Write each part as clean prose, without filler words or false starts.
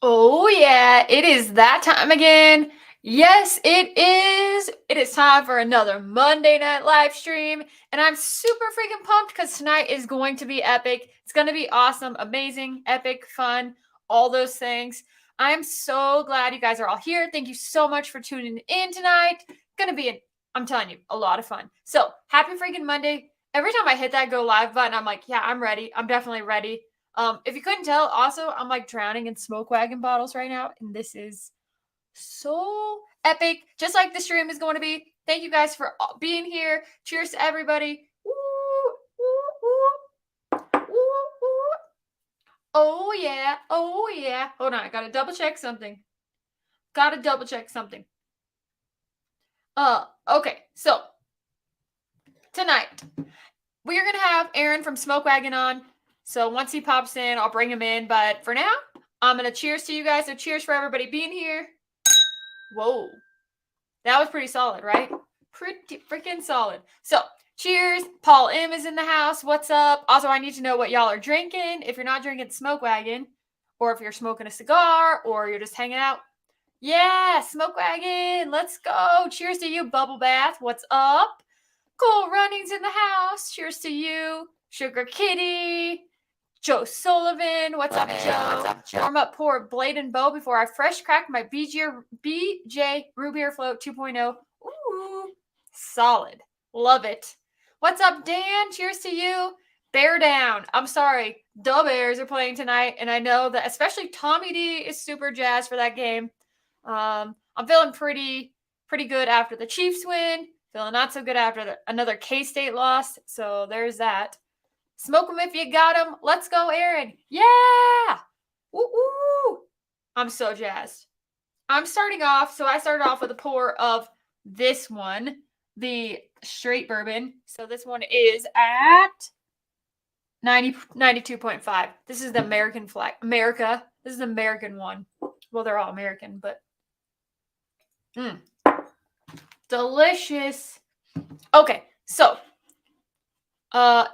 Oh, yeah, it is that time again. Yes, it is. It is time for another Monday night live stream. And I'm super freaking pumped because tonight is going to be epic. It's going to be awesome, amazing, epic, fun, all those things. I'm so glad you guys are all here. Thank you so much for tuning in tonight. Going to be, I'm telling you, a lot of fun. So, happy freaking Monday. Every time I hit that go live button, I'm like, yeah, I'm ready. I'm definitely ready. If you couldn't tell, also, I'm like drowning in smoke wagon bottles right now, and this is so epic, just like the stream is going to be. Thank you guys for being here. Cheers to everybody. Woo, woo, woo, woo, woo. Oh, yeah. Oh, yeah. Hold on. I got to double check something. Okay. So, tonight, we are going to have Aaron from Smoke Wagon on. So once he pops in, I'll bring him in. But for now, I'm going to cheers to you guys. So cheers for everybody being here. Whoa. That was pretty solid, right? Pretty freaking solid. So cheers. Paul M is in the house. What's up? Also, I need to know what y'all are drinking. If you're not drinking Smoke Wagon, or if you're smoking a cigar, or you're just hanging out. Yeah, Smoke Wagon. Let's go. Cheers to you, Bubble Bath. What's up? Cool Runnings in the house. Cheers to you. Sugar Kitty. Joe Sullivan. What's up, Joe? Warm up, pour Blade and Bow before I fresh crack my BJ Root Beer Float 2.0. Ooh, solid. Love it. What's up, Dan? Cheers to you. Bear down. I'm sorry. The Bears are playing tonight, and I know that especially Tommy D is super jazzed for that game. I'm feeling pretty good after the Chiefs win. Feeling not so good after another K-State loss. So there's that. Smoke them if you got them. Let's go, Aaron. Yeah. Woo woo. I'm so jazzed. I'm starting off. So I started off with a pour of this one, the straight bourbon. So this one is at 92.5. This is the American flag. America. This is the American one. Well, they're all American, but delicious. Okay, so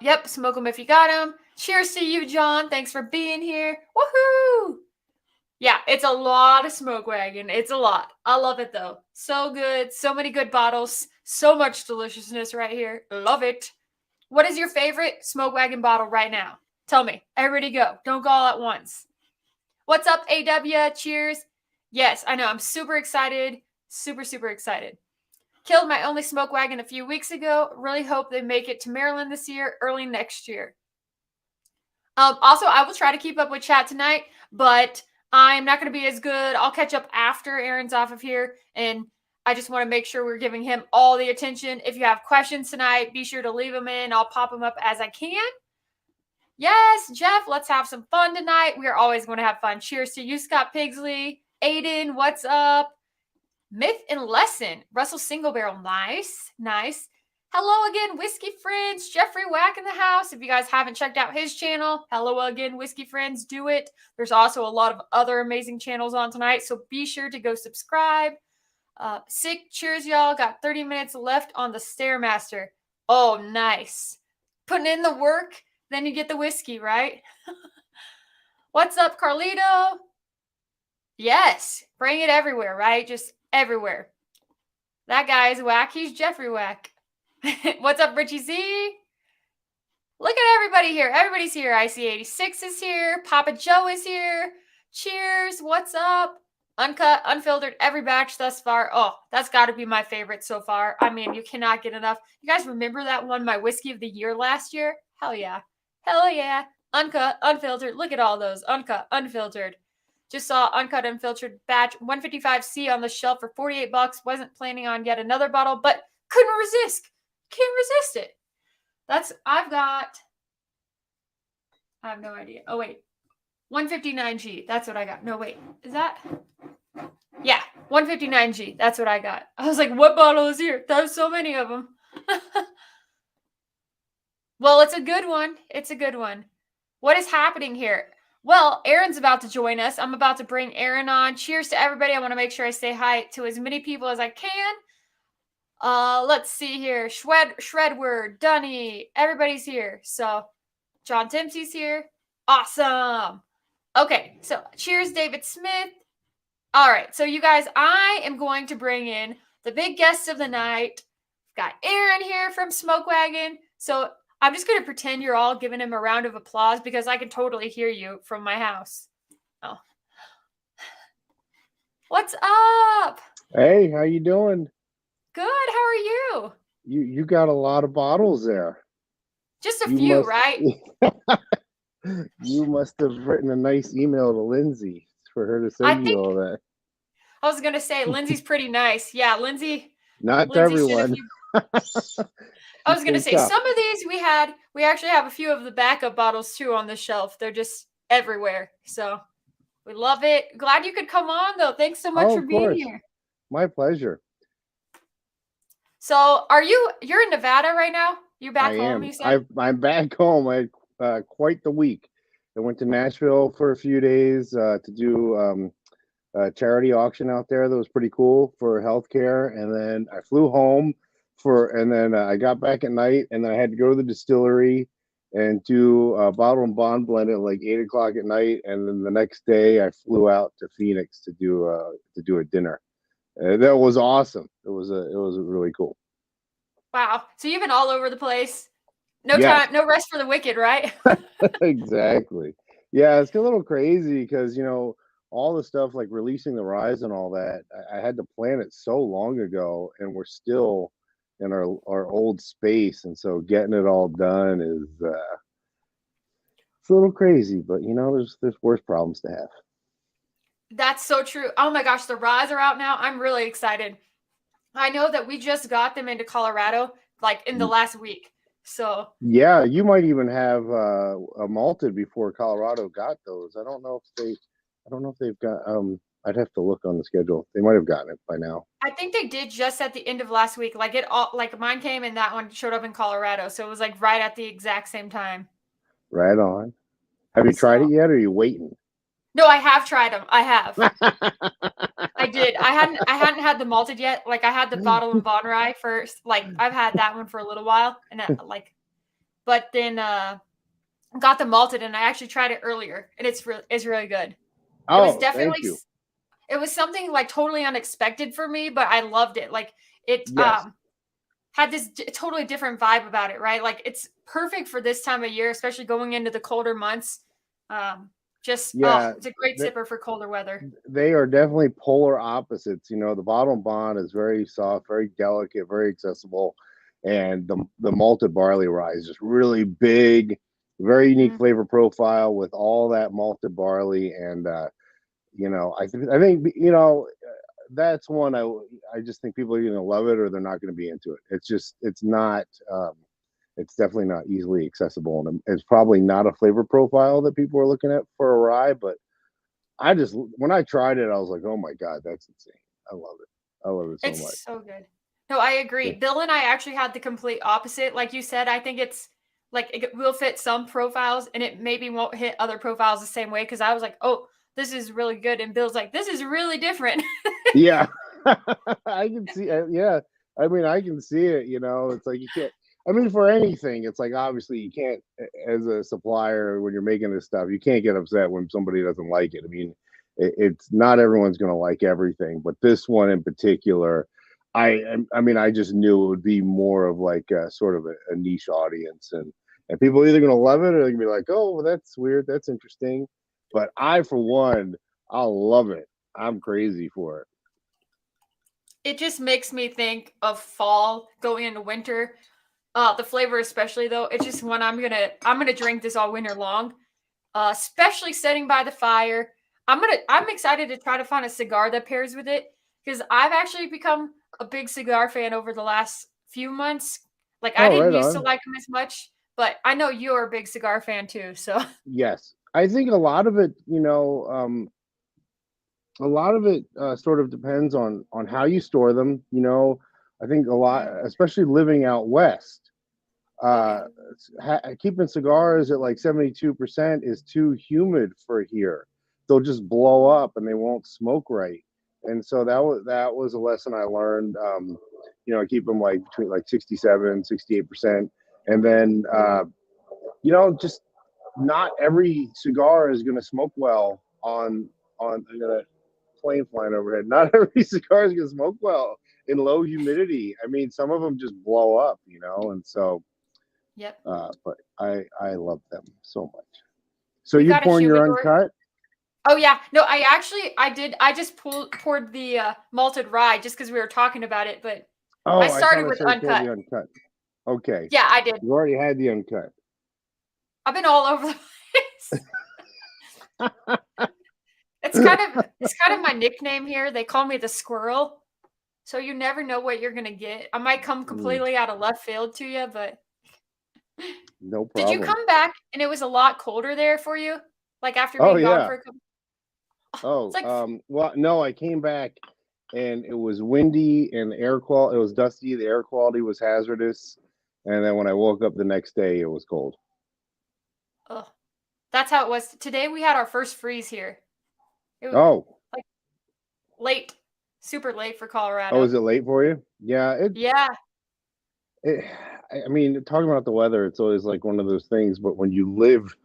yep, smoke them if you got them. Cheers to you, John. Thanks for being here. Woohoo! Yeah, it's a lot of Smoke Wagon. It's a lot. I love it though. So good. So many good bottles. So much deliciousness right here. Love it. What is your favorite Smoke Wagon bottle right now? Tell me. Everybody go. Don't go all at once. What's up, AW? Cheers. Yes, I know. I'm super excited. Super, super excited. Killed my only Smoke Wagon a few weeks ago. Really hope they make it to Maryland this year, early next year. Also, I will try to keep up with chat tonight, but I'm not going to be as good. I'll catch up after Aaron's off of here, and I just want to make sure we're giving him all the attention. If you have questions tonight, be sure to leave them in. I'll pop them up as I can. Yes, Jeff, let's have some fun tonight. We are always going to have fun. Cheers to you, Scott Pigsley. Aiden, what's up? Myth and Lesson. Russell Single Barrel. Nice. Nice. Hello again, Whiskey Friends. Jeffrey Wack in the house. If you guys haven't checked out his channel, hello again, Whiskey Friends. Do it. There's also a lot of other amazing channels on tonight, so be sure to go subscribe. Sick. Cheers, y'all. Got 30 minutes left on the Stairmaster. Oh, nice. Putting in the work, then you get the whiskey, right? What's up, Carlito? Yes. Bring it everywhere, right? Just everywhere. That guy is whack. He's Jeffrey Wack. What's up, Richie Z? Look at everybody here. Everybody's here. IC86 is here. Papa Joe is here. Cheers. What's up? Uncut, unfiltered, every batch thus far. Oh, that's got to be my favorite so far. I mean, you cannot get enough. You guys remember that one, my whiskey of the year last year? Hell yeah. Hell yeah. Uncut, unfiltered. Look at all those. Uncut, unfiltered. Just saw uncut, unfiltered batch 155C on the shelf for $48. Wasn't planning on yet another bottle, but couldn't resist. Can't resist it. I have no idea. Oh, wait. 159G. That's what I got. No, wait. Is that? Yeah, 159G. That's what I got. I was like, what bottle is here? There's so many of them. Well, it's a good one. It's a good one. What is happening here? Well, Aaron's about to join us. I'm about to bring Aaron on. Cheers to everybody. I want to make sure I say hi to as many people as I can. Let's see here. Shredward, Dunny, everybody's here. So, John Timsey's here. Awesome. Okay, so cheers, David Smith. All right, so you guys, I am going to bring in the big guest of the night. We've got Aaron here from Smoke Wagon. So I'm just going to pretend you're all giving him a round of applause because I can totally hear you from my house. Oh. What's up? Hey, how you doing? Good, how are you? You got a lot of bottles there. Just a You few, must right? you must have written a nice email to Lindsay for her to I send you think all that. I was going to say Lindsay's pretty nice. Yeah, Lindsay Not to Lindsay should have everyone. I She's was gonna pretty say tough. some of these we actually have a few of the backup bottles too on the shelf. They're just everywhere. So we love it. Glad you could come on though. Thanks so much Oh, for of being course. here. My pleasure. So you're in Nevada right now? You're I back home, am. you said? I'm back home. I had quite the week. I went to Nashville for a few days to do a charity auction out there that was pretty cool for healthcare. And then I flew home and then I got back at night, and then I had to go to the distillery and do a bottle and bond blend at like 8 o'clock at night. And then the next day I flew out to Phoenix to do a dinner. That was awesome. It was really cool. Wow. So you've been all over the place. No Yes, time, no rest for the wicked, right? exactly. Yeah, it's a little crazy because all the stuff like releasing the rise and all that. I had to plan it so long ago, and we're still in our old space, and so getting it all done is it's a little crazy. But there's worse problems to have. That's so true. Oh my gosh, the Rise are out now. I'm really excited. I know that we just got them into Colorado like in the last week. So Yeah, you might even have a malted before Colorado got those. I don't know if they've got. I'd have to look on the schedule. They might have gotten it by now. I think they did just at the end of last week. Like it all like mine came and that one showed up in Colorado. So it was like right at the exact same time. Right on. Have you tried So it yet, or are you waiting? no, I have tried them. I have. I did. I hadn't had the malted yet. Like I had the bottle and bond rye first. Like I've had that one for a little while and but then got the malted and I actually tried it earlier and it's really good. It was Oh, thank definitely you. it was something like totally unexpected for me, but I loved it. Like it Yes. had this totally different vibe about it, right? Like it's perfect for this time of year, especially going into the colder months. Um, Yeah, it's a great they, sipper for colder weather. they are definitely polar opposites. The bottle and bond is very soft, very delicate, very accessible, and the malted barley rye is just really big, very unique Mm. flavor profile with all that malted barley. And I think that's one I just think people are going to love it or they're not going to be into it. It's not. It's definitely not easily accessible, and it's probably not a flavor profile that people are looking at for a rye. But when I tried it, I was like, oh my god, that's insane. I love it. I love it so much. It's so good. No, I agree. Yeah. Bill and I actually had the complete opposite. Like you said, I think it's like it will fit some profiles and it maybe won't hit other profiles the same way. Cause I was like, oh, this is really good. And Bill's like, this is really different. Yeah. I can see it. Yeah. I mean, I can see it. It's like you can't. I mean, for anything, it's like obviously you can't, as a supplier, when you're making this stuff, you can't get upset when somebody doesn't like it. I mean, it's not everyone's going to like everything, but this one in particular, I mean, I just knew it would be more of like a sort of a niche audience, and people are either going to love it or they're going to be like, oh, well, that's weird, that's interesting. But I, for one, I'll love it. I'm crazy for it. It just makes me think of fall going into winter. The flavor especially though, it's just one I'm gonna drink this all winter long. Especially sitting by the fire. I'm excited to try to find a cigar that pairs with it because I've actually become a big cigar fan over the last few months. Like I Oh, didn't right used to on. like them as much, but I know you're a big cigar fan too. So Yes, I think a lot of it, a lot of it sort of depends on how you store them. I think a lot, Mm. especially living out west, Oh yeah. uh, keeping cigars at like 72% is too humid for here. They'll just blow up and they won't smoke right. And so that was a lesson I learned. I keep them like between like 67, 68%, and then just not every cigar is going to smoke well on. I got a plane flying overhead. Not every cigar is going to smoke well in low humidity. I mean, some of them just blow up, and so. Yep. But I love them so much. So We you got a pouring your humidor. uncut? Oh yeah, no, I just poured the malted rye just because we were talking about it, but I Oh, I thought started I with saw you pour uncut. the uncut. Okay, Yeah, I did. you already had the uncut. I've been all over the place. It's kind of my nickname here. They call me the squirrel. So you never know what you're gonna get. I might come Mm, completely out of left field to you, but no did you problem. come back and it was a lot colder there for you? Like after Oh being gone yeah. for a couple it's Oh, like well, no, I came back and it was windy and the air quality. It was dusty. The air quality was hazardous. And then when I woke up the next day, it was cold. ugh. That's how it was. Today we had our first freeze here. It was Oh, like late, super late for oh, Colorado. is it late for you? Yeah, Yeah, it I mean, talking about the weather, it's always like one of those things. But when you live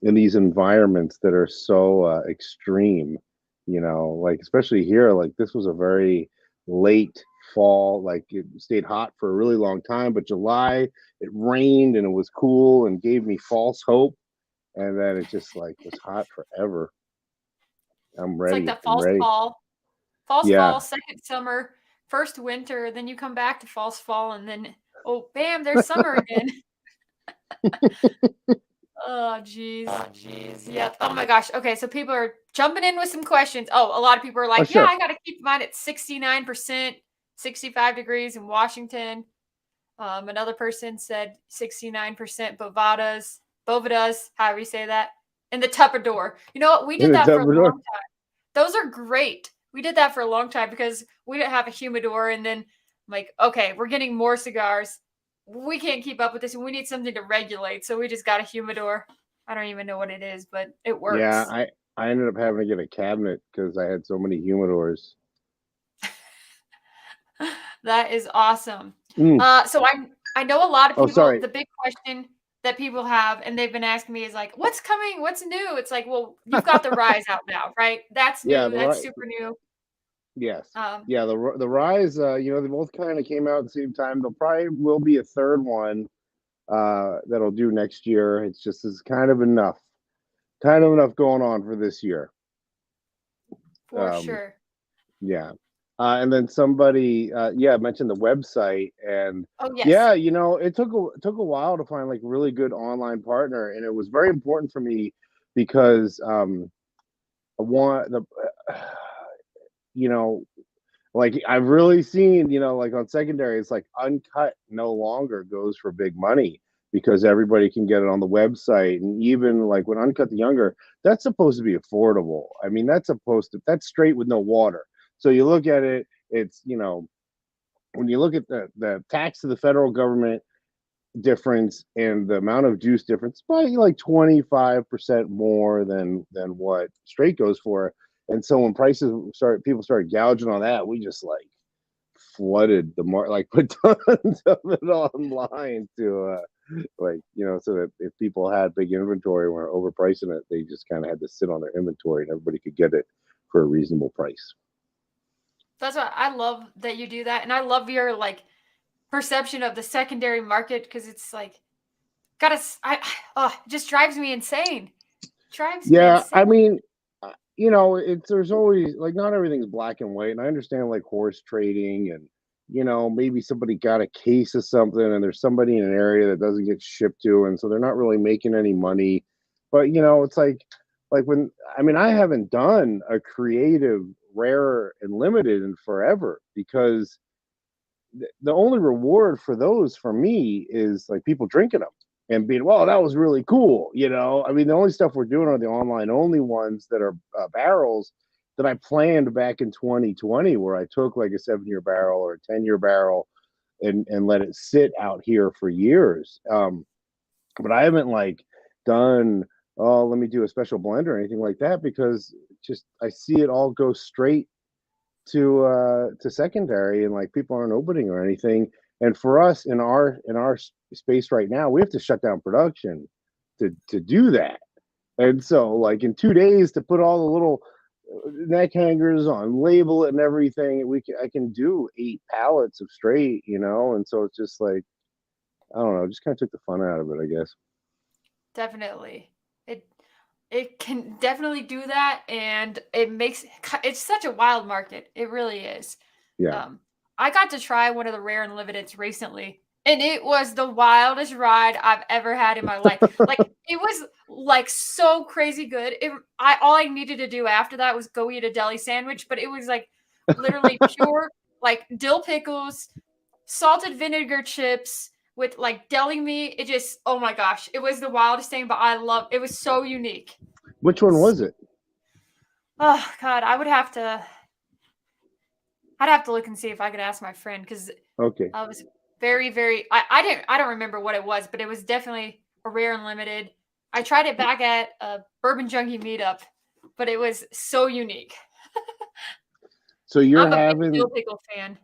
in these environments that are so extreme, like especially here, like this was a very late fall, like it stayed hot for a really long time, but July it rained and it was cool and gave me false hope, and then it just like was hot forever. I'm it's like ready. that I'm false ready. fall, false fall, Yeah. second summer, first winter, then you come back to false fall, and then oh, bam, there's summer again. Oh, jeez. Yep. Oh my gosh. Okay, so people are jumping in with some questions. Oh, a lot of people are Oh, like, "Yeah, sure. I got to keep mine at 69%, 65 degrees in Washington." Another person said 69% Bovadas, however you say that, in the Tupperware. You know what? We In did the that for a Tupperware. long time. Those are great. We did that for a long time because we didn't have a humidor, and then I'm like, okay, we're getting more cigars. We can't keep up with this, and we need something to regulate. So we just got a humidor. I don't even know what it is, but it Yeah, works. I ended up having to get a cabinet because I had so many humidors. That is awesome. Mm. So I know a lot of Oh, people. sorry. The big question that people have, and they've been asking me, is like, "What's coming? What's new?" It's like, well, you've got the Rise out now, right? That's Yeah, new. the That's right. super new. Yes. Um, Yeah, the Rise, they both kind of came out at the same time. There'll probably will be a third one that'll do next year. It's just is kind of enough. Kind of enough going on for this year. for Um, sure. yeah. And then somebody yeah, mentioned the website, and Oh yes. yeah, it took a while to find like a really good online partner, and it was very important for me because I want the you know like I've really seen, like on secondary, it's like uncut no longer goes for big money because everybody can get it on the website. And even like when Uncut the Younger, that's supposed to be affordable. I mean, that's straight with no water. So you look at it, it's, when you look at the tax to the federal government difference and the amount of juice difference, probably like 25% more than what straight goes for. And so when people started gouging on that, we just like flooded the market, like put tons of it online to so that if people had big inventory and were overpricing it, they just kind of had to sit on their inventory and everybody could get it for a reasonable price. That's why I love that you do that, and I love your like perception of the secondary market because it's like gotta. Oh, it just drives me insane. Drives me Yeah, I insane. mean, it's there's always like not everything's black and white, and I understand like horse trading and maybe somebody got a case of something and there's somebody in an area that doesn't get shipped to, and so they're not really making any money. But it's like when I mean I haven't done a creative rare and limited in forever because the only reward for those for me is like people drinking them and being, well, that was really cool. I mean, the only stuff we're doing are the online only ones that are barrels that I planned back in 2020, where I took like a 7-year barrel or a 10-year barrel and let it sit out here for years. But I haven't like done, oh, let me do a special blend or anything like that because just I see it all go straight to secondary and like people aren't opening or anything. And for us in our space right now, we have to shut down production to do that. And so, like in 2 days, to put all the little neck hangers on, label it and everything, I can do 8 pallets of straight, And so it's just like, I don't know, just kind of took the fun out of it, I guess. Definitely. It it can definitely do that, and it's such a wild market. It really is. Yeah. Um, I got to try one of the rare and limiteds recently, and it was the wildest ride I've ever had in my life. Like it was like so crazy good. I all I needed to do after that was go eat a deli sandwich, but it was like literally pure like dill pickles, salted vinegar chips with like deli meat. It just, oh my gosh, it was the wildest thing, but it was so unique. Which one was it? Oh God, I'd have to look and see if I could ask my friend because Okay. I was I don't remember what it was, but it was definitely a rare and limited. I tried it back at a Bourbon Junkie meetup, but it was so unique. So I'm a big dill pickle fan.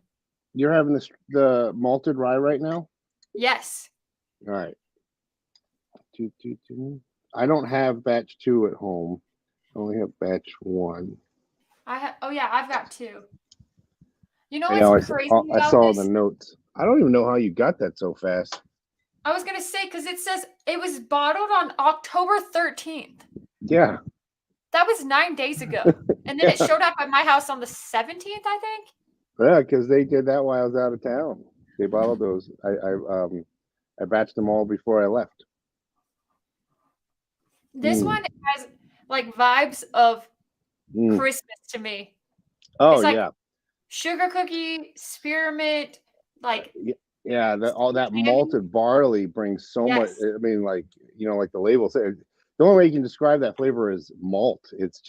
you're having the malted rye right now? Yes. All right. I don't have batch 2 at home. I only have batch 1. Oh yeah, I've got two. You know I know. what's crazy I about saw the this? notes. I don't even know how you got that so fast. I was gonna say because it says it was bottled on October 13th. Yeah. That was 9 days ago, and then it Yeah. showed up at my house on the 17th, I think. Yeah, because they did that while I was out of town. They bottled those. I batched them all before I left. This Mm. one has like vibes of Mm. Christmas to me. Oh It's like yeah. sugar cookie, spearmint, like Yeah, all that candy. malted barley brings so much. Yes. I mean, like like the label said, the only way you can describe that flavor is malt. It's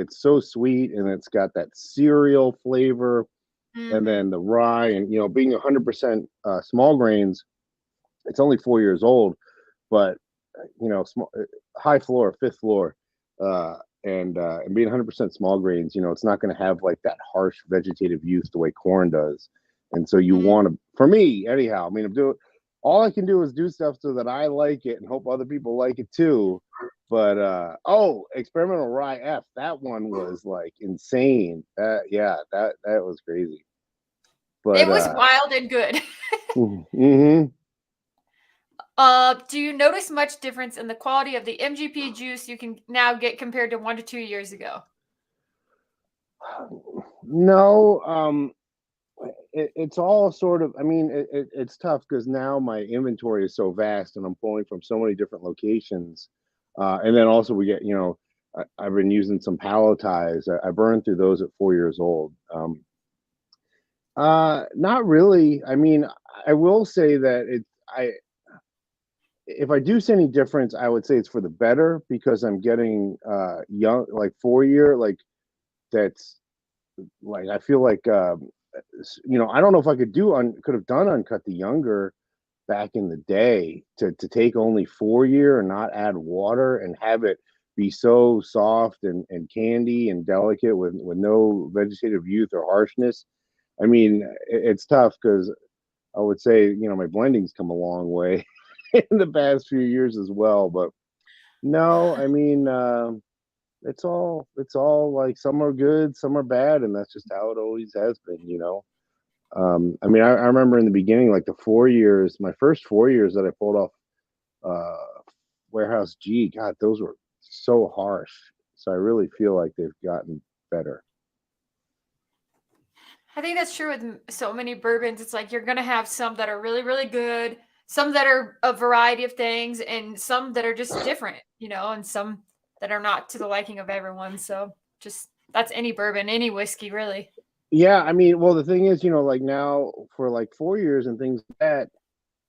so sweet, and it's got that cereal flavor, and Hmm. then the rye, and being 100% small grains. It's only 4 years old, but small, high floor, fifth floor, and being 100% small grains, it's not going to have like that harsh vegetative youth the way corn does. And so you Mm. want to, for me, anyhow. I mean, I'm doing all I can do is do stuff so that I like it and hope other people like it too. But experimental rye F, that one was like insane. Yeah, that was crazy. But It was wild and good. mhm. Do you notice much difference in the quality of the MGP juice you can now get compared to 1 to 2 years ago? No, it's all sort of. I mean, it's tough because now my inventory is so vast, and I'm pulling from so many different locations. And then also we get, I've been using some palletize. I burned through those at 4 years old. Not really. I mean, I will say that if I do see any difference, I would say it's for the better because I'm getting young, like 4 year, like that's like I feel like I don't know if I could have done uncut the younger back in the day to take only 4 year and not add water and have it be so soft and candy and delicate with no vegetative youth or harshness. I mean, it's tough because I would say my blending's come a long way in the past few years as well. But no, I mean, it's all like some are good, some are bad, and that's just how it always has been. I mean, I remember in the beginning, like the 4 years, my first 4 years that I pulled off Warehouse G, God, those were so harsh. So I really feel like they've gotten better. I think that's true with so many bourbons. It's like you're gonna have some that are really, really good, some that are a variety of things, and some that are just different, and some that are not to the liking of everyone. So just that's any bourbon, any whiskey, really. Yeah, I mean, well, the thing is, like now for like 4 years and things like that,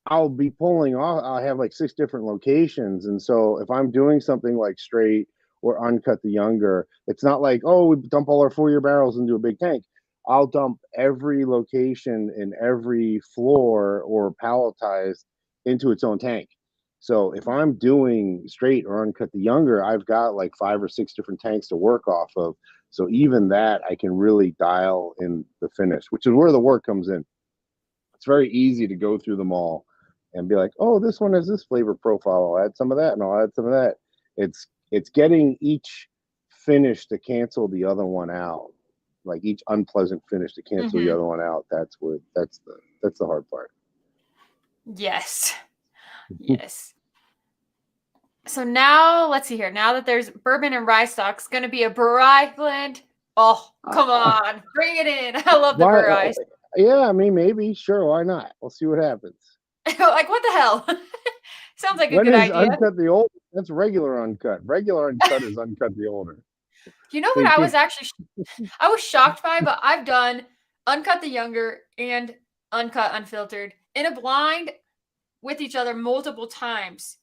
I'll be pulling off. I'll have like 6 different locations, and so if I'm doing something like straight or uncut the younger, it's not like, oh, we dump all our 4 year barrels into a big tank. I'll dump every location in every floor or palletized into its own tank. So if I'm doing straight or uncut the younger, I've got like 5 or 6 different tanks to work off of. So even that, I can really dial in the finish, which is where the work comes in. It's very easy to go through them all and be like, oh, this one has this flavor profile. I'll add some of that, and I'll add some of that. It's getting each finish to cancel the other one out, like each unpleasant finish to cancel the Mm-hmm. other one out. That's the hard part. Yes. Yes. So now let's see here. Now that there's bourbon and rye stock, it's gonna be a rye blend. Oh, come on, bring it in! I love the Why? rye. Yeah, I mean, maybe, sure, why not? We'll see what happens. Like what the hell? Sounds like a When good is idea. uncut the old? That's regular uncut. Regular uncut is uncut the older. You know So what you I can't. was actually I was shocked by, but I've done uncut the younger and uncut unfiltered in a blind with each other multiple times.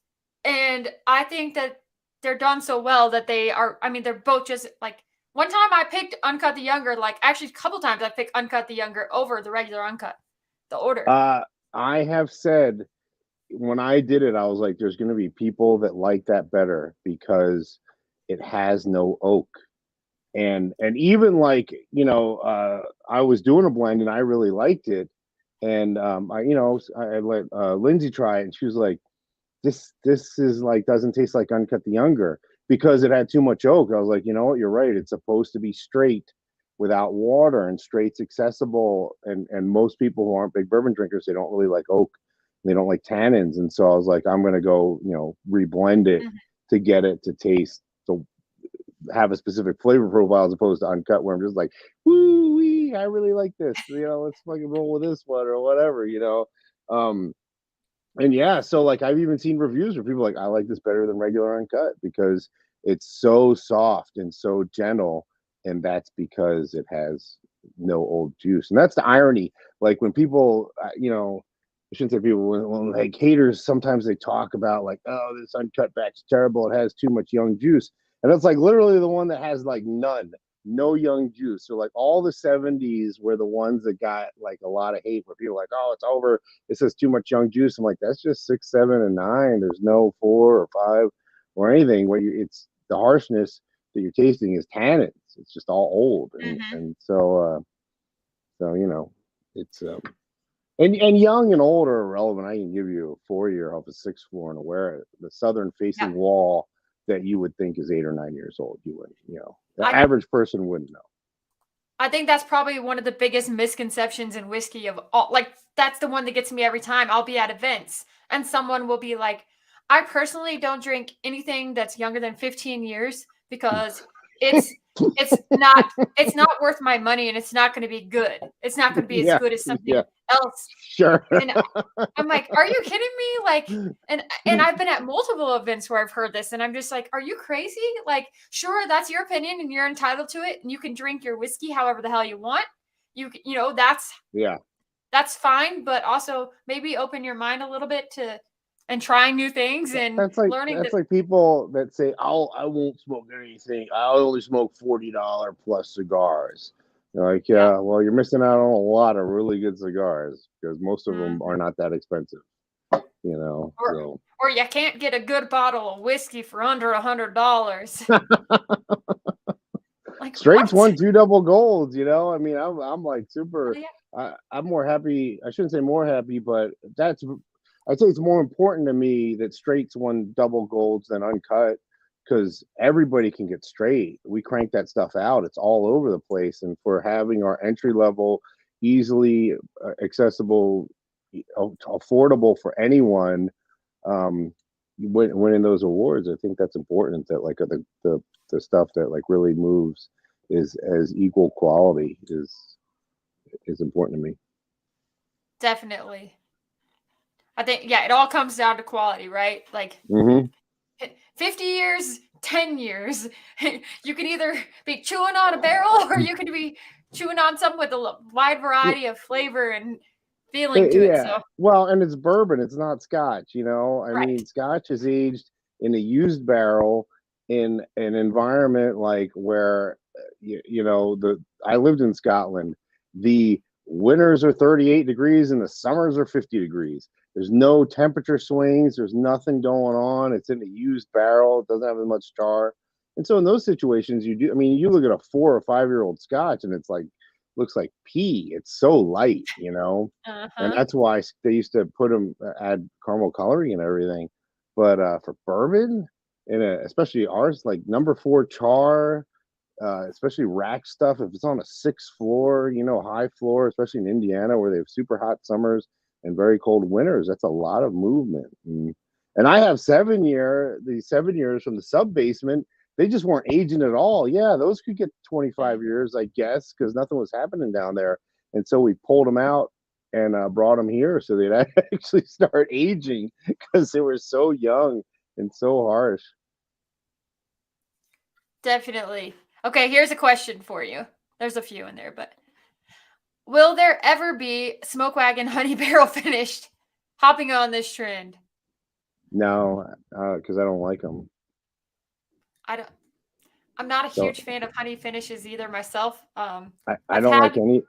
And I think that they're done so well that they are, I mean, they're both just like one time I picked uncut the younger, like actually a couple times I picked uncut the younger over the regular uncut, the order. Uh, I have said when I did it, I was like, there's going to be people that like that better because it has no oak. And even like, I was doing a blend and I really liked it. And I let Lindsay try it, and she was like, this is like doesn't taste like uncut the younger because it had too much oak. I was like, you know what, you're right. It's supposed to be straight without water, and straight's accessible. And most people who aren't big bourbon drinkers, they don't really like oak. They don't like tannins. And so I was like, I'm gonna go, reblend it Mhm. to get it to taste to have a specific flavor profile as opposed to uncut where I'm just like, woo wee, I really like this. Let's fucking roll with this one or whatever. Um, and yeah, so like I've even seen reviews where people are like, I like this better than regular uncut because it's so soft and so gentle, and that's because it has no old juice. And that's the irony. Like when people, I shouldn't say people, when like haters, sometimes they talk about like, oh, this uncut batch is terrible. It has too much young juice, and that's like literally the one that has like none, no young juice. So like all the '70s were the ones that got like a lot of hate where people are like, oh, it's over, it says too much young juice. I'm like, that's just 6, 7, and 9. There's no 4 or 5 or anything. It's the harshness that you're tasting is tannins. It's just all old, and Mhm. and so it's and young and old are irrelevant. I can give you a 4-year off a 6 floor and aware the southern Yeah. facing wall that you would think is 8 or 9 years old. You wouldn't, the I average person wouldn't know. I think that's probably one of the biggest misconceptions in whiskey of all. Like, that's the one that gets me every time. I'll be at events and someone will be like, I personally don't drink anything that's younger than 15 years because it's it's not it's not worth my money and it's not going to be good. It's not going to be as Yeah, good as yeah, something else. sure. And I'm like, "Are you kidding me?" Like, and I've been at multiple events where I've heard this, and I'm just like, "Are you crazy?" Like, sure, that's your opinion, and you're entitled to it, and you can drink your whiskey however the hell you want. Yeah. That's fine, but also maybe open your mind a little bit to and trying new things and learning That's that. like people that say, "Oh, I won't smoke anything. I only smoke $40 plus cigars." You're like, Yeah. yeah, well, you're missing out on a lot of really good cigars because most of them Mhm. are not that expensive. Or So or you can't get a good bottle of whiskey for under $100. Like, Straight's what? won 2 double golds. I mean, I'm like Oh, super. yeah. I'm more happy. I shouldn't say more happy, but I'd say it's more important to me that Straight's won double golds than uncut because everybody can get straight. We crank that stuff out. It's all over the place, and for having our entry level, easily accessible, affordable for anyone, um, winning those awards, I think that's important. That like the stuff that like really moves is as equal quality is important to me. Definitely. I think, yeah, it all comes down to quality, right? Like Hmm. 50 years, 10 years. You can either be chewing on a barrel or you can be chewing on something with a wide variety of flavor and feeling to it. Yeah, So, well, and it's bourbon, it's not scotch. I right. mean, scotch is aged in a used barrel in an environment like where the I lived in Scotland. The winters are 38 degrees and the summers are 50 degrees. There's no temperature swings, there's nothing going on. It's in a used barrel, it doesn't have as much char. And so in those situations, I mean, you look at a 4 or 5-year old scotch and it's like looks like pee. It's so light, and Uh-huh. that's why they used to put them add caramel coloring and everything. But for bourbon, especially ours, like number 4 char, especially rack stuff. If it's on a 6th floor, high floor, especially in Indiana where they have super hot summers and very cold winters, that's a lot of movement. And I have the 7 years from the sub basement. They just weren't aging at all. Yeah, those could get Mm. 25 years, I guess, because nothing was happening down there. And so we pulled them out and brought them here so they'd actually start aging because they were so young and so harsh. Definitely. Okay, here's a question for you. There's a few in there, but will there ever be smoke wagon honey barrel finished hopping on this trend? No, because I don't like them. I don't I'm not a Don't huge fan of honey finishes either myself. I I've don't like had any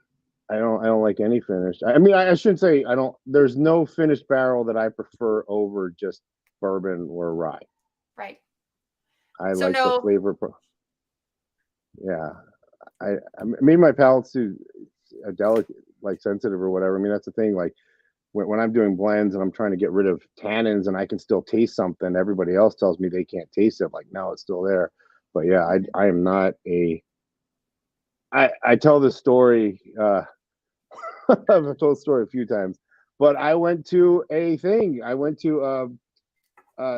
I don't like any finished. I mean, I shouldn't say I don't. There's no finished barrel that I prefer over just bourbon or rye. right. I So like the no, flavor. Yeah, maybe my palate's too delicate, like sensitive or whatever. I mean, that's the thing. Like when I'm doing blends and I'm trying to get rid of tannins and I can still taste something, everybody else tells me they can't taste it. Like, no, it's still there. But yeah, mhm, I am not a. I tell this story. I've told the story a few times, but I went to a thing. I went to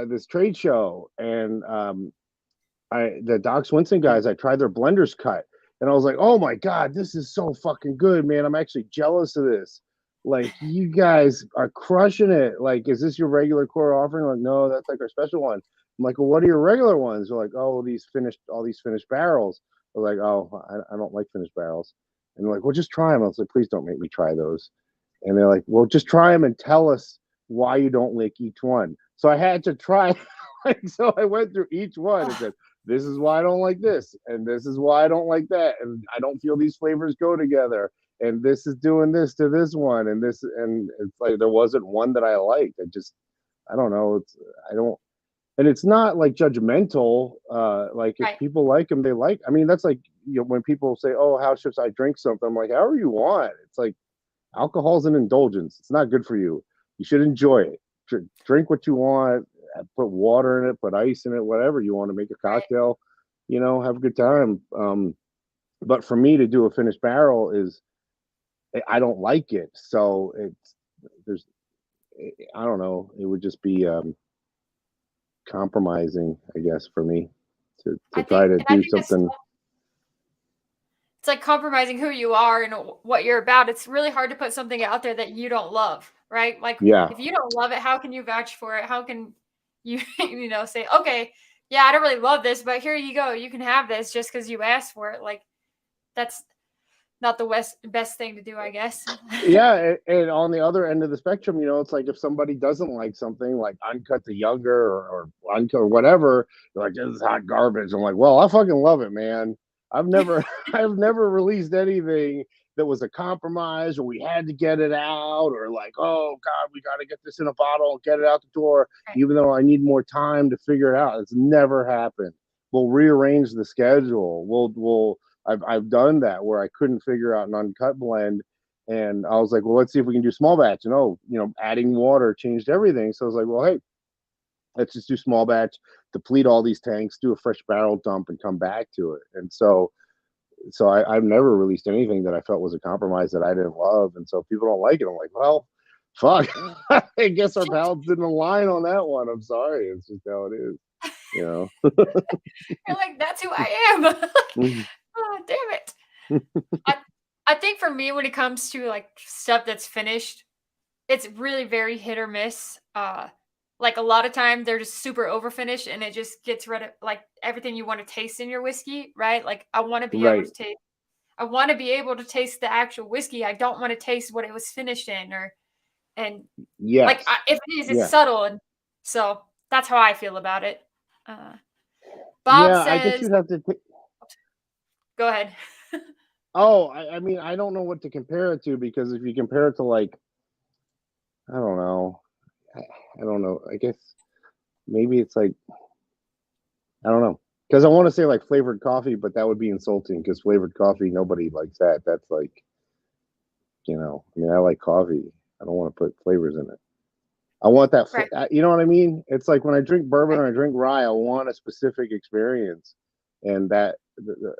this trade show, and the Doc Swinson guys. I tried their blenders cut, and I was like, "Oh my god, this is so fucking good, man! I'm actually jealous of this. Like, you guys are crushing it. Like, is this your regular core offering? Like, no, that's like our special one. I'm like, well, what are your regular ones? They're like, oh, all these finished barrels. I was like, oh, I don't like finished barrels. And they're like, well, just try them. I was like, please don't make me try those. And they're like, well, just try them and tell us why you don't like each one. So I had to try. Like, so I went through each one and ugh, said, this is why I don't like this, and this is why I don't like that, and I don't feel these flavors go together, and this is doing this to this one, and this, and it's like there wasn't one that I liked. I don't know. I don't, and it's not like judgmental. Like if right, people like them, they like. I mean, that's like when people say, "Oh, how should I drink something?" I'm like, however you want. It's like alcohol's an indulgence. It's not good for you. You should enjoy it. Drink what you want. Put water in it. Put ice in it. Whatever you want to make a right. cocktail. Have a good time. But for me to do a finished barrel is I don't like it. So there's I don't know. It would just be compromising, I guess, for me to try to I do think that's something. it's like compromising who you are and what you're about. It's really hard to put something out there that you don't love, right? Like Yeah, if you don't love it, how can you vouch for it? How can you say, okay, yeah, I don't really love this, but here you go, you can have this just because you asked for it. Like that's not the best thing to do, I guess. yeah, and on the other end of the spectrum, it's like if somebody doesn't like something like Uncut the Younger or Uncut or whatever, they're like, this is hot garbage. I'm like, well, I fucking love it, man. I've never I've never released anything that was a compromise or we had to get it out or like, oh god, we got to get this in a bottle and get it out the door Right, even though I need more time to figure it out. It's never happened. We'll rearrange the schedule. I've done that where I couldn't figure out an uncut blend, and I was like, well, let's see if we can do small batch. And adding water changed everything. So I was like, well, hey, let's just do small batch, deplete all these tanks, do a fresh barrel dump, and come back to it. And so I've never released anything that I felt was a compromise that I didn't love. And so if people don't like it, I'm like, well, fuck. I guess our shit, palates didn't align on that one. I'm sorry. It's just how it is, you know. you're like that's who I am. Oh, damn it. I I think for me, when it comes to like stuff that's finished, it's really very hit or miss. Like a lot of time they're just super over finished and it just gets rid of like everything you want to taste in your whiskey, right? Like I want to be able Right. to taste I want to be able to taste the actual whiskey. I don't want to taste what it was finished in or and like Yes. if it is, it's Yeah. subtle and so that's how I feel about it. Uh, Bob Yeah. I guess says, you'd have to. go ahead. Oh, I mean, I don't know what to compare it to because if you compare it to like, I don't know, I, I don't know. I guess maybe it's like I don't know. Because I want to say like flavored coffee, but that would be insulting because flavored coffee, nobody likes that. That's like, I mean, I like coffee. I don't want to put flavors in it. I want that, Right. you know what I mean? It's like when I drink bourbon Right. or I drink rye, I want a specific experience, and that the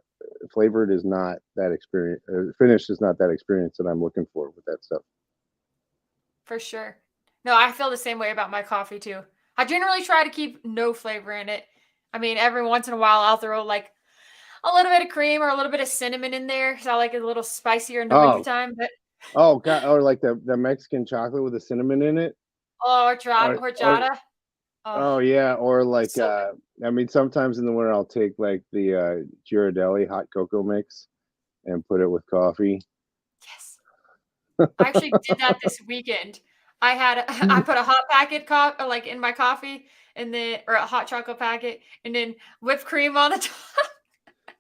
flavored is not that experience. Finished is not that experience that I'm looking for with that stuff. For sure. No, I feel the same way about my coffee too. I generally try to keep no flavor in it. I mean, every once in a while I'll throw like a little bit of cream or a little bit of cinnamon in there, so I like it a little spicier in the Oh, wintertime. But oh God, or like the Mexican chocolate with the cinnamon in it, oh, or horchata. Oh, oh yeah, or like so good. I mean, sometimes in the winter I'll take like the Ghirardelli hot cocoa mix and put it with coffee. Yes. I actually did that this weekend. I had I put a hot packet like in my coffee and then or a hot chocolate packet and then whipped cream on the top.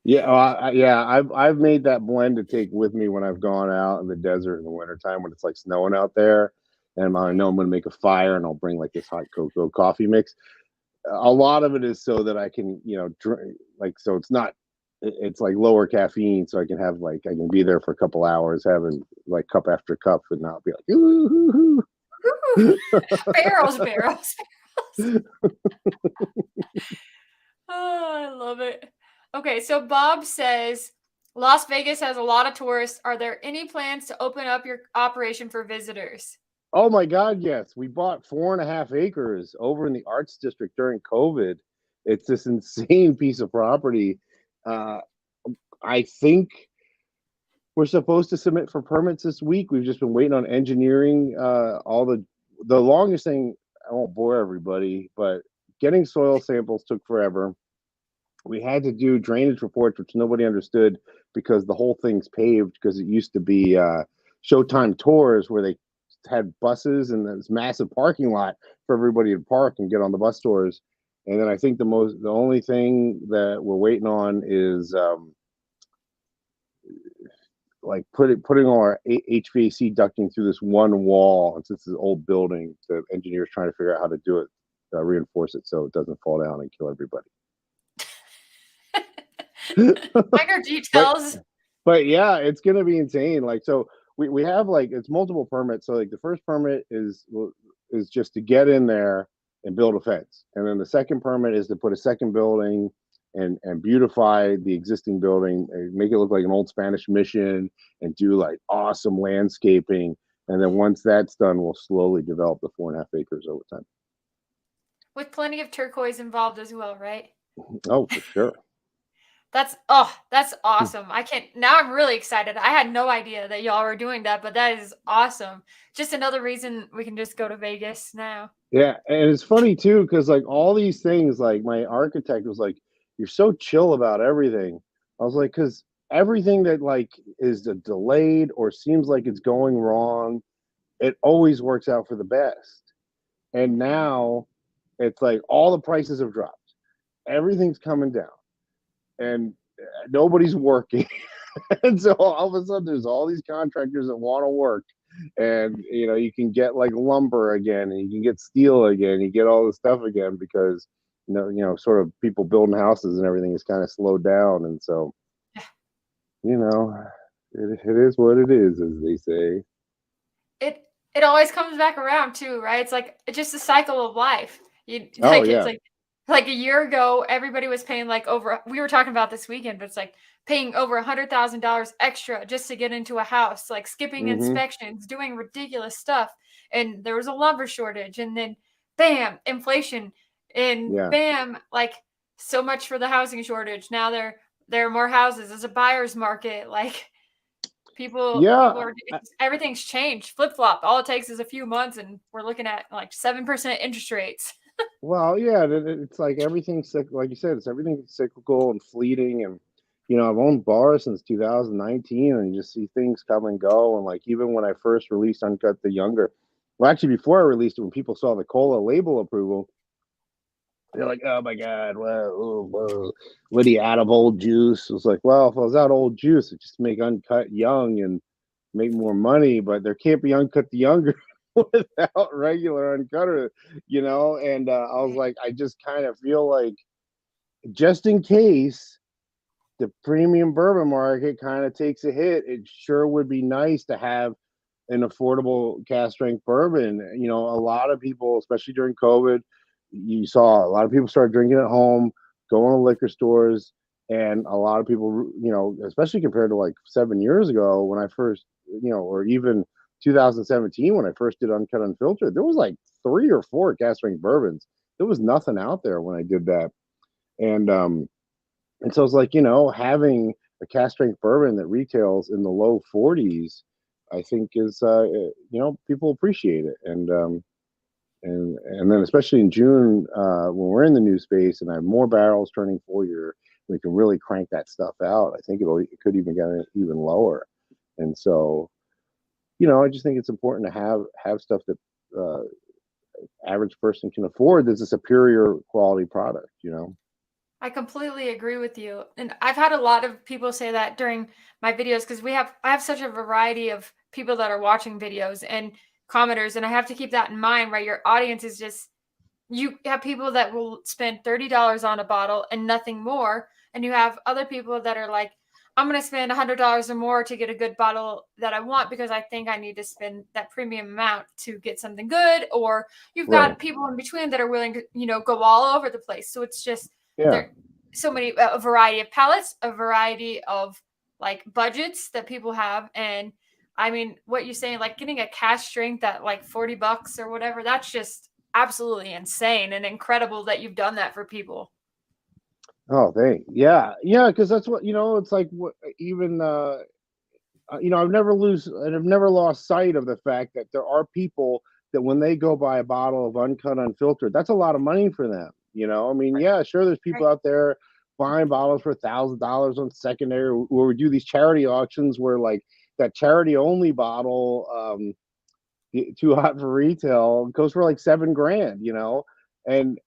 Yeah, yeah, I've made that blend to take with me when I've gone out in the desert in the wintertime when it's like snowing out there, and I know I'm gonna make a fire and I'll bring like this hot cocoa coffee mix. A lot of it is so that I can, drink like so it's not it's like lower caffeine, so I can have like I can be there for a couple hours having like cup after cup and not be like, ooh. Ooh, barrels, barrels, barrels. Oh, I love it. Okay, so Bob says Las Vegas has a lot of tourists. Are there any plans to open up your operation for visitors? Oh my God, yes. We bought 4.5 acres over in the Arts District during COVID. It's this insane piece of property. Uh, I think we're supposed to submit for permits this week. We've just been waiting on engineering. All the longest thing, I won't bore everybody, but getting soil samples took forever. We had to do drainage reports, which nobody understood because the whole thing's paved because it used to be Showtime tours where they had buses and this massive parking lot for everybody to park and get on the bus tours. And then I think the only thing that we're waiting on is like putting all our HVAC ducting through this one wall. It's this old building. The engineer's trying to figure out how to do it, reinforce it so it doesn't fall down and kill everybody. Minor but details. but yeah, it's gonna be insane. Like so, we have like it's multiple permits. So like the first permit is just to get in there and build a fence, and then the second permit is to put a second building and beautify the existing building, and make it look like an old Spanish mission, and do like awesome landscaping. And then once that's done, we'll slowly develop the 4.5 acres over time. With plenty of turquoise involved as well, right? Oh, for sure. That's awesome. I can't now I'm really excited. I had no idea that y'all were doing that, but that is awesome. Just another reason we can just go to Vegas now. Yeah, and it's funny too because like all these things, like my architect was like, "You're so chill about everything." I was like, "Because everything that like is delayed or seems like it's going wrong, it always works out for the best." And Mhm. now it's like all the prices have dropped, everything's coming down, and nobody's working. And so all of a sudden, there's all these contractors that want to work, and you can get like lumber again, and you can get steel again, you get all this stuff again because sort of people building houses and everything is kind of slowed down, and so Yeah. you know, it is what it is, as they say. It always comes back around too, right? It's just a cycle of life. You Oh it's yeah. like a year ago, everybody was paying like over we were talking about this weekend, but it's like paying over $100,000 extra just to get into a house, like skipping Hmm. inspections, doing ridiculous stuff. And there was a lumber shortage, and then bam, inflation, and Yeah. bam, like so much for the housing shortage. Now there are more houses. There's a buyer's market. Like people Yeah. are everything's changed, flip-flop. All it takes is a few months and we're looking at like 7% interest rates. Well, yeah, it's like everything's like you said, it's everything's cyclical and fleeting. And I've owned bars since 2019, and you just see things come and go. And like even when I first released Uncut the Younger, well, actually before I released it, when people saw the cola label approval, they're like, "Oh my God, whoa, what are you out of old juice?" It was like, well, if I was out of old juice, it just make Uncut young and make more money, but there can't be Uncut the Younger without regular Uncutter, And I was Right. like, I just kind of feel like just in case the premium bourbon market kind of takes a hit, it sure would be nice to have an affordable cask strength bourbon. You know, a lot of people, especially during COVID, you saw a lot of people start drinking at home, going to liquor stores, and a lot of people, you know, especially compared to like 7 years ago when I first, you know, or even 2017 when I first did Uncut Unfiltered, there was like 3 or 4 cask strength bourbons. There was nothing out there when I did that, and and so it's like, you know, having a cask strength bourbon that retails in the low 40s, I think is, you know, people appreciate it. And then especially in June, when we're in the new space and I have more barrels turning full year, we can really crank that stuff out. I think it could even get even lower. And so, you know, I just think it's important to have stuff that average person can afford. That's a superior quality product, you know. I completely agree with you. And I've had a lot of people say that during my videos because I have such a variety of people that are watching videos and commenters, and I have to keep that in mind, right? Your audience is just you have people that will spend $30 on a bottle and nothing more, and you have other people that are like, I'm going to spend $100 or more to get a good bottle that I want because I think I need to spend that premium amount to get something good. Or you've Right. got people in between that are willing to, go all over the place. So it's just Yeah. there so many a variety of palettes, a variety of like budgets that people have. And I mean, what you're saying, like getting a cash drink at like $40 or whatever, that's just absolutely insane and incredible that you've done that for people. Oh, yeah, yeah, because that's what, you know. It's like what even you know, I've never lost sight of the fact that there are people that when they go buy a bottle of Uncut Unfiltered, that's a lot of money for them. You know, I mean, yeah, sure, there's people Right. out there buying bottles for $1,000 on secondary, where we do these charity auctions where like that charity only bottle, too hot for retail, goes for like 7 grand. You know, and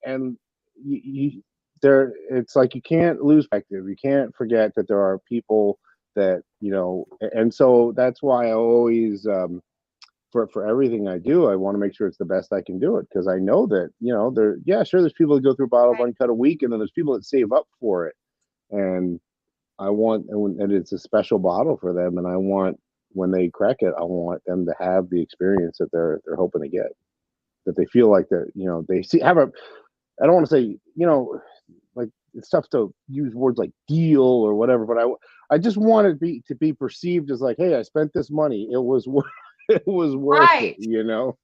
you there, it's like you can't lose perspective. You can't forget that there are people that, you know, and so that's why I always, for everything I do, I want to make sure it's the best I can do it, because I know that, you know, yeah, sure, there's people that go through a bottle of Right. Uncut a week, and then there's people that save up for it, and and it's a special bottle for them, and I want, when they crack it, I want them to have the experience that they're hoping to get, that they feel like that, you know, they see have a, I don't want to say, you know, like, it's tough to use words like deal or whatever, but I just want it to be perceived as like, hey, I spent this money. It was worth it was worth it, Right. you know. It's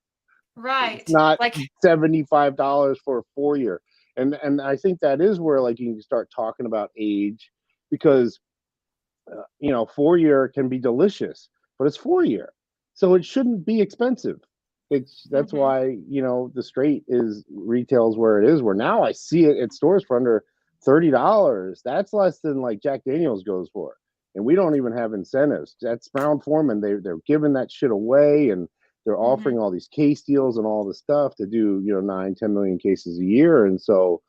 Right. not Like, $75 for a 4 year. And I think that is where like you can start talking about age, because you know, 4 year can be delicious, but it's 4 year. So it shouldn't be expensive. That's mhm. why, you know, the straight is retails where it is, where now I see it at stores for under $30. That's less than like Jack Daniels goes for. And we don't even have incentives. That's Brown Foreman. They're giving that shit away, and they're Mhm. offering all these case deals and all this stuff to do, you know, 9, 10 million cases a year. And so,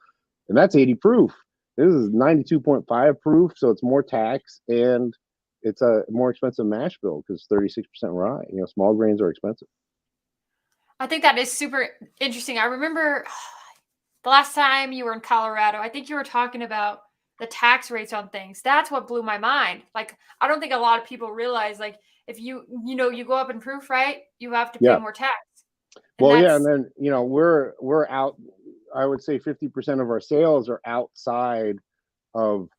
and that's 80 proof. This is 92.5 proof, so it's more tax, and it's a more expensive mash bill because 36% rye. You know, small grains are expensive. I think that is super interesting. I remember the last time you were in Colorado, I think you were talking about the tax rates on things. That's what blew my mind. Like, I don't think a lot of people realize, like, if you go up in proof, right, you have to pay Yeah. more tax. And Well, yeah, and that's then, you know, we're out. I would say 50% of our sales are outside of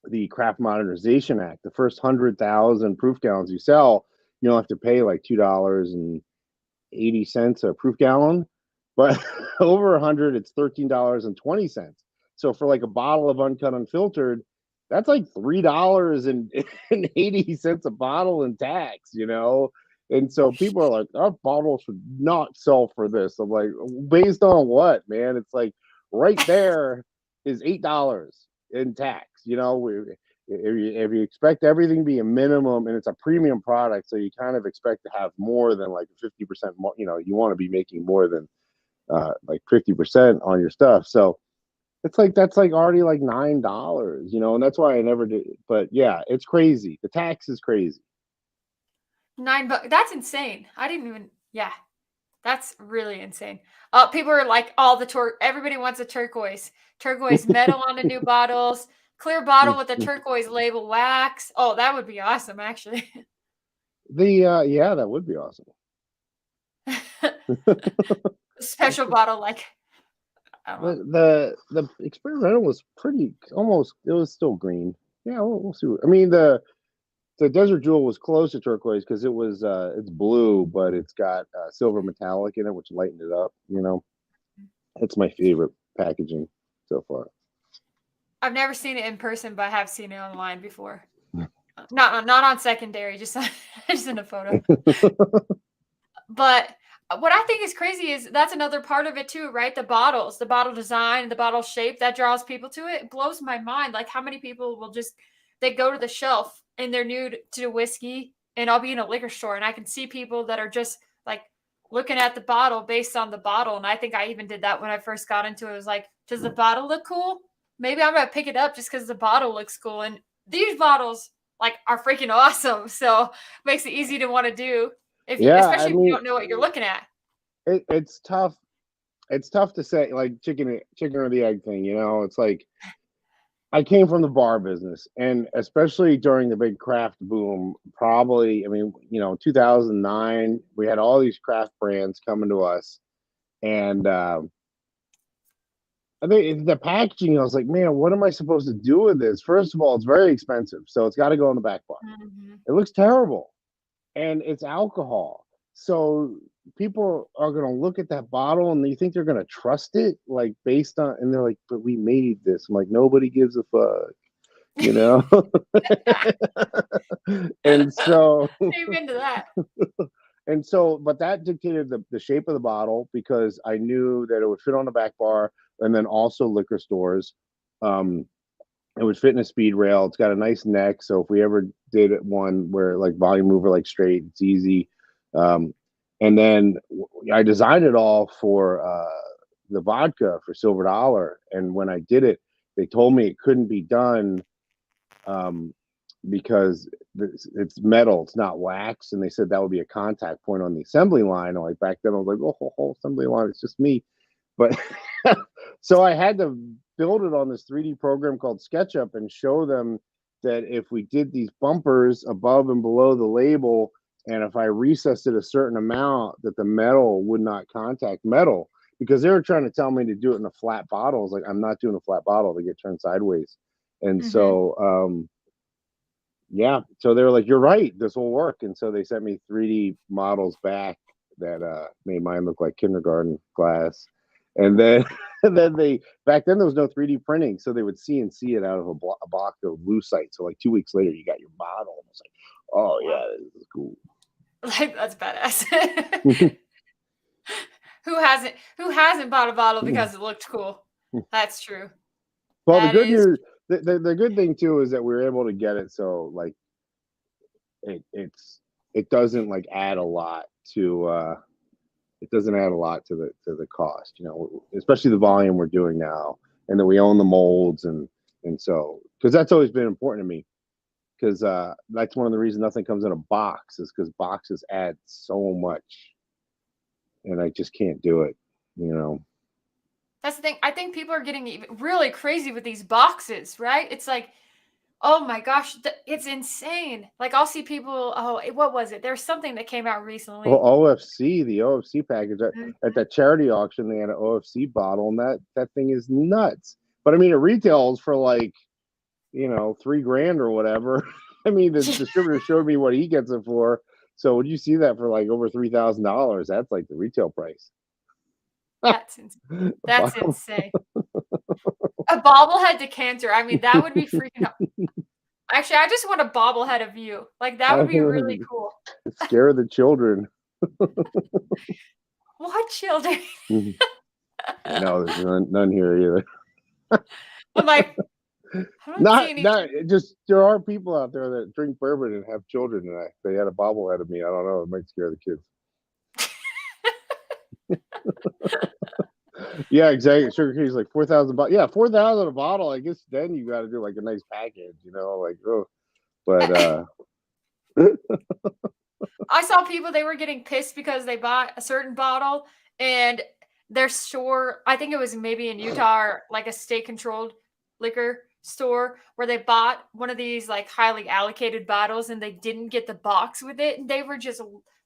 the Craft Modernization Act. The first 100,000 proof gallons you sell, you don't have to pay like $2.80 a proof gallon, but over 100, it's $13.20. So for like a bottle of Uncut Unfiltered, that's like $3.80 a bottle in tax, you know. And so people are like, our bottle should not sell for this. I'm like, based on what, man? It's like right there is $8 in tax, you know. If you expect everything to be a minimum, and it's a premium product, so you kind of expect to have more than like 50% more, you know, you want to be making more than like 50% on your stuff. So it's like, that's like already like $9, you know, and that's why I never did. But yeah, it's crazy. The tax is crazy. $9. That's insane. I didn't even. Yeah, That's really insane. People are like, all the everybody wants a turquoise metal on the new bottles, clear bottle with a turquoise label wax. Oh, that would be awesome, actually. Yeah, that would be awesome. Special bottle, like I don't know. The experimental was pretty almost. It was still green. Yeah, we'll see. I mean, the Desert Jewel was close to turquoise because it's blue, but it's got silver metallic in it, which lightened it up. It's my favorite packaging so far. I've never seen it in person, but I have seen it online before. Not on secondary, just just in a photo. But what I think is crazy is that's another part of it too, right? The bottles, the bottle design, the bottle shape that draws people to it. It blows my mind. Like how many people will just they go to the shelf and they're new to whiskey, and I'll be in a liquor store and I can see people that are just like looking at the bottle based on the bottle. And I think I even did that when I first got into it. It was like, does the bottle look cool? Maybe I'm gonna pick it up just because the bottle looks cool. And these bottles like are freaking awesome. So makes it easy to want to do if you, Yeah, I especially if you mean, don't know what you're looking at. it's tough. It's tough to say like chicken or the egg thing. It's like I came from the bar business, and especially during the big craft boom, probably, I mean, 2009, we had all these craft brands coming to us, and I think the packaging, I was like, man, what am I supposed to do with this? First of all, it's very expensive, so it's got to go in the back bar. Mhm. It looks terrible, and it's alcohol. So people are going to look at that bottle and they think they're going to trust it, like based on, and they're like, but we made this. I'm like, nobody gives a fuck, you know? and so, Amen to that. but that dictated the shape of the bottle because I knew that it would fit on the back bar and then also liquor stores. Um, it would fit in a speed rail. It's got a nice neck, so if we ever did one where like volume mover, like straight, it's easy. Um, and then I designed it all for the vodka for Silver Dollar. And when I did it, they told me it couldn't be done um, because it's metal, it's not wax, and they said that would be a contact point on the assembly line. And like back then, I was like, oh, assembly line, it's just me. But so I had to build it on this 3D program called SketchUp and show them that if we did these bumpers above and below the label, and if I recessed it a certain amount, that the metal would not contact metal because they were trying to tell me to do it in a flat bottle. I was like, I'm not doing a flat bottle; they get turned sideways. And Mhm. so, yeah, so they were like, "You're right, this will work." And so they sent me 3D models back that made mine look like kindergarten class. And then, and then they back then there was no 3D printing, so they would CNC it out of a block of lucite. So like 2 weeks later, you got your model. And I was like, "Oh Wow. yeah, this is cool." Like that's badass. Who hasn't bought a bottle because it looked cool? That's true. Well, the That good is news, the good thing too, is that we were able to get it so like it doesn't like add a lot to it doesn't add a lot to the cost, especially the volume we're doing now, and that we own the molds and so because that's always been important to me because that's one of the reasons nothing comes in a box is because boxes add so much, and I just can't do it, you know. that's the thing. I think people are getting really crazy with these boxes, right? It's like, oh my gosh, it's insane. Like I'll see people. Oh, what was it? There's something that came out Well, recently. OFC, the OFC package at Mhm. that charity auction, they had an OFC bottle, and that thing is nuts. But I mean, it retails for like 3 grand or whatever. I mean, the distributor showed me what he gets it for. So would you see that for like over $3,000? That's like the retail price. That's insane. A bobblehead decanter. I mean, that would be freaking. Actually, I just want a bobblehead of you. Like that would be really cool. Scare the children. What children? No, there's none here either. I'm like, I don't see any. Not just there are people out there that drink bourbon and have children, and they had a bobblehead of me. I don't know. It might scare the kids. Yeah, exactly. Sugar King's like 4,000 Yeah, 4,000 a bottle. I guess then you got to do like a nice package, like oh, but I saw people, they were getting pissed because they bought a certain bottle and their store, I think it was maybe in Utah or like a state controlled liquor store where they bought one of these like highly allocated bottles and they didn't get the box with it. And they were just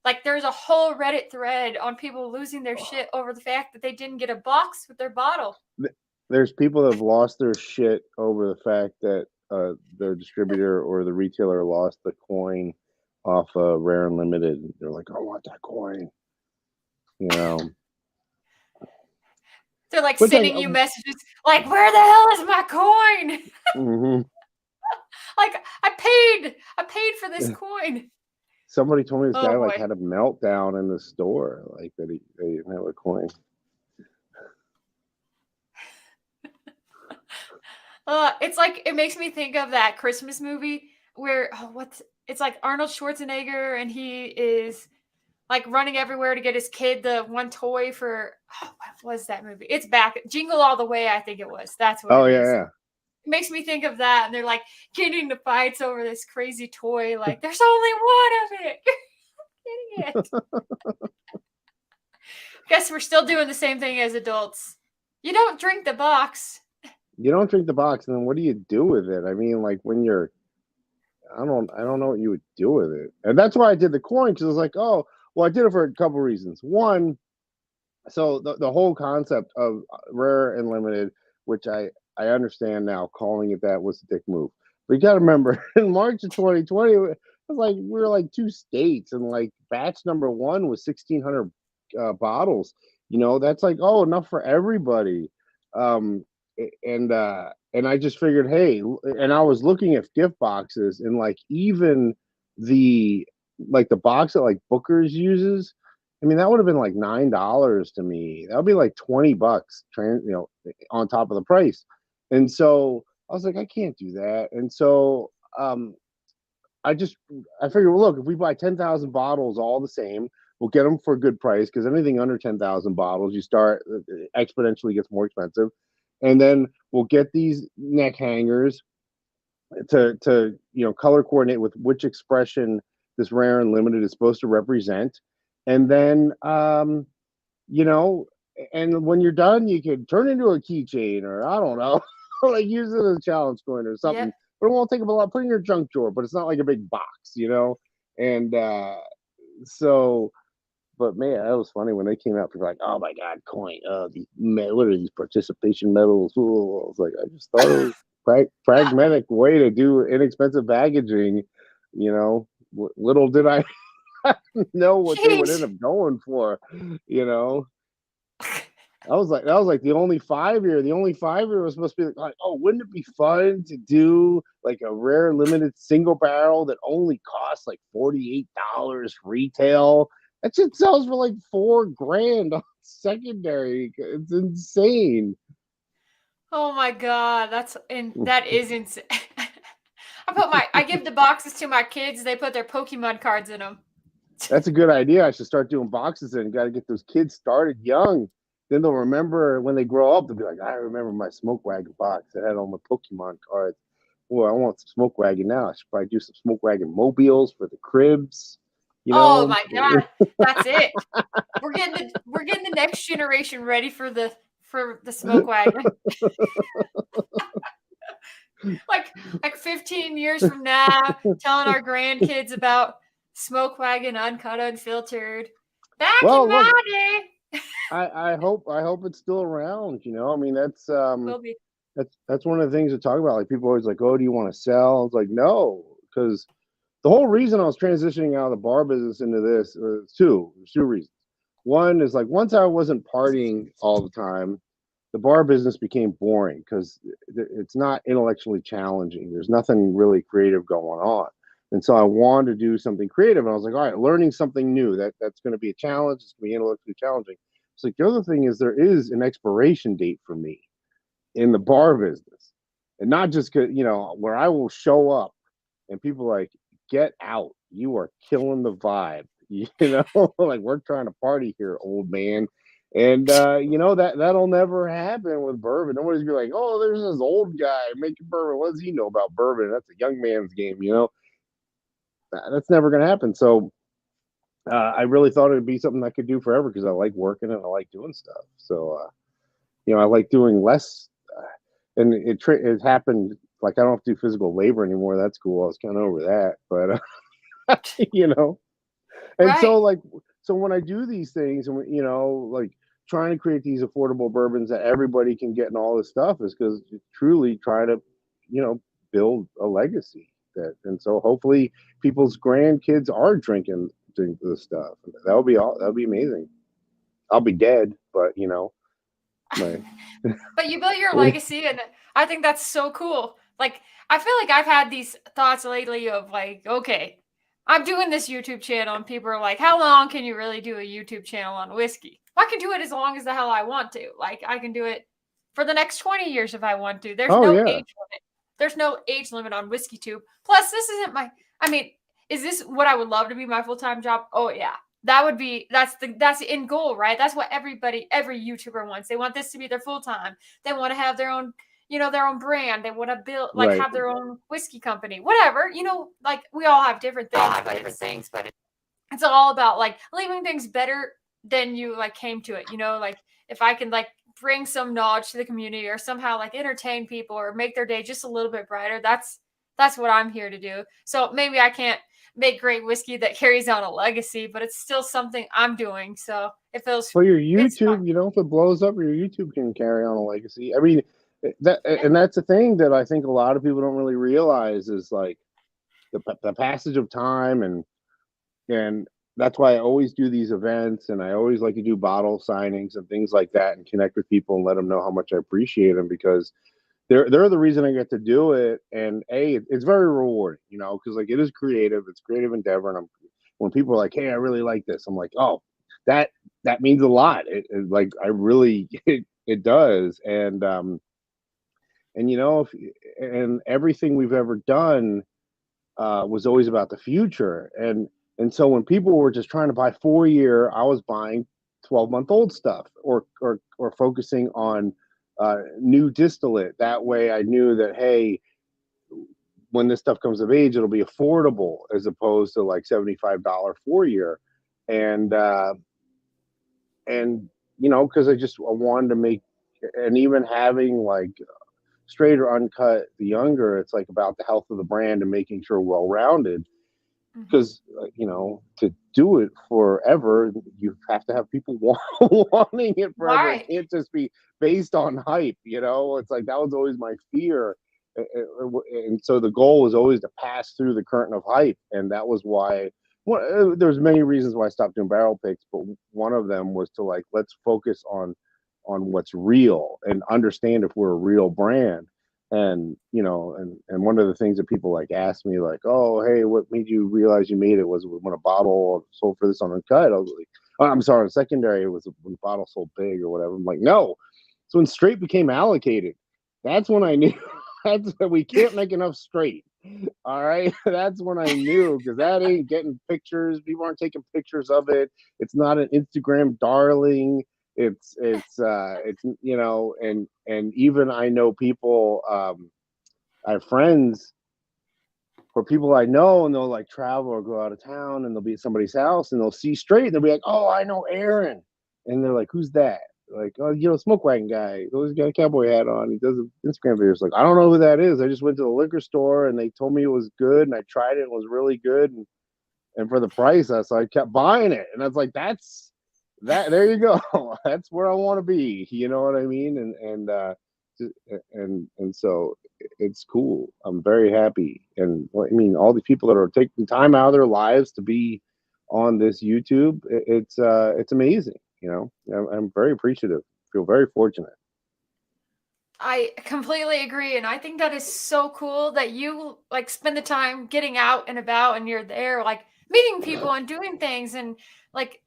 like, there's a whole Reddit thread on people losing their shit over the fact that they didn't get a box with their bottle. There's people that have lost their shit over the fact that the distributor or the retailer lost the coin off Rare and Limited. They're like, I want that coin, you know. They're like Which sending you messages like, where the hell is my coin? mhm. Like I paid for this coin. Somebody told me this Oh guy like boy. had a meltdown in the store, like that they didn't have a coin. It's like it makes me think of that Christmas movie where what's it's like Arnold Schwarzenegger and he is like running everywhere to get his kid the one toy for what was that movie? It's back Jingle All the Way, I think it was. That's what Oh it yeah, is. yeah. It makes me think of that, and they're like getting into fights over this crazy toy. Like, there's only one of it. You're getting it. Guess we're still doing the same thing as adults. You don't drink the box. You don't drink the box, and then what do you do with it? I mean, like when you're, I don't know what you would do with it, and that's why I did the coin because I was like, oh, well, I did it for a couple reasons. One, so the whole concept of rare and limited, which I understand now, calling it that was a dick move. But you got to remember, in March of 2020, it was like we were like two states, and like batch number one was 1,600 bottles. You know, that's like enough for everybody. Um, and I just figured, hey, and I was looking at gift boxes, and like even the the box that like Booker's uses. I mean, that would have been like $9 to me. That would be like $20, on top of the price. And so I was like, I can't do that. And so I just I figured, well, look, if we buy 10,000 bottles all the same, we'll get them for a good price because anything under 10,000 bottles, you start exponentially gets more expensive. And then we'll get these neck hangers to color coordinate with which expression this rare and limited is supposed to represent. And then you know, and when you're done, you could turn into a keychain or I don't know, like use it as a challenge coin or something. Yep. But it won't take up a lot. Put it in your junk drawer, but it's not like a big box. And so, but man, that was funny when they came out. People were like, "Oh my god, coin! What are these participation medals?" Ooh. I was like, I just thought it was pragmatic way to do inexpensive packaging. Little did I know what they would Sheesh. end up going for. You know, that was like the only 5 year. The only 5 year was supposed to be like, oh, wouldn't it be fun to do like a rare limited single barrel that only costs like $48 retail? That shit sells for like $4,000 on secondary. It's insane. Oh my god, that is insane. I give the boxes to my kids. They put their Pokemon cards in them. That's a good idea. I should start doing boxes and got to get those kids started young. Then they'll remember when they grow up. They'll be like, I remember my Smoke Wagon box that had all my Pokemon cards. Boy, I want some Smoke Wagon now. I should probably do some Smoke Wagon mobiles for the cribs. You Oh know, my god, that's it. We're getting the next generation ready for the smoke wagon. like 15 years from now, telling our grandkids about smoke wagon, uncut, unfiltered. Back in well, look, my day, I hope it's still around. I mean, will be. that's one of the things to talk about. Like people always like, oh, do you want to sell? It's like no, because the whole reason I was transitioning out of the bar business into this two reasons. One is like once I wasn't partying all the time, the bar business became boring because it's not intellectually challenging. There's nothing really creative going on. And so I wanted to do something creative. And I was like, all right, learning something new that's going to be a challenge. It's going to be intellectually challenging. It's like the other thing is there is an expiration date for me in the bar business. And not just where I will show up and people like, get out. You are killing the vibe. Like we're trying to party here, old man. And that'll never happen with bourbon. Nobody's be like, oh, there's this old guy making bourbon. What does he know about bourbon? That's a young man's game. That's never gonna happen. So I really thought it'd be something I could do forever because I like working and I like doing stuff. So, I like doing less, and it happened. Like I don't have to do physical labor anymore. That's cool. I was kind of over that, but you know, and so Right. like, so when I do these things, and like trying to create these affordable bourbons that everybody can get and all this stuff is because truly try to, you know, build a legacy that, and so hopefully people's grandkids are drink this stuff. That would be amazing. I'll be dead, but my But you built your legacy, and I think that's so cool. Like, I feel like I've had these thoughts lately of like, okay, I'm doing this YouTube channel, and people are like, how long can you really do a YouTube channel on whiskey? I can do it as long as the hell I want to. Like, I can do it for the next 20 years if I want to. There's oh no yeah, age limit. There's no age limit on whiskey tube. Plus, this isn't my. I mean, is this what I would love to be my full time job? Oh yeah, that would be that's the end goal, right? That's what every YouTuber wants. They want this to be their full time. They want to have their own, their own brand. They want to build like right. have their own whiskey company, whatever. Like we all have different things, but it's all about like leaving things better than you like came to it. Like if I can like bring some knowledge to the community or somehow like entertain people or make their day just a little bit brighter. That's what I'm here to do. So maybe I can't make great whiskey that carries on a legacy, but it's still something I'm doing. So Well, your it's fun. YouTube, if it blows up, your YouTube can carry on a legacy. I mean, and that's the thing that I think a lot of people don't really realize is like the passage of time, and that's why I always do these events, and I always like to do bottle signings and things like that, and connect with people and let them know how much I appreciate them because they're the reason I get to do it, and it's very rewarding, because like it is creative, it's creative endeavor, and when people are like, "Hey, I really like this," I'm like, "Oh, that that means a lot." Like I really it does, and and everything we've ever done was always about the future, and so when people were just trying to buy 4 year, I was buying 12-month-old stuff, or focusing on new distillate. That way, I knew that hey, when this stuff comes of age, it'll be affordable as opposed to like $75 4 year, and because I wanted to make, and even having like straight or uncut the younger, it's like about the health of the brand and making sure well rounded Mhm. because to do it forever you have to have people wanting it forever. It Right. can't just be based on hype. It's like that was always my fear. And so the goal was always to pass through the curtain of hype, and that was why there's many reasons why I stopped doing barrel picks, but one of them was to like let's focus on what's real and understand if we're a real brand. And and one of the things that people like ask me like, oh hey, what made you realize you made it? Was when a bottle sold for this on uncut? I was like, oh, I'm sorry, on secondary it was when the bottle sold big or whatever. I'm like, no, so when straight became allocated, that's when I knew that's we can't make enough straight. All right, that's when I knew because that ain't getting pictures. People aren't taking pictures of it. It's not an Instagram darling. It's and even I know people. I have friends or people I know, and they'll like travel or go out of town, and they'll be at somebody's house, and they'll see straight, and they'll be like, "Oh, I know Aaron," and they're like, "Who's that?" Like, "Oh, Smoke Wagon guy. He's got a cowboy hat on. He does Instagram videos." Like, I don't know who that is. I just went to the liquor store, and they told me it was good, and I tried it. And it was really good, and for the price, so I kept buying it, and I was like, "That's that. There you go. That's where I want to be." You know what I mean? And so it's cool. I'm very happy, and I mean, all these people that are taking time out of their lives to be on this YouTube, it's amazing. I'm very appreciative. Feel very fortunate. I completely agree, and I think that is so cool that you like spend the time getting out and about, and you're there, like meeting people and doing things, and like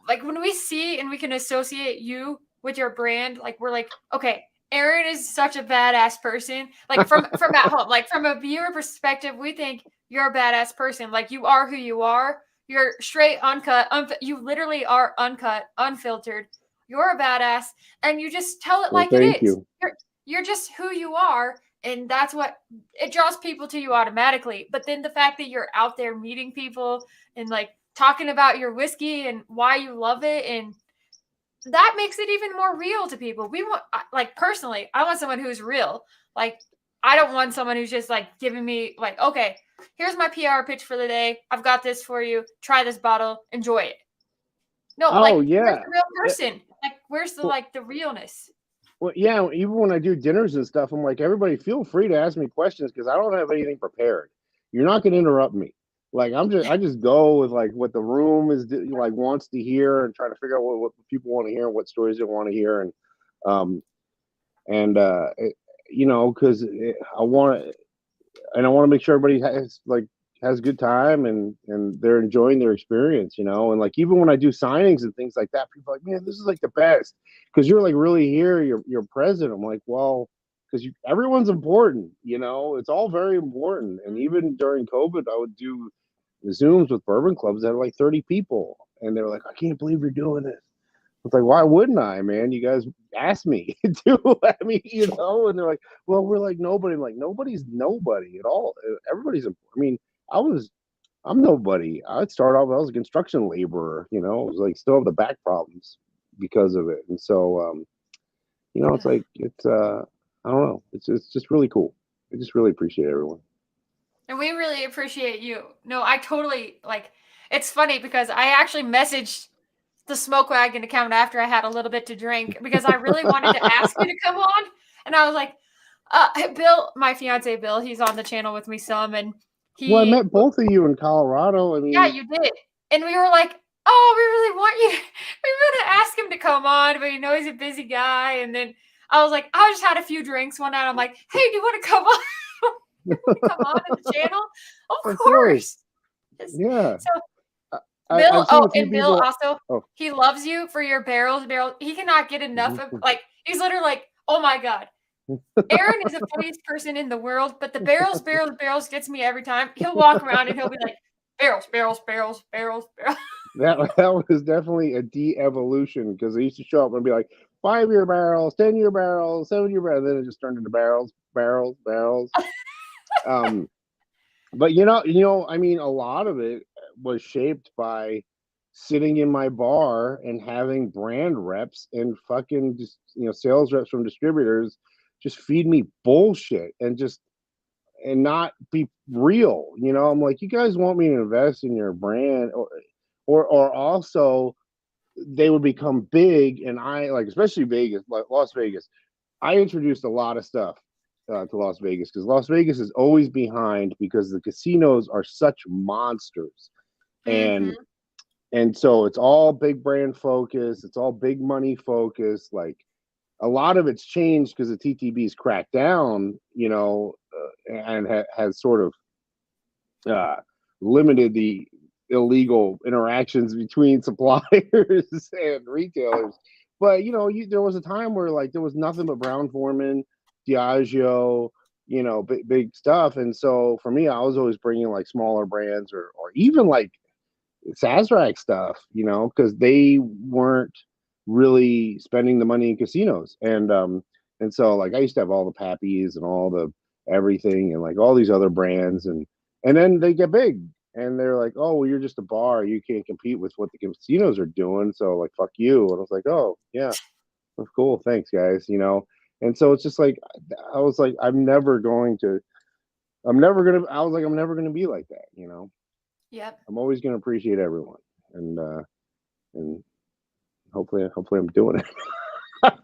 like when we see and we can associate you with your brand, like we're like, okay, Aaron is such a badass person. Like from at home, like from a viewer perspective, we think you're a badass person. Like you are who you are. You're straight, uncut. You literally are uncut, unfiltered. You're a badass, and you just tell it Well, like it thank is. you. You're just who you are, and that's what it draws people to you automatically. But then the fact that you're out there meeting people and like talking about your whiskey and why you love it, and that makes it even more real to people. We want, like, personally, I want someone who's real. Like, I don't want someone who's just like giving me like, okay, here's my PR pitch for the day. I've got this for you. Try this bottle. Enjoy it. No, like, Oh where's yeah. the real person? Like, where's the Well, like the realness? well, yeah. Even when I do dinners and stuff, I'm like, everybody, feel free to ask me questions because I don't have anything prepared. You're not going to interrupt me. Like I just go with like what the room is like wants to hear and try to figure out what people want to hear and what stories they want to hear um and you know, because I want to and I want to make sure everybody has a good time and they're enjoying their experience, you know. And like even when I do signings and things like that, people are like, man, this is like the best because you're like really here, you're present. I'm like, well, because everyone's important, you know. It's all very important. And even during COVID, I would do Zooms with bourbon clubs that had like 30 people, and they were like, I can't believe you're doing this. It's like, why wouldn't I, man? You guys asked me to. I mean, you know, and they're like, well, we're like nobody. I'm like, nobody's nobody at all. Everybody's. I mean, I'm nobody. I'd start off. I was a construction laborer. You know, it was like still have the back problems because of it, and so you know, it's like it's. I don't know. It's just really cool. I just really appreciate everyone. And we really appreciate you. No, I totally like. It's funny because I actually messaged the Smoke Wagon account after I had a little bit to drink because I really wanted to ask you to come on, and I was like, Bill, my fiance Bill, he's on the channel with me some, and Well, I he, met both of you in Colorado. I yeah, mean, you did, and we were like, oh, we really want you, we want to ask him to come on, but you know he's a busy guy, and then I was like, I just had a few drinks one night, I'm like, hey, do you want to come on? You want to come on to the channel? Of of course, course. yeah. So I've Bill, seen a few and Bill people. also, Oh, he loves you for your barrels. He cannot get enough of, like, he's literally like, oh my God. Aaron is the funniest person in the world, but the barrels gets me every time. He'll walk around and he'll be like, barrels. that was definitely a de-evolution because they used to show up and be like 5-year barrels, 10-year barrels, 7-year barrels. Then it just turned into barrels. Um, but I mean, a lot of it was shaped by sitting in my bar and having brand reps and fucking just sales reps from distributors just feed me bullshit and not be real. I'm like, you guys want me to invest in your brand, or also they would become big, and I like, especially Vegas, like Las Vegas. I introduced a lot of stuff to Las Vegas because Las Vegas is always behind because the casinos are such monsters, Mm-hmm. and so it's all big brand focus, it's all big money focus. Like a lot of it's changed because the TTB's cracked down, and has sort of uh, limited the illegal interactions between suppliers and retailers. But there was a time where like there was nothing but Brown Forman, Diageo, big stuff. And so for me, I was always bringing like smaller brands or even like Sazerac stuff, because they weren't really spending the money in casinos. And so like I used to have all the Pappies and all the everything and like all these other brands, and then they get big and they're like, oh, well, you're just a bar, you can't compete with what the casinos are doing, so like fuck you. And I was like, oh yeah, that's cool, thanks guys. And so it's just like I was like, I was like, I'm never gonna be like that. Yep. I'm always gonna appreciate everyone, and hopefully I'm doing it.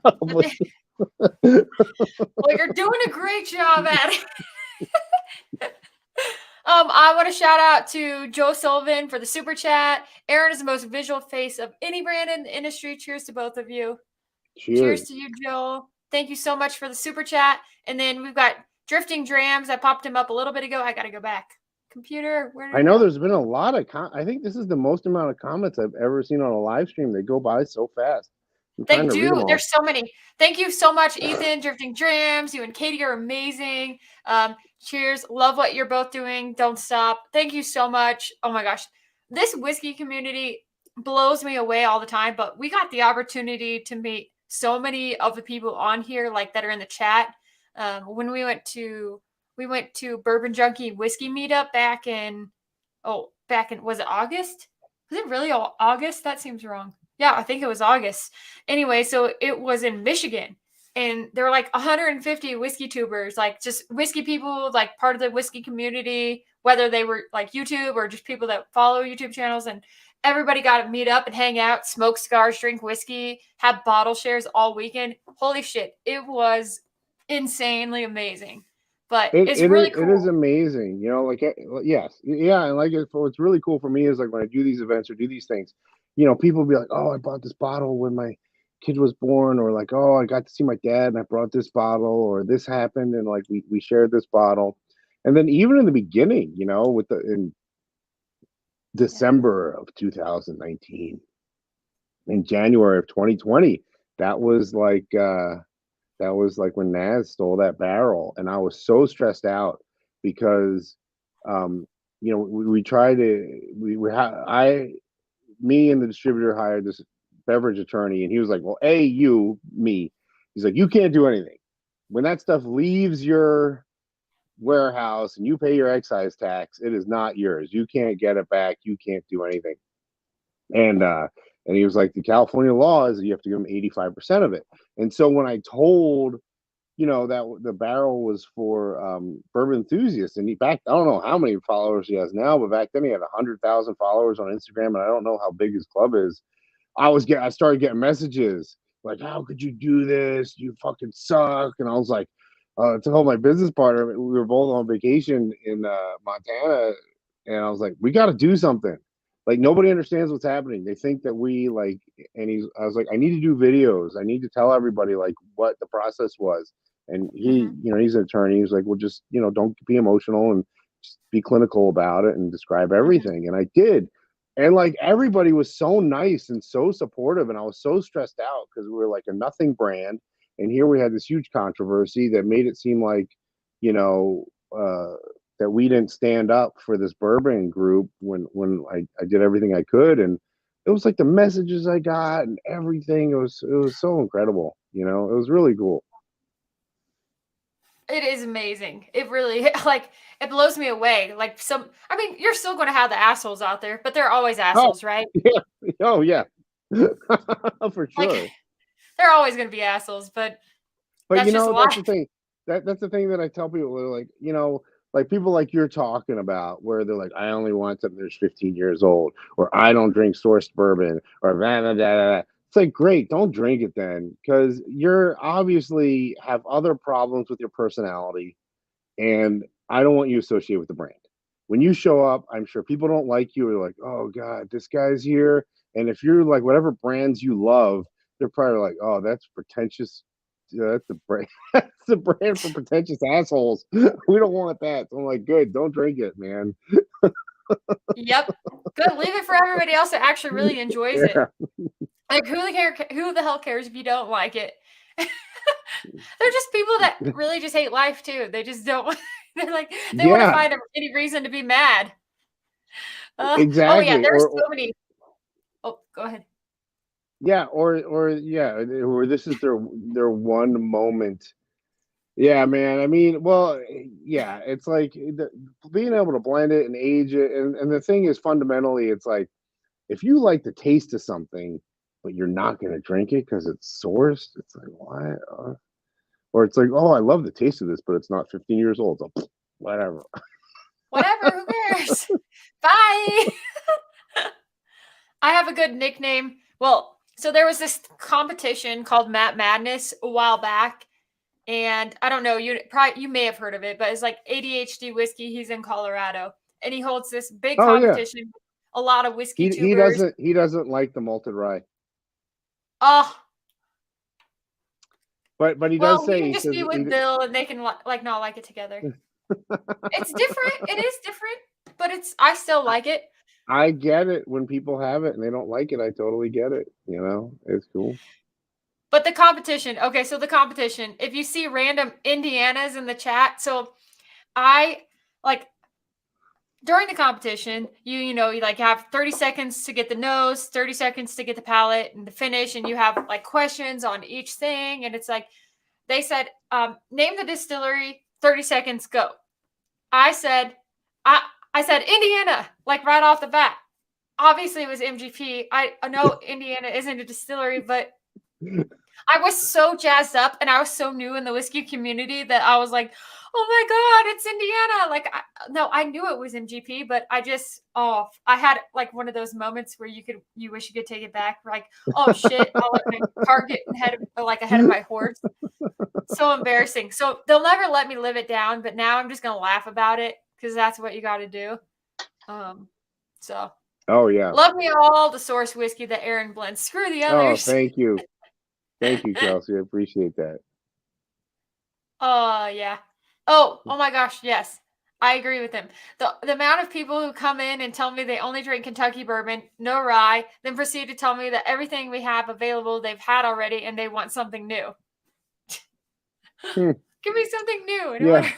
Hopefully. Well, you're doing a great job at it. I want to shout out to Joe Sullivan for the super chat. Aaron is the most visual face of any brand in the industry. Cheers to both of you. Cheers Cheers. to you, Joe. Thank you so much for the super chat. And then we've got Drifting Drams. I popped him up a little bit ago. I got to go back. Computer, where did I it know go? there's been a lot of I think this is the most amount of comments I've ever seen on a live stream. They go by so fast. I'm They trying to read them do. all. There's so many. Thank you so much, Ethan. Drifting Drams. You and Katie are amazing. Cheers. Love what you're both doing. Don't stop. Thank you so much. Oh my gosh. This whiskey community blows me away all the time, but we got the opportunity to meet so many of the people on here, like that are in the chat. When we went to Bourbon Junkie Whiskey Meetup back in was it August? Was it really August? That seems wrong. Yeah, I think it was August. Anyway, so it was in Michigan. And there were like 150 whiskey tubers, like just whiskey people, like part of the whiskey community, whether they were like YouTube or just people that follow YouTube channels. And everybody got to meet up and hang out, smoke cigars, drink whiskey, have bottle shares all weekend. Holy shit. It was insanely amazing. But it's really It is cool. amazing, you know. Like yes, yeah, and like what's really cool for me is like when I do these events or do these things, you know, people be like, "Oh, I bought this bottle when my kid was born," or like, "Oh, I got to see my dad and I brought this bottle," or "This happened and like we shared this bottle," and then even in the beginning, you know, with the in Yeah. December of 2019, in January of 2020, that was like that was like when Naz stole that barrel, and I was so stressed out because, um, you know, we tried to I me and the distributor hired this beverage attorney, and he was like, "Well, me." He's like, "You can't do anything when that stuff leaves your warehouse and you pay your excise tax. It is not yours. You can't get it back. You can't do anything." And and he was like, "The California law is that you have to give them 85% of it." And so when I told, you know, that the barrel was for bourbon enthusiasts, and he back I don't know how many followers he has now, but back then he had 100,000 followers on Instagram, and I don't know how big his club is. I started getting messages like, "How could you do this? You fucking suck!" And I was like, to hold my business partner, we were both on vacation in Montana, and I was like, "We got to do something." Like nobody understands what's happening. They think that we like, and I was like, "I need to do videos. I need to tell everybody like what the process was." And he, Mhm. you know, he's an attorney. He's like, "Well, just, you know, don't be emotional and just be clinical about it and describe Mhm. everything." And I did, and like everybody was so nice and so supportive, and I was so stressed out because we were like a nothing brand, and here we had this huge controversy that made it seem like, you know, that we didn't stand up for this bourbon group when I did everything I could. And it was like the messages I got and everything, it was so incredible, you know. It was really cool. It is amazing. It really like it blows me away. Like some I mean, you're still gonna have the assholes out there, but they're always Oh assholes, right? yeah. Oh yeah. For Like sure. they're always gonna be assholes, but But that's you just know, that's the life. thing. That's the thing that I tell people. They're like, you know, like people like you're talking about, where they're like, "I only want something that's 15 years old," or "I don't drink sourced bourbon," or blah, blah, blah, blah, blah. It's like, great, don't drink it then, because you're obviously have other problems with your personality, and I don't want you associated with the brand. When you show up, I'm sure people don't like you. They're like, "Oh God, this guy's here." And if you're like whatever brands you love, they're probably like, "Oh, that's pretentious. Yeah, that's the brand. That's the brand for pretentious assholes. We don't want that." So I'm like, "Good, don't drink it, man." Yep. Good. Leave it for everybody else that actually really enjoys it. Yeah, Like who the hell cares if you don't like it? They're just people that really just hate life too. They just don't they're like they want to yeah, find any reason to be mad. Oh yeah, exactly. there's so many. Oh, go ahead. Yeah, or this is their one moment. Yeah, man. I mean, well, yeah, it's like being able to blend it and age it, and the thing is, fundamentally, it's like if you like the taste of something, but you're not gonna drink it because it's sourced, it's like why? Or it's like, oh, I love the taste of this, but it's not 15 years old, so whatever. Whatever, who cares? Bye. I have a good nickname. Well, so there was this competition called Matt Madness a while back, and I don't know, you may have heard of it, but it's like ADHD whiskey. He's in Colorado, and he holds this big Oh yeah, competition. A lot of whiskey tubers. he doesn't like the malted rye, Oh, but he does well, he say can he just says be with Bill, and they can like not like it together. It's different. It is different, but it's I still like it. I get it when people have it and they don't like it. I totally get it. You know, it's cool. But the competition, okay, so the competition. If you see random Indianas in the chat, so I like during the competition, you know, you like have 30 seconds to get the nose, 30 seconds to get the palate and the finish, and you have like questions on each thing. And it's like they said, name the distillery, 30 seconds, go. I said, I I said Indiana, like right off the bat. obviously it was MGP. I know Indiana isn't a distillery, but I was so jazzed up and I was so new in the whiskey community that I was like, oh my God, it's Indiana. Like, no, I knew it was MGP, but I had like one of those moments where you wish you could take it back. Like, oh shit, I'll let my cart get ahead of my horse. So embarrassing. So they'll never let me live it down, but now I'm just going to laugh about it because that's what you got to do. So. Oh yeah. Love me all the source whiskey that Aaron blends. Screw the Oh, others. thank you. Thank you, Kelsey. I appreciate that. Yeah. Oh my gosh, yes. I agree with him. The amount of people who come in and tell me they only drink Kentucky bourbon, no rye, then proceed to tell me that everything we have available they've had already and they want something new. Give me something new. Yeah.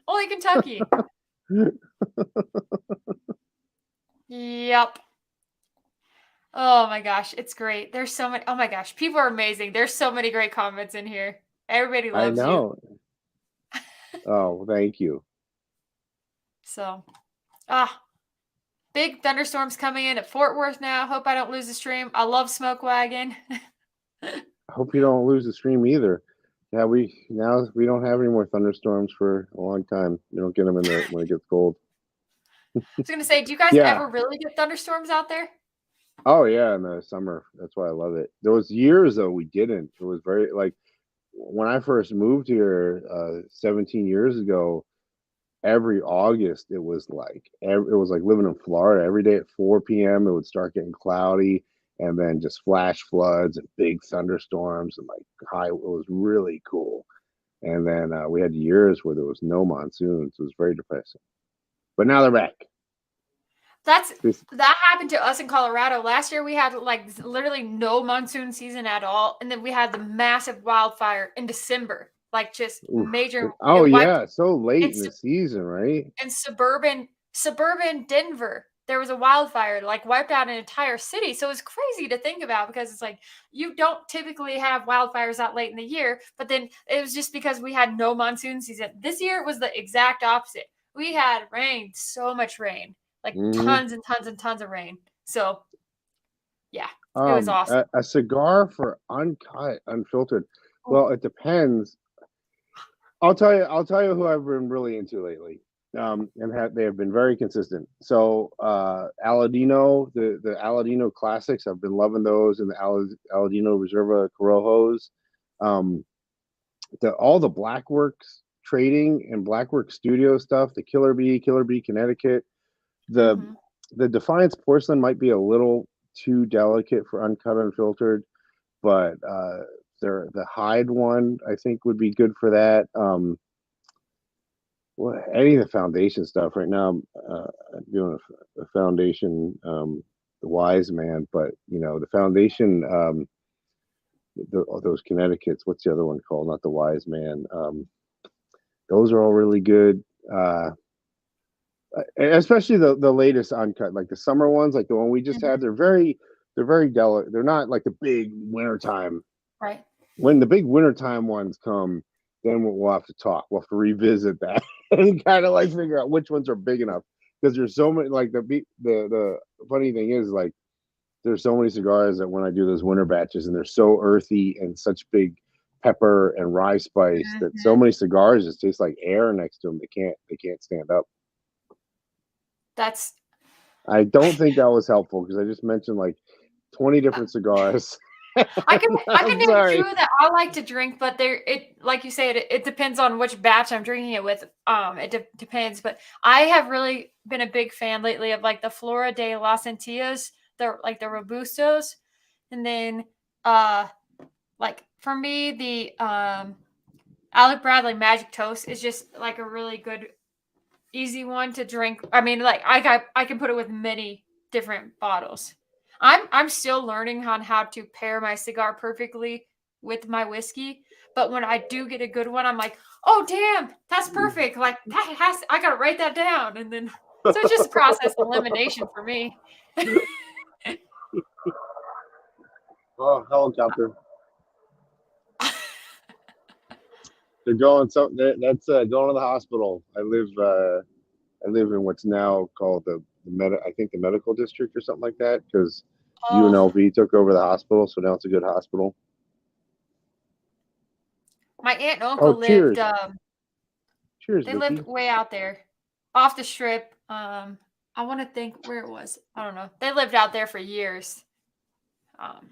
Only Kentucky. Yep. Oh my gosh, it's great. There's so many. Oh my gosh, people are amazing. There's so many great comments in here. Everybody I loves you. know. Oh, thank you. So, big thunderstorms coming in at Fort Worth now. Hope I don't lose the stream. I love Smoke Wagon. I hope you don't lose the stream either. Yeah, we don't have any more thunderstorms for a long time. You don't get them when it gets cold. I was gonna say, do you guys ever really get thunderstorms out there? Oh yeah, in the summer. That's why I love it. There was years though we didn't. It was very like when I first moved here 17 years ago. Every August it was like living in Florida. Every day at 4 p.m. it would start getting cloudy and then just flash floods and big thunderstorms and like it was really cool. And then we had years where there was no monsoons. It was very depressing. But now they're back. That happened to us in Colorado. Last year we had like literally no monsoon season at all. And then we had the massive wildfire in December. Like just major. Oh yeah, so late in the season, right? In suburban Denver, there was a wildfire like wiped out an entire city. So it was crazy to think about because it's like you don't typically have wildfires that late in the year, but then it was just because we had no monsoon season. This year it was the exact opposite. We had rain, so much rain, like tons and tons and tons of rain. So yeah, it was awesome. A cigar for uncut, unfiltered. Well, it depends. I'll tell you who I've been really into lately. And they have been very consistent. So Aladino, the Aladino classics, I've been loving those, and the Aladino Reserva Corojos. All the Blackworks trading and Blackworks studio stuff, the Killer Bee Connecticut. The Defiance porcelain might be a little too delicate for uncut, unfiltered, but the Hyde one I think would be good for that. Any of the foundation stuff right now. I'm doing a foundation, the Wise Man, but the foundation, those Connecticut's. What's the other one called? Not the Wise Man. Those are all really good. Especially the latest uncut, like the summer ones, like the one we just had. They're very delicate. They're not like the big wintertime. Right. When the big wintertime ones come, then we'll have to talk. We'll have to revisit that and kind of like figure out which ones are big enough, because there's so many. Like the funny thing is, like, there's so many cigars that when I do those winter batches and they're so earthy and such big pepper and rye spice that so many cigars just taste like air next to them. They can't stand up. I don't think that was helpful because I just mentioned like 20 different cigars. I can name two that I like to drink, but like you said, it depends on which batch I'm drinking it with. It depends, but I have really been a big fan lately of like the Flora de las Antillas, the Robustos, and then like for me the Alec Bradley Magic Toast is just like a really good, easy one to drink. I mean, like I can put it with many different bottles. I'm still learning on how to pair my cigar perfectly with my whiskey, but when I do get a good one, I'm like, oh damn, that's perfect. Like I gotta write that down, and then so it's just a process of elimination for me. Oh, helicopter! They're going. That's going to the hospital. I live I live in what's now called I think the medical district or something like that, because Oh, UNLV took over the hospital, so now it's a good hospital. my aunt and Oh, uncle lived. cheers, cheers, They lived Vicky. way out there, off the strip. I want to think where it was. I don't know. They lived out there for years. Um,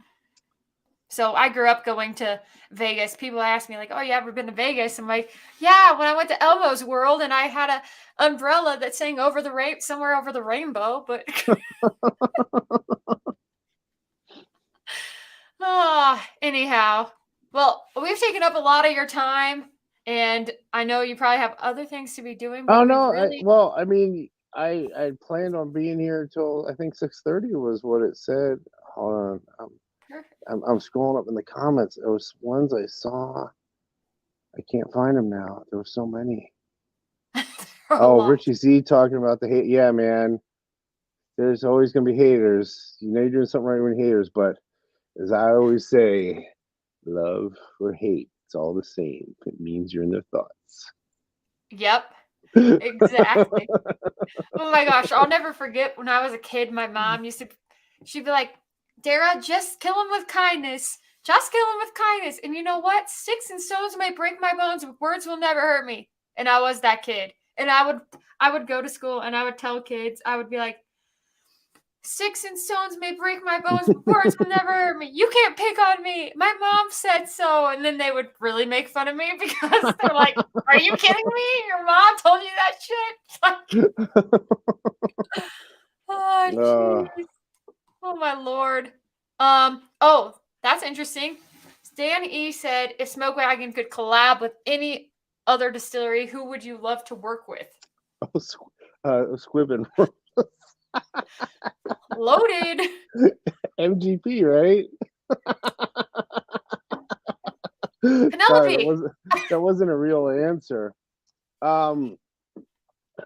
so I grew up going to Vegas. People ask me like, "Oh, you ever been to Vegas?" I'm like, "Yeah." When I went to Elmo's World, and I had a umbrella that sang "Over the somewhere over the rainbow," but anyhow. Well, we've taken up a lot of your time, and I know you probably have other things to be doing, Oh but we've no, really well, I mean, I planned on being here until I think 6:30 was what it said. Hold on, perfect. I'm scrolling up in the comments. There was ones I saw. I can't find them now. There were so many. For a Oh, lot. Richie Z talking about the hate. Yeah, man. There's always gonna be haters. You know you're doing something right when haters, but as I always say, love or hate, it's all the same. It means you're in their thoughts. Yep, exactly. Oh my gosh, I'll never forget when I was a kid, my mom used to, she'd be like, Dara, just kill him with kindness. Just kill him with kindness. And you know what? Sticks and stones may break my bones, but words will never hurt me. And I was that kid. And I would go to school and I would tell kids, I would be like, sticks and stones may break my bones, but words will never hurt me. You can't pick on me. My mom said so. And then they would really make fun of me because they're like, are you kidding me? Your mom told you that shit? Oh, uh, jeez. Oh, my Lord. That's interesting. Stan E said, if Smoke Wagon could collab with any other distillery, who would you love to work with? Squibbin. Loaded. MGP, right? Sorry, Penelope. that wasn't a real answer. Um,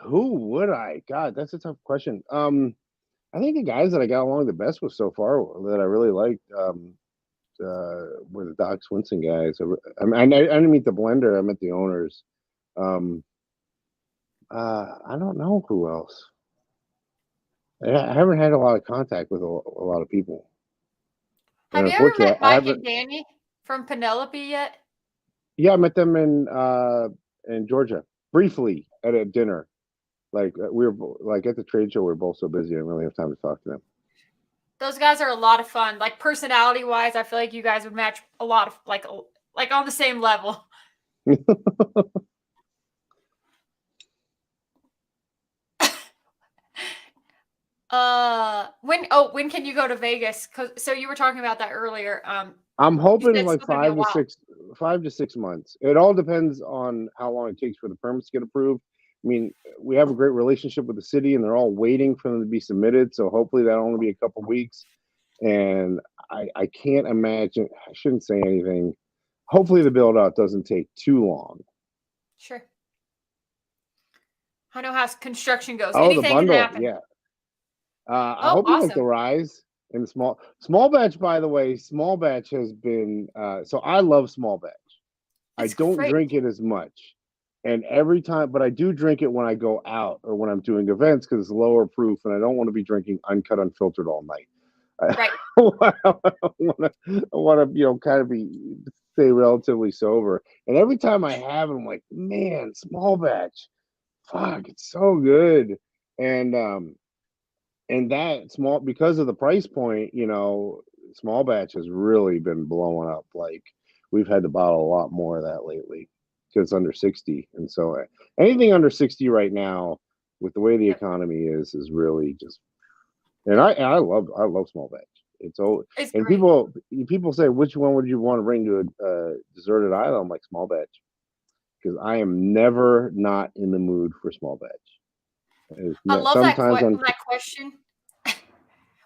who would I? God, that's a tough question. I think the guys that I got along the best with so far that I really liked were the Doc Swinson guys. I didn't meet the blender. I met the owners. Um, I don't know who else. I haven't had a lot of contact with a lot of people, and Have you ever unfortunately, met I Mike haven't. and Danny from Penelope yet? Yeah, I met them in Georgia briefly at a dinner. Like we were like at the trade show. We were both so busy, I didn't really have time to talk to them. Those guys are a lot of fun. Like personality wise, I feel like you guys would match a lot of like on the same level. When can you go to Vegas? So you were talking about that earlier. I'm You hoping said it's like still gonna be a while. 5 to 6 months. It all depends on how long it takes for the permits to get approved. I mean, we have a great relationship with the city, and they're all waiting for them to be submitted. So hopefully that'll only be a couple weeks. And I can't imagine. I shouldn't say anything. Hopefully the build out doesn't take too long. Sure. I know how construction goes. Oh, the Anything can bundle, happen. yeah. I Oh, hope you like the awesome. rise in small batch. By the way, small batch has been so I love small batch. I It's don't great. drink it as much, and every time, but I do drink it when I go out or when I'm doing events because it's lower proof, and I don't want to be drinking uncut, unfiltered all night. Right. I want to, kind of stay relatively sober. And every time I have it, I'm like, man, small batch, fuck, it's so good. And that small, because of the price point, small batch has really been blowing up. Like we've had to bottle a lot more of that lately because it's under 60. And so anything under 60 right now with the way the Yep. economy is really just, and I love small batch. It's all, It's and great. people say, which one would you want to bring to a deserted island? I'm like small batch because I am never not in the mood for small batch. I love Sometimes on that question.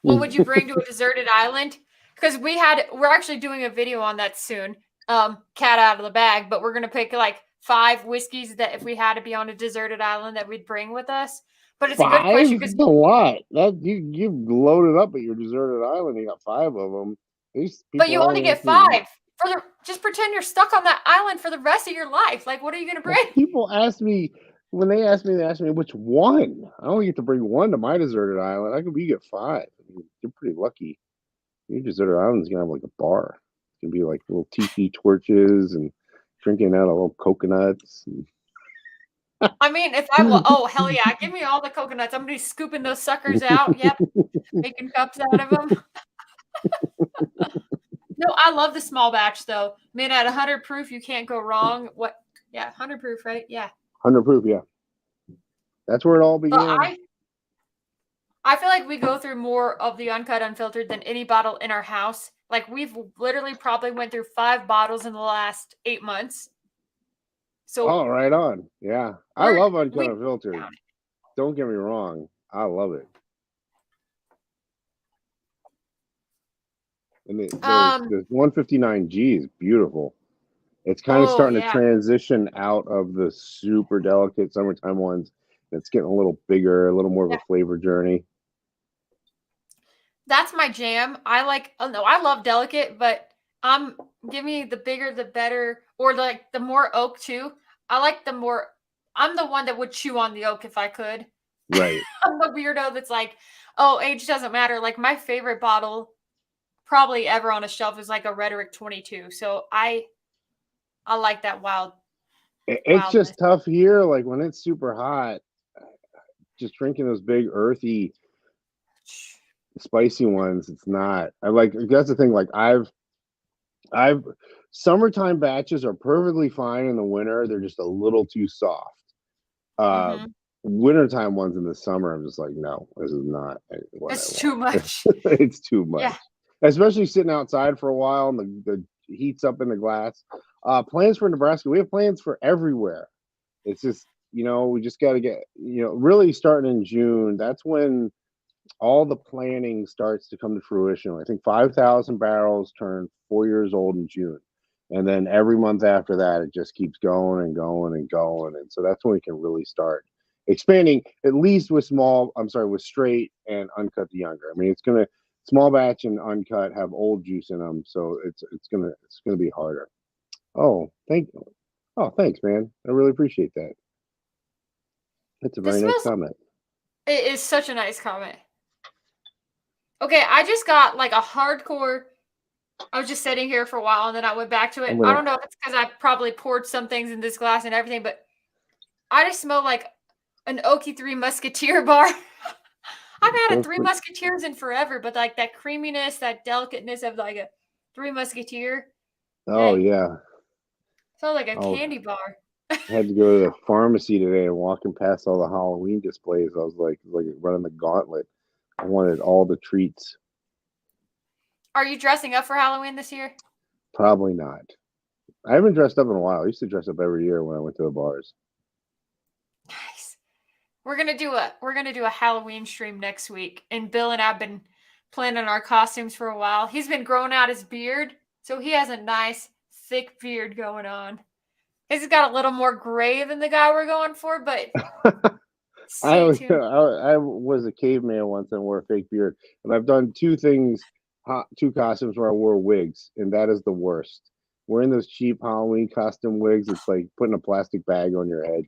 What would you bring to a deserted island? Because we're actually doing a video on that soon. Cat out of the bag, but we're gonna pick like 5 whiskeys that if we had to be on a deserted island that we'd bring with us. But it's a good question five? because That's a lot. That you loaded up at your deserted island. You got 5 of them. These but people you only only get ask me. 5 for the just pretend you're stuck on that island for the rest of your life. Like what are you gonna Well, bring? people ask me when they ask me which one. I only get to bring one to my deserted island. I could you get five. I mean, you're pretty lucky. Your deserted island's gonna have like a bar. It's gonna be like little tiki torches and drinking out of little coconuts. I mean, if I will, oh hell yeah, give me all the coconuts. I'm gonna be scooping those suckers out. Yep, making cups out of them. No, I love the small batch though. Man, at 100 proof, you can't go wrong. What? Yeah, 100 proof, right? Yeah. 100 proof, yeah. That's where it all But began. I feel like we go through more of the uncut unfiltered than any bottle in our house. Like we've literally probably went through 5 bottles in the last 8 months. So Oh, right on. Yeah. I we're love we uncut unfiltered. Don't get me wrong. I love it. And the 159G is beautiful. It's kind of oh starting to yeah. transition out of the super delicate summertime ones. It's getting a little bigger, a little more of Yeah. a flavor journey. That's my jam. I like oh no, I love delicate, but give me the bigger the better or like the more oak too. I like the more I'm the one that would chew on the oak if I could. Right. I'm the weirdo that's like, "Oh, age doesn't matter." Like my favorite bottle probably ever on a shelf is like a Rhetoric 22. So I like that It's wildness. just tough here. Like when it's super hot, just drinking those big earthy, spicy ones. It's not. I like that's the thing. Like I've summertime batches are perfectly fine in the winter. They're just a little too soft. Uh, Mhm. Wintertime ones in the summer, I'm just like, no, this is not what I It's too want. much. It's too much, Yeah. especially sitting outside for a while and the heat's up in the glass. Plans for Nebraska, we have plans for everywhere. It's just, we just got to get, really starting in June. That's when all the planning starts to come to fruition. I think 5,000 barrels turn 4 years old in June. And then every month after that, it just keeps going and going and going. And so that's when we can really start expanding, at least with straight and uncut the younger. I mean, small batch and uncut have old juice in them. So it's gonna be harder. Oh, thanks, man. I really appreciate that. That's a This very nice smells comment. it is such a nice comment. Okay, I just got like a hardcore I was just sitting here for a while and then I went back to I'm it. I gonna don't know if it's because I probably poured some things in this glass and everything, but I just smell like an Oaky Three Musketeer bar. I've had a go Three for Musketeers in forever, but like that creaminess, that delicateness of like a Three Musketeer. Oh Dang, yeah. smells like a Oh, candy bar. I had to go to the pharmacy today and walking past all the Halloween displays. I was like running the gauntlet. I wanted all the treats. Are you dressing up for Halloween this year? Probably not. I haven't dressed up in a while. I used to dress up every year when I went to the bars. Nice. We're gonna do a Halloween stream next week, and Bill and I've been planning our costumes for a while. He's been growing out his beard, so he has a nice thick beard going on. He's got a little more gray than the guy we're going for, but I stay was tuned. I was a caveman once and wore a fake beard, and I've done two costumes where I wore wigs, and that is the worst. Wearing those cheap Halloween costume wigs, it's like putting a plastic bag on your head.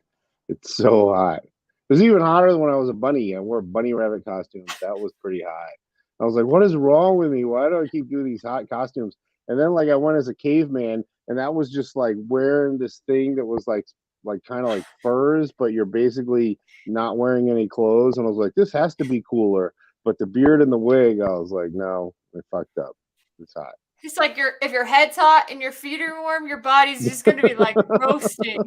It's so hot. It was even hotter than when I was a bunny. I wore bunny rabbit costumes. That was pretty hot. I was like, what is wrong with me? Why do I keep doing these hot costumes? And then like I went as a caveman, and that was just like wearing this thing that was like kind of like furs, but you're basically not wearing any clothes. And I was like, this has to be cooler. But the beard and the wig, I was like, no, I fucked up. It's hot. It's like if your head's hot and your feet are warm, your body's just gonna be like roasting.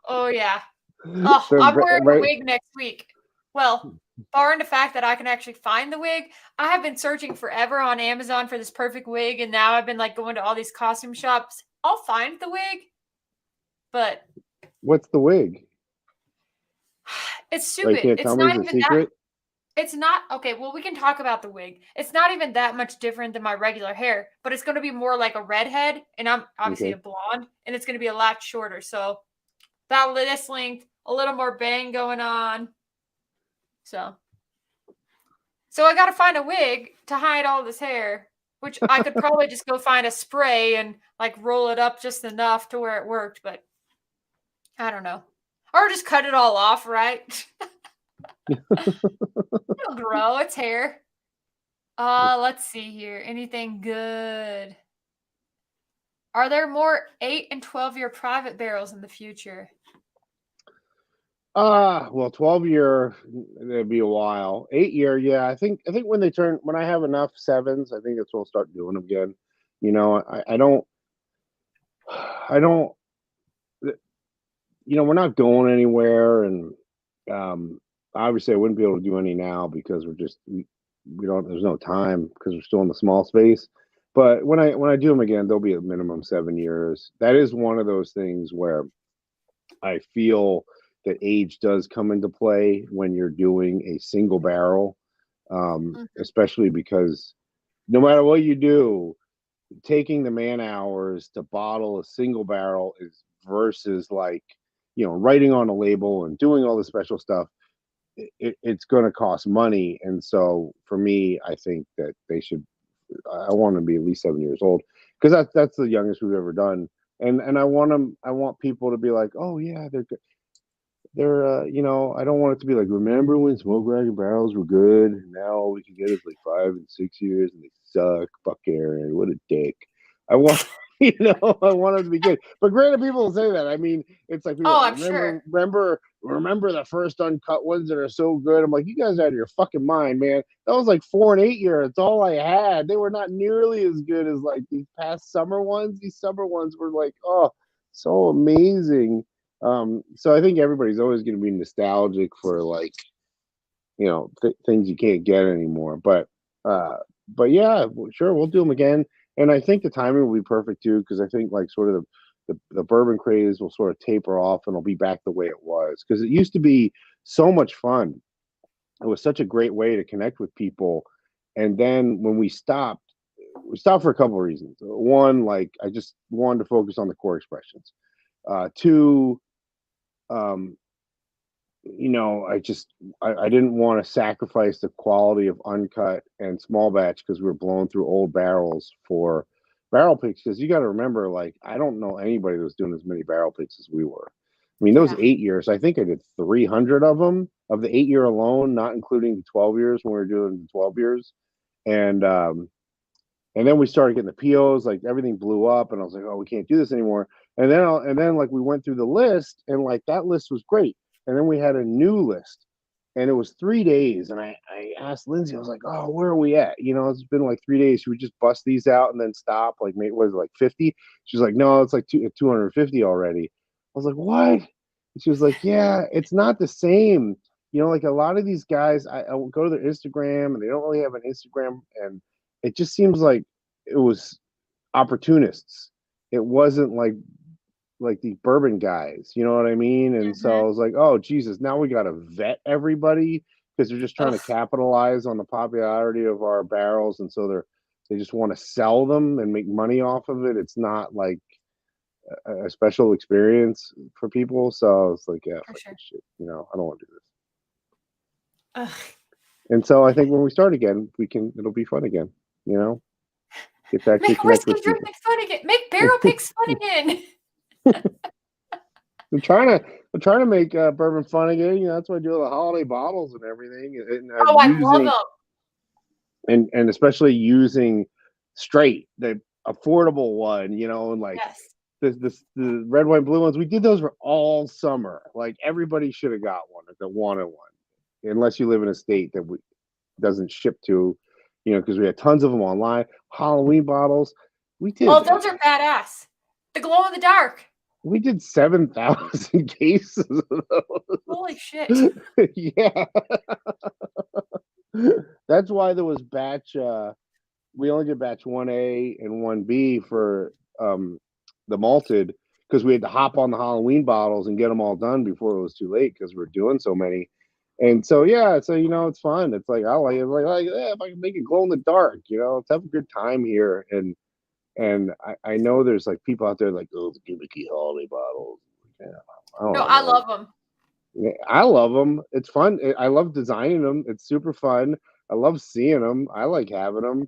Oh yeah. Oh, I'm wearing a Right. wig next week. Well, barring the fact that I can actually find the wig, I have been searching forever on Amazon for this perfect wig, and now I've been like going to all these costume shops. I'll find the wig, but What's the wig? it's Like, stupid. can't tell me it's a secret. It's not okay. Well, we can talk about the wig. It's not even that much different than my regular hair, but it's going to be more like a redhead, and I'm obviously Okay. a blonde, and it's going to be a lot shorter. So about this length, a little more bang going on. So I got to find a wig to hide all this hair, which I could probably just go find a spray and like roll it up just enough to where it worked, but I don't know. Or just cut it all off, right? It'll grow. It's hair. Let's see here. Anything good? Are there more 8 and 12-year private barrels in the future? Well, 12-year, it'd be a while. 8-year, yeah. I think when I have enough sevens, I think that's when we'll start doing them again. You know, I don't, we're not going anywhere, and um, obviously I wouldn't be able to do any now because we don't. There's no time because we're still in the small space. But when I do them again, they'll be a minimum 7 years. That is one of those things where I feel that age does come into play when you're doing a single barrel, Mhm. especially because no matter what you do, taking the man hours to bottle a single barrel is versus like, writing on a label and doing all the special stuff. It's going to cost money. And so for me, I think that I want to be at least 7 years old because that's the youngest we've ever done. And I want people to be like, oh yeah, I don't want it to be like, remember when smoke wagon barrels were good? And now all we can get is like 5 and 6 years and they suck. Fuck Aaron, what a dick. I want, I want them to be good. But granted, people will say that. I mean, it's like people Oh, like, I'm sure. remember the first uncut ones that are so good. I'm like, you guys are out of your fucking mind, man. That was like 4 and 8 year. That's all I had. They were not nearly as good as like these past summer ones. These summer ones were like, oh, so amazing. So I think everybody's always going to be nostalgic for like, things you can't get anymore. Uh, but yeah, sure, we'll do them again. And I think the timing will be perfect too, because I think like sort of the bourbon craze will sort of taper off and it'll be back the way it was. Because it used to be so much fun. It was such a great way to connect with people. And then when we stopped for a couple of reasons. One, like I just wanted to focus on the core expressions. Two, um, I didn't want to sacrifice the quality of uncut and small batch because we were blowing through old barrels for barrel picks. Because you got to remember, like, I don't know anybody that was doing as many barrel picks as we were. I mean, those Yeah. 8 years, I think I did 300 of them of the 8 year alone, not including the 12 years when we were doing the 12 years. And and then we started getting the POs, like everything blew up, and I was like, oh, we can't do this anymore. And then like we went through the list, and like that list was great. And then we had a new list, and it was 3 days. And I asked Lindsay, I was like, oh, where are we at? It's been like 3 days. Should we just bust these out and then stop? Like, maybe was it like 50? She's like, no, it's like 250 already. I was like, what? And she was like, yeah, it's not the same. Like a lot of these guys, I will go to their Instagram and they don't really have an Instagram, and it just seems like it was opportunists. It wasn't like the bourbon guys, you know what I mean? And so I Mhm. was like, oh Jesus, now we got to vet everybody because they're just trying to Ugh, capitalize on the popularity of our barrels, and so they just want to sell them and make money off of it. It's not like a special experience for people. So it's like, yeah, for fuck sure. this shit. I don't want to do this. Ugh. And so I think when we start again, it'll be fun again. Get to actually Make connect whiskey with people. drinking fun again. Make barrel picks fun again. I'm trying to make bourbon fun again. That's why I do all the holiday bottles and everything, and Oh, I love them. and especially using straight, the affordable one. And like Yes. the red, white, blue ones. We did those for all summer. Like everybody should have got one if they wanted one, unless you live in a state that doesn't ship to. Because we had tons of them online. Halloween bottles. We Oh, did those are badass. The glow in the dark. we did 7,000 cases of Holy shit. those. Yeah. That's why there was we only did batch 1A and 1B for the malted, because we had to hop on the Halloween bottles and get them all done before it was too late because we were doing so many. And so yeah, so it's fun. It's like I like it, like yeah, if I can make it glow in the dark, let's have a good time here. And I know there's like people out there like, oh, the gimmicky holiday bottles. Yeah, I don't No, know, I man. love them. Yeah, I love them. It's fun. I love designing them. It's super fun. I love seeing them. I like having them.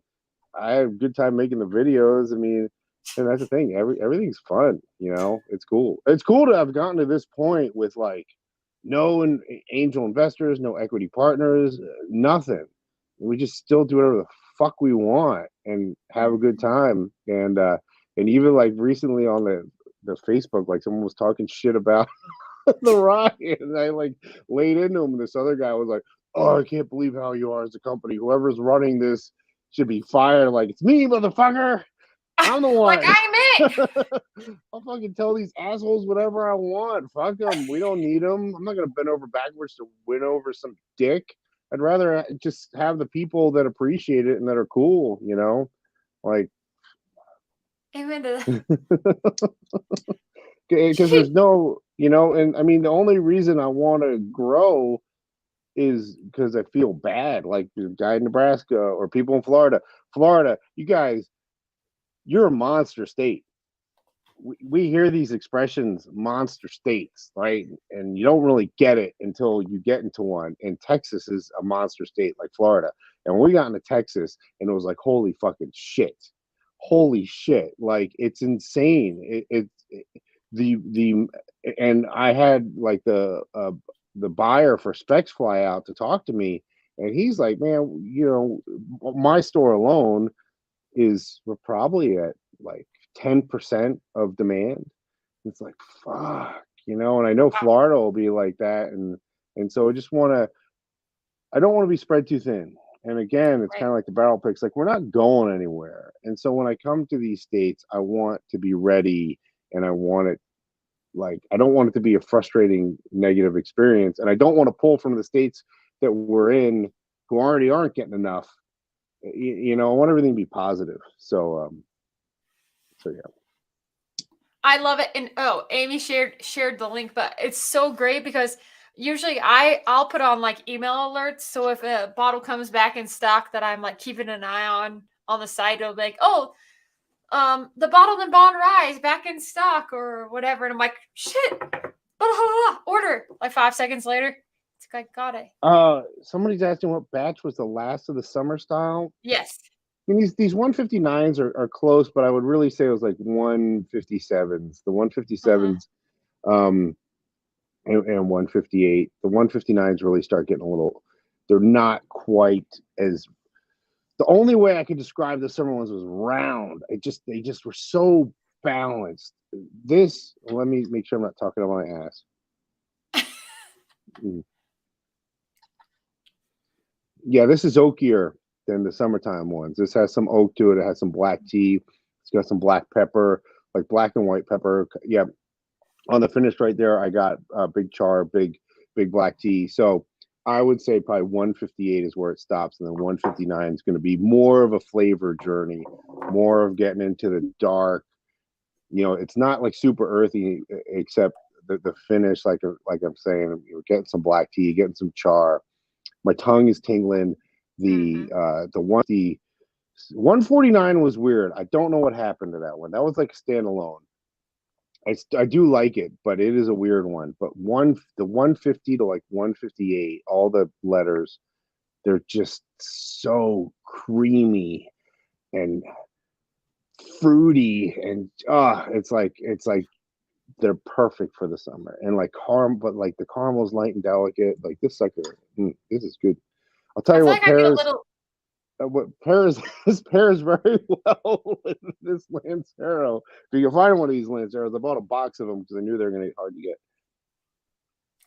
I have a good time making the videos. I mean, And that's the thing. Everything's fun, you know. It's cool. It's cool to have gotten to this point with like no angel investors, no equity partners, nothing. We just still do whatever the fuck we want and have a good time. And even like recently on the Facebook, like someone was talking shit about the riot, and I like laid into him. And this other guy was like, "Oh, I can't believe how you are as a company. Whoever's running this should be fired." Like, it's me, motherfucker. I'm the Like one. I'm it. I'll fucking tell these assholes whatever I want. Fuck them. We don't need them. I'm not gonna bend over backwards to win over some dick. I'd rather just have the people that appreciate it and that are cool. You know, like Amen to because that. there's no, you know, and I mean the only reason I want to grow is because I feel bad, like the guy in Nebraska or people in Florida. Florida, you guys, you're a monster state. We hear these expressions, monster states, right? And you don't really get it until you get into one. And Texas is a monster state like Florida. And when we got into Texas, and it was like, holy fucking shit. Holy shit. Like, it's insane. The and I had like the buyer for Specs fly out to talk to me, and he's like, man, you know, my store alone is we're probably at like 10% of demand. It's like, fuck, you know, and I know Wow. Florida will be like that. And so I don't want to be spread too thin. And again, it's Right. kind of like the barrel picks, like we're not going anywhere. And so when I come to these states, I want to be ready, and I want it like, I don't want it to be a frustrating negative experience. And I don't want to pull from the states that we're in who already aren't getting enough. You know, I want everything to be positive. So yeah. I love it. And oh, Amy shared the link, but it's so great because usually I'll put on like email alerts. So if a bottle comes back in stock that I'm like keeping an eye on the site, it'll be like, oh, the bottled and bond rise back in stock or whatever. And I'm like, shit, blah, blah, blah, order. Like 5 seconds later, it's like, got it. Somebody's asking what batch was the last of the summer style. Yes. I mean, these 159s are close, but I would really say it was like 157s. The Uh-huh. 157s, and 158. The 159s really start getting a little. They're not quite as. The only way I could describe the summer ones was round. They just were so balanced. This, let me make sure I'm not talking on my ass. Mm. Yeah, this is oakier than the summertime ones. This has some oak to it. It has some black tea. It's got some black pepper, like black and white pepper. Yeah, on the finish right there, I got big char, big black tea. So I would say probably 158 is where it stops, and then 159 is going to be more of a flavor journey, more of getting into the dark. You know, it's not like super earthy, except the finish. Like I'm saying, you're getting some black tea, getting some char. My tongue is tingling. Mm-hmm. The 149 was weird. I don't know what happened to that one. That was like a standalone. I do like it, but it is a weird one. But the 150 to like 158, all the letters, they're just so creamy and fruity, and it's like they're perfect for the summer. And like caramel, but like the caramel's light and delicate. Like this sucker, this is good. I'll tell I you feel what like I get a pairs little. what pairs this pairs very well with this Lancero. If you can find one of these Lanceros, I bought a box of them because I knew they were going to get hard to get.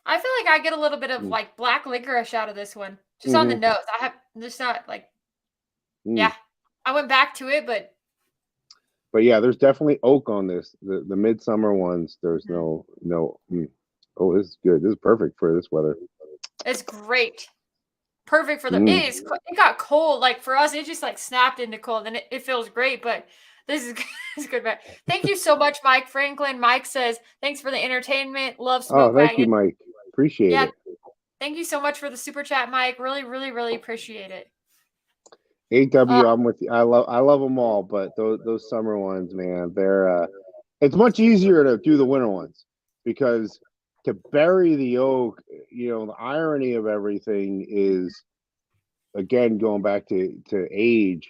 I feel like I get a little bit of Mm. like black licorice out of this one, just on the Mm-hmm. nose. I have just not like, Mm. yeah. I went back to it, but But yeah, there's definitely oak on this. The midsummer ones, there's mhm. no. Oh, this is good. This is perfect for this weather. It's great. Perfect for the. Mm. It is. It got cold. Like for us, it just like snapped into cold, and it feels great. But this is it's good. Man. Thank you so much, Mike Franklin. Mike says thanks for the entertainment. Love Oh, Smoke thank you, Wagon. Mike. Appreciate Yeah. it. Thank you so much for the super chat, Mike. Really, really, really appreciate it. Uh, AW, I'm with you. I love them all, but those summer ones, man, they're it's much easier to do the winter ones because to bury the oak, you know, the irony of everything is again going back to age.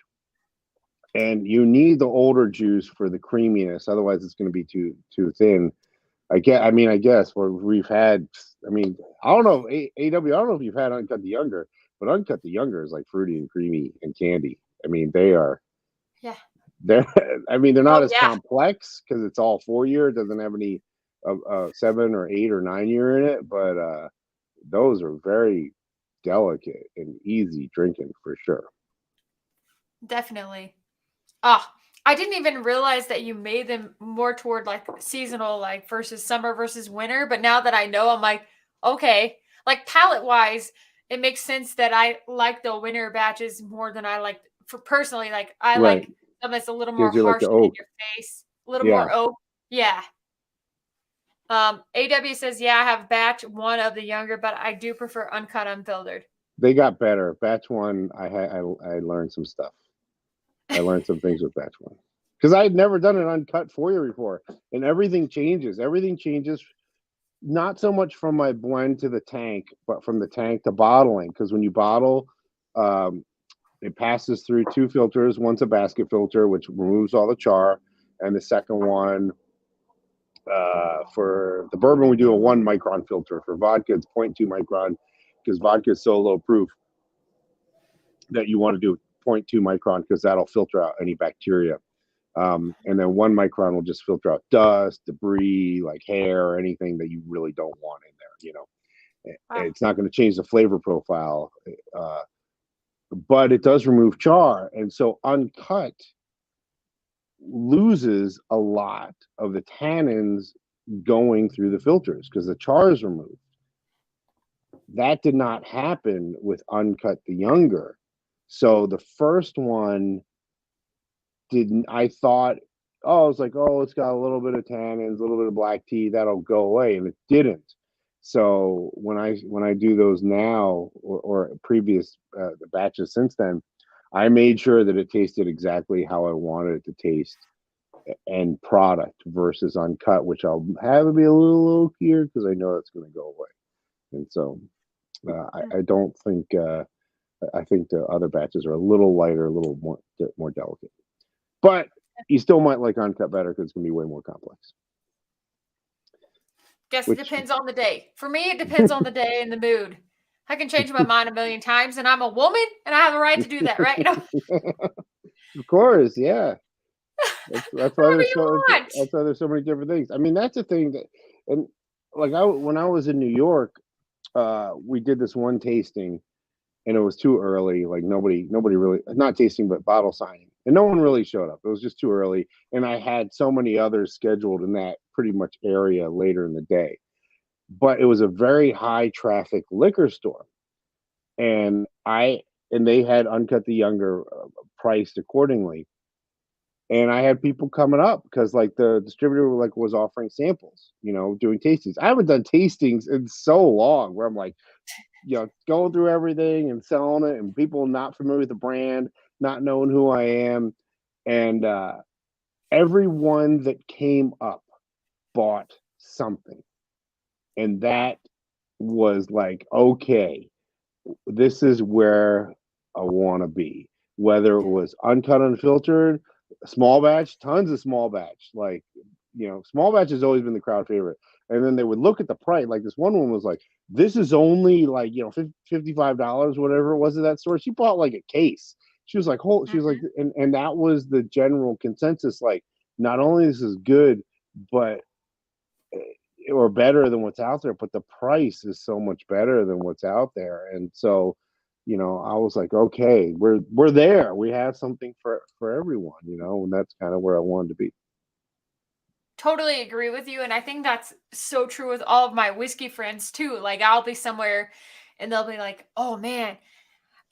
and you need the older juice for the creaminess. Otherwise, it's going to be too thin. I guess where we've had. I mean, I don't know AW. I don't know if you've had Uncut the Younger, but Uncut the Younger is like fruity and creamy and candy. I mean, they are. Yeah. They're. I mean, they're not Oh as yeah. complex because it's all 4 year. It doesn't have any 7 or 8 or 9 year in it, but those are very delicate and easy drinking for sure. Definitely. Ah, I didn't even realize that you made them more toward like seasonal, like versus summer versus winter. But now that I know, I'm like, okay, like palette wise, it makes sense that I like the winter batches more than I like for personally. Like I Right. like something that's a little more Gives you like harsh the and in oak. your face, a little Yeah. more oak. Yeah. AW says, yeah, I have batch one of the younger, but I do prefer uncut, unfiltered. They got better. Batch one, I learned some stuff. I learned some things with batch one because I had never done an uncut 4 year before, and everything changes. Everything changes not so much from my blend to the tank, but from the tank to bottling. Because when you bottle, um, it passes through two filters. One's a basket filter, which removes all the char, and the second one, for the bourbon, we do a 1 micron filter. For vodka, it's 0.2 micron because vodka is so low proof that you want to do 0.2 micron because that'll filter out any bacteria. And then 1 micron will just filter out dust, debris, like hair, or anything that you really don't want in there. Wow. It's not going to change the flavor profile, uh, but it does remove char. And so uncut loses a lot of the tannins going through the filters because the char is removed. That did not happen with Uncut the Younger. So the first one didn't, I thought, oh, I was like, oh, it's got a little bit of tannins, a little bit of black tea, that'll go away. And it didn't. So when I do those now or previous the batches since then, I made sure that it tasted exactly how I wanted it to taste and product versus uncut, which I'll have it be a little oakier because I know it's going to go away. And so I don't think I think the other batches are a little lighter, a little more delicate. But you still might like uncut better because it's going to be way more complex. Guess it Which, depends on the day. For me, it depends on the day and the mood. I can change my mind a million times, and I'm a woman, and I have a right to do that, right? of course, yeah. That's why Whatever there's you so want. that's why there's so many different things. I mean, that's the thing that, and like when I was in New York, we did this one tasting, and it was too early. Like nobody really not tasting, but bottle signing, and no one really showed up. It was just too early, and I had so many others scheduled in that pretty much area later in the day. But it was a very high traffic liquor store, and they had Uncut the Younger priced accordingly. And I had people coming up because like the distributor like was offering samples, doing tastings. I haven't done tastings in so long where I'm like, going through everything and selling it, and people not familiar with the brand, not knowing who I am, and everyone that came up bought something, and that was like, okay, this is where I want to be. Whether it was uncut, unfiltered, small batch, tons of small batch. Like, small batch has always been the crowd favorite. And then they would look at the price. Like this one woman was like, "This is only like $55, whatever it was at that store." She bought like a case. She was like, "Hold." She was like, Mhm. and that was the general consensus. Like, not only this is good, but or better than what's out there, but the price is so much better than what's out there. And so, I was like, okay, we're there. We have something for everyone, and that's kind of where I wanted to be. Totally agree with you. And I think that's so true with all of my whiskey friends too. Like I'll be somewhere and they'll be like, oh man,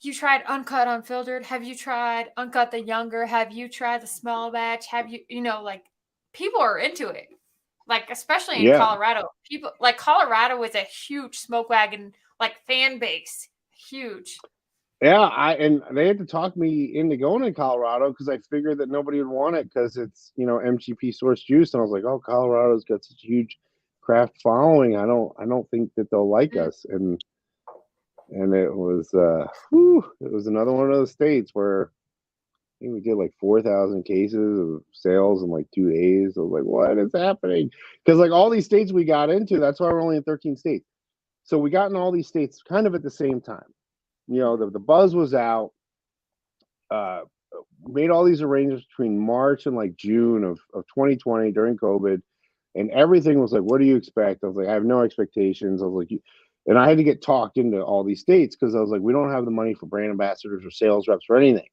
you tried uncut, unfiltered? Have you tried uncut the younger? Have you tried the small batch? Have you, like people are into it. Like, especially in Yeah. Colorado, people like Colorado is a huge smoke wagon, like fan base. Huge. Yeah, and they had to talk me into going to Colorado because I figured that nobody would want it because it's MGP source juice, and I was like, oh, Colorado's got such a huge craft following. I don't think that they'll like Mm. us, and it was it was another one of those states where think we did like 4,000 cases of sales in like 2 days. I was like, what is happening? Because like all these states we got into, that's why we're only in 13 states. So we got in all these states kind of at the same time. You know, the buzz was out. Uh, made all these arrangements between March and like June of 2020 during COVID, and everything was like, "What do you expect?" I was like, "I have no expectations." I was like, and I had to get talked into all these states because I was like, "We don't have the money for brand ambassadors or sales reps or anything."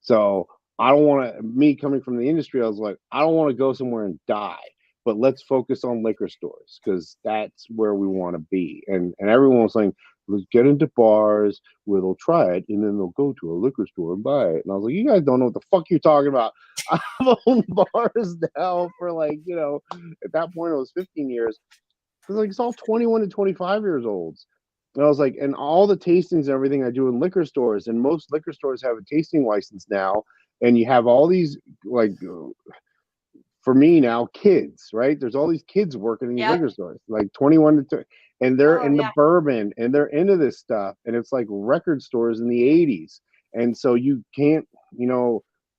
So I don't want to. Me coming from the industry, I was like, I don't want to go somewhere and die. But let's focus on liquor stores because that's where we want to be. And everyone was saying, let's get into bars where they'll try it and then they'll go to a liquor store and buy it. And I was like, you guys don't know what the fuck you're talking about. I've owned bars now for like, at that point it was 15 years. Because like it's all 21 to 25 years olds. And I was like, and all the tastings and everything I do in liquor stores, and most liquor stores have a tasting license now, and you have all these like for me now, kids, right? There's all these kids working in these Yep. liquor stores, like 21 to 30, and they're Oh into yeah. bourbon and they're into this stuff. And it's like record stores in the 80s. And so you can't,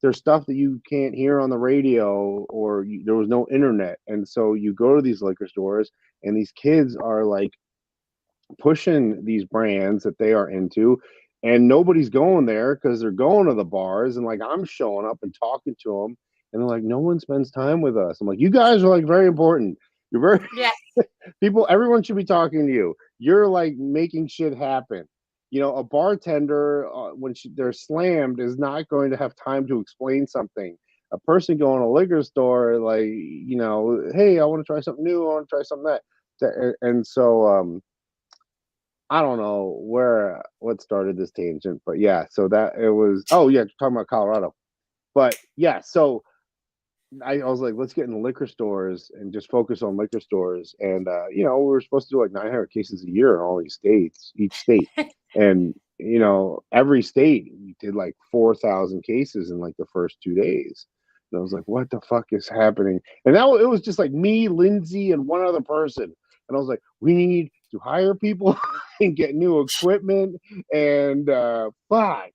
there's stuff that you can't hear on the radio or there was no internet. And so you go to these liquor stores and these kids are like pushing these brands that they are into and nobody's going there because they're going to the bars and like I'm showing up and talking to them and they're like no one spends time with us. I'm like you guys are like very important, you're very Yeah. people, everyone should be talking to you, you're like making shit happen. A bartender when they're slammed is not going to have time to explain something. A person going to a liquor store like hey, I want to try something new, I want to try something and so I don't know what started this tangent, but yeah, so that it was oh yeah, talking about Colorado. But yeah, so I was like, let's get in the liquor stores and just focus on liquor stores. And we were supposed to do like 900 cases a year in all these states, each state. And every state we did like 4,000 cases in like the first 2 days. And I was like, what the fuck is happening? And now it was just like me, Lindsay, and one other person. And I was like, we need to hire people and get new equipment and fuck.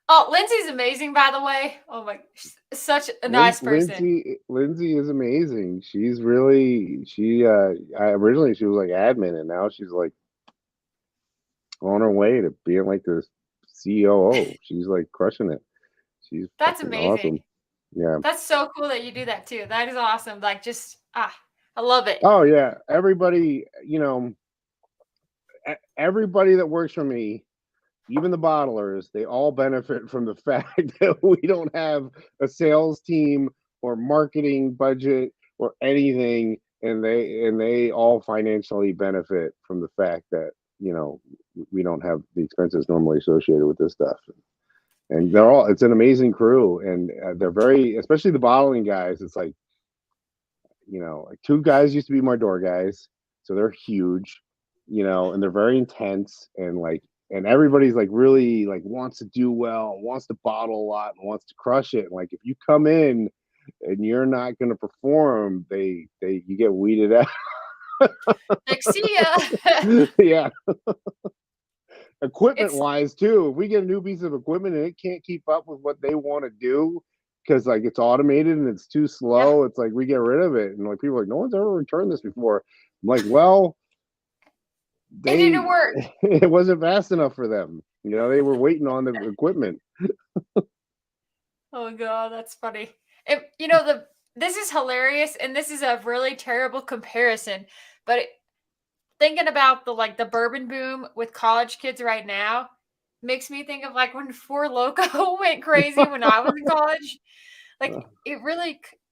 Oh, Lindsay's amazing, by the way. Oh my, she's such a nice person. Lindsay is amazing. She's really originally she was like admin and now she's like on her way to being like the COO. She's like crushing it. She's That's fucking awesome. amazing. Yeah. That's so cool that you do that too. That is awesome. Like just I love it. Oh yeah. Everybody, everybody that works for me, even the bottlers, they all benefit from the fact that we don't have a sales team or marketing budget or anything, and they all financially benefit from the fact that we don't have the expenses normally associated with this stuff. And it's an amazing crew, and they're very, especially the bottling guys. It's like like two guys used to be my door guys, so they're huge, and they're very intense and like and everybody's like really like wants to do well, wants to bottle a lot, and wants to crush it. And like if you come in and you're not going to perform, you get weeded out. Like, see ya. Yeah, equipment It's wise too. If we get a new piece of equipment and it can't keep up with what they want to do because like it's automated and it's too yeah. slow, it's like we get rid of it. And like people are like, no one's ever returned this before. I'm like, well, It didn't they work. it wasn't fast enough for them. They were waiting on the equipment. Oh god, that's funny. This is hilarious, and this is a really terrible comparison. But thinking about the bourbon boom with college kids right now makes me think of like when Four Loco went crazy when I was in college. Like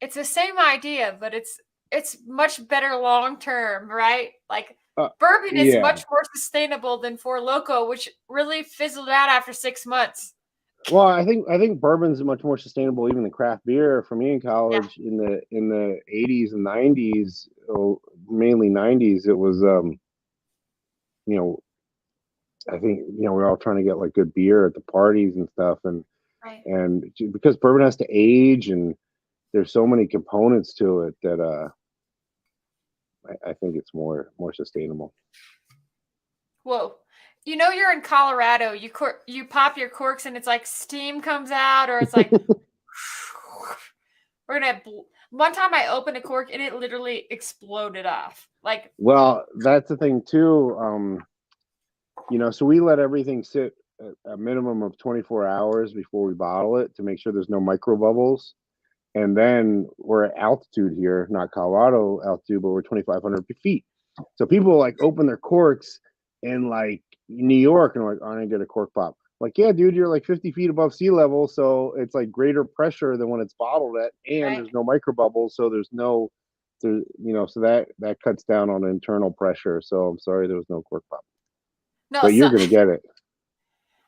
it's the same idea, but it's much better long term, right? Like bourbon is Yeah. much more sustainable than Four Loco, which really fizzled out after 6 months. Well, I think bourbon's much more sustainable even than craft beer. For me in Yeah, college in the 80s and 90s, mainly 90s, it was you know I think we're all trying to get like good beer at the parties and stuff, and right. because bourbon has to age and there's so many components to it that I think it's more sustainable. Whoa. you know you're in Colorado. You pop your corks and it's like steam comes out, or it's like we're gonna. One time I opened a cork and it literally exploded off. Like, Well, that's the thing too. So we let everything sit a minimum of 24 hours before we bottle it to make sure there's no micro bubbles. And then we're at altitude here, not Colorado altitude, but we're 2,500 feet. So people like open their corks in like New York and like, I'm gonna get a cork pop. Like, yeah, dude, you're like 50 feet above sea level, so it's like greater pressure than when it's bottled at, and right? there's no micro bubbles, so so that cuts down on internal pressure. So I'm sorry there was no cork pop, No, but so you're gonna get it.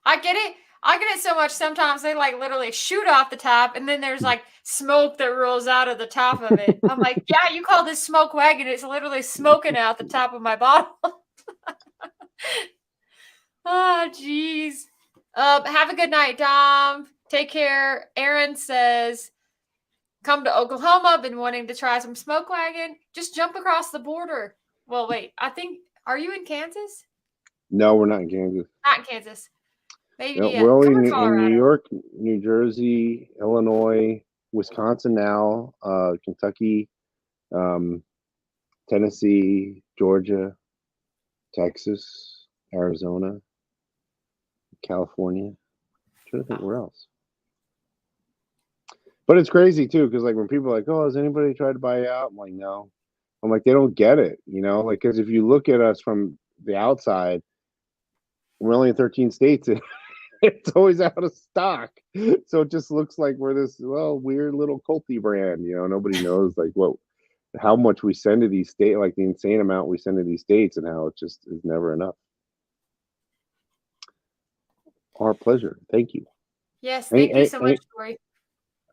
I get it. I get it so much sometimes they like literally shoot off the top and then there's like smoke that rolls out of the top of it. I'm like, yeah, you call this smoke wagon. It's literally smoking out the top of my bottle. Oh, jeez. Have a good night, Dom. Take care. Aaron says, come to Oklahoma. Been wanting to try some smoke wagon. Just jump across the border. Well, wait, are you in Kansas? No, we're not in Kansas. Not in Kansas. No, Maybe, we're only come to in New Colorado. York, New Jersey, Illinois, Wisconsin now, Kentucky, um, Tennessee, Georgia, Texas, Arizona, California. I'm trying to think where else. But it's crazy too, because like when people are like, "Oh, has anybody tried to buy you out?" I'm like, "No." I'm like, they don't get it, like because if you look at us from the outside, we're only in 13 states. It's always out of stock. So it just looks like we're this weird little culty brand. Nobody knows like how much we send to these states, like the insane amount we send to these states, and how it just is never enough. Our pleasure. Thank you. Yes, thank you so much, Tori.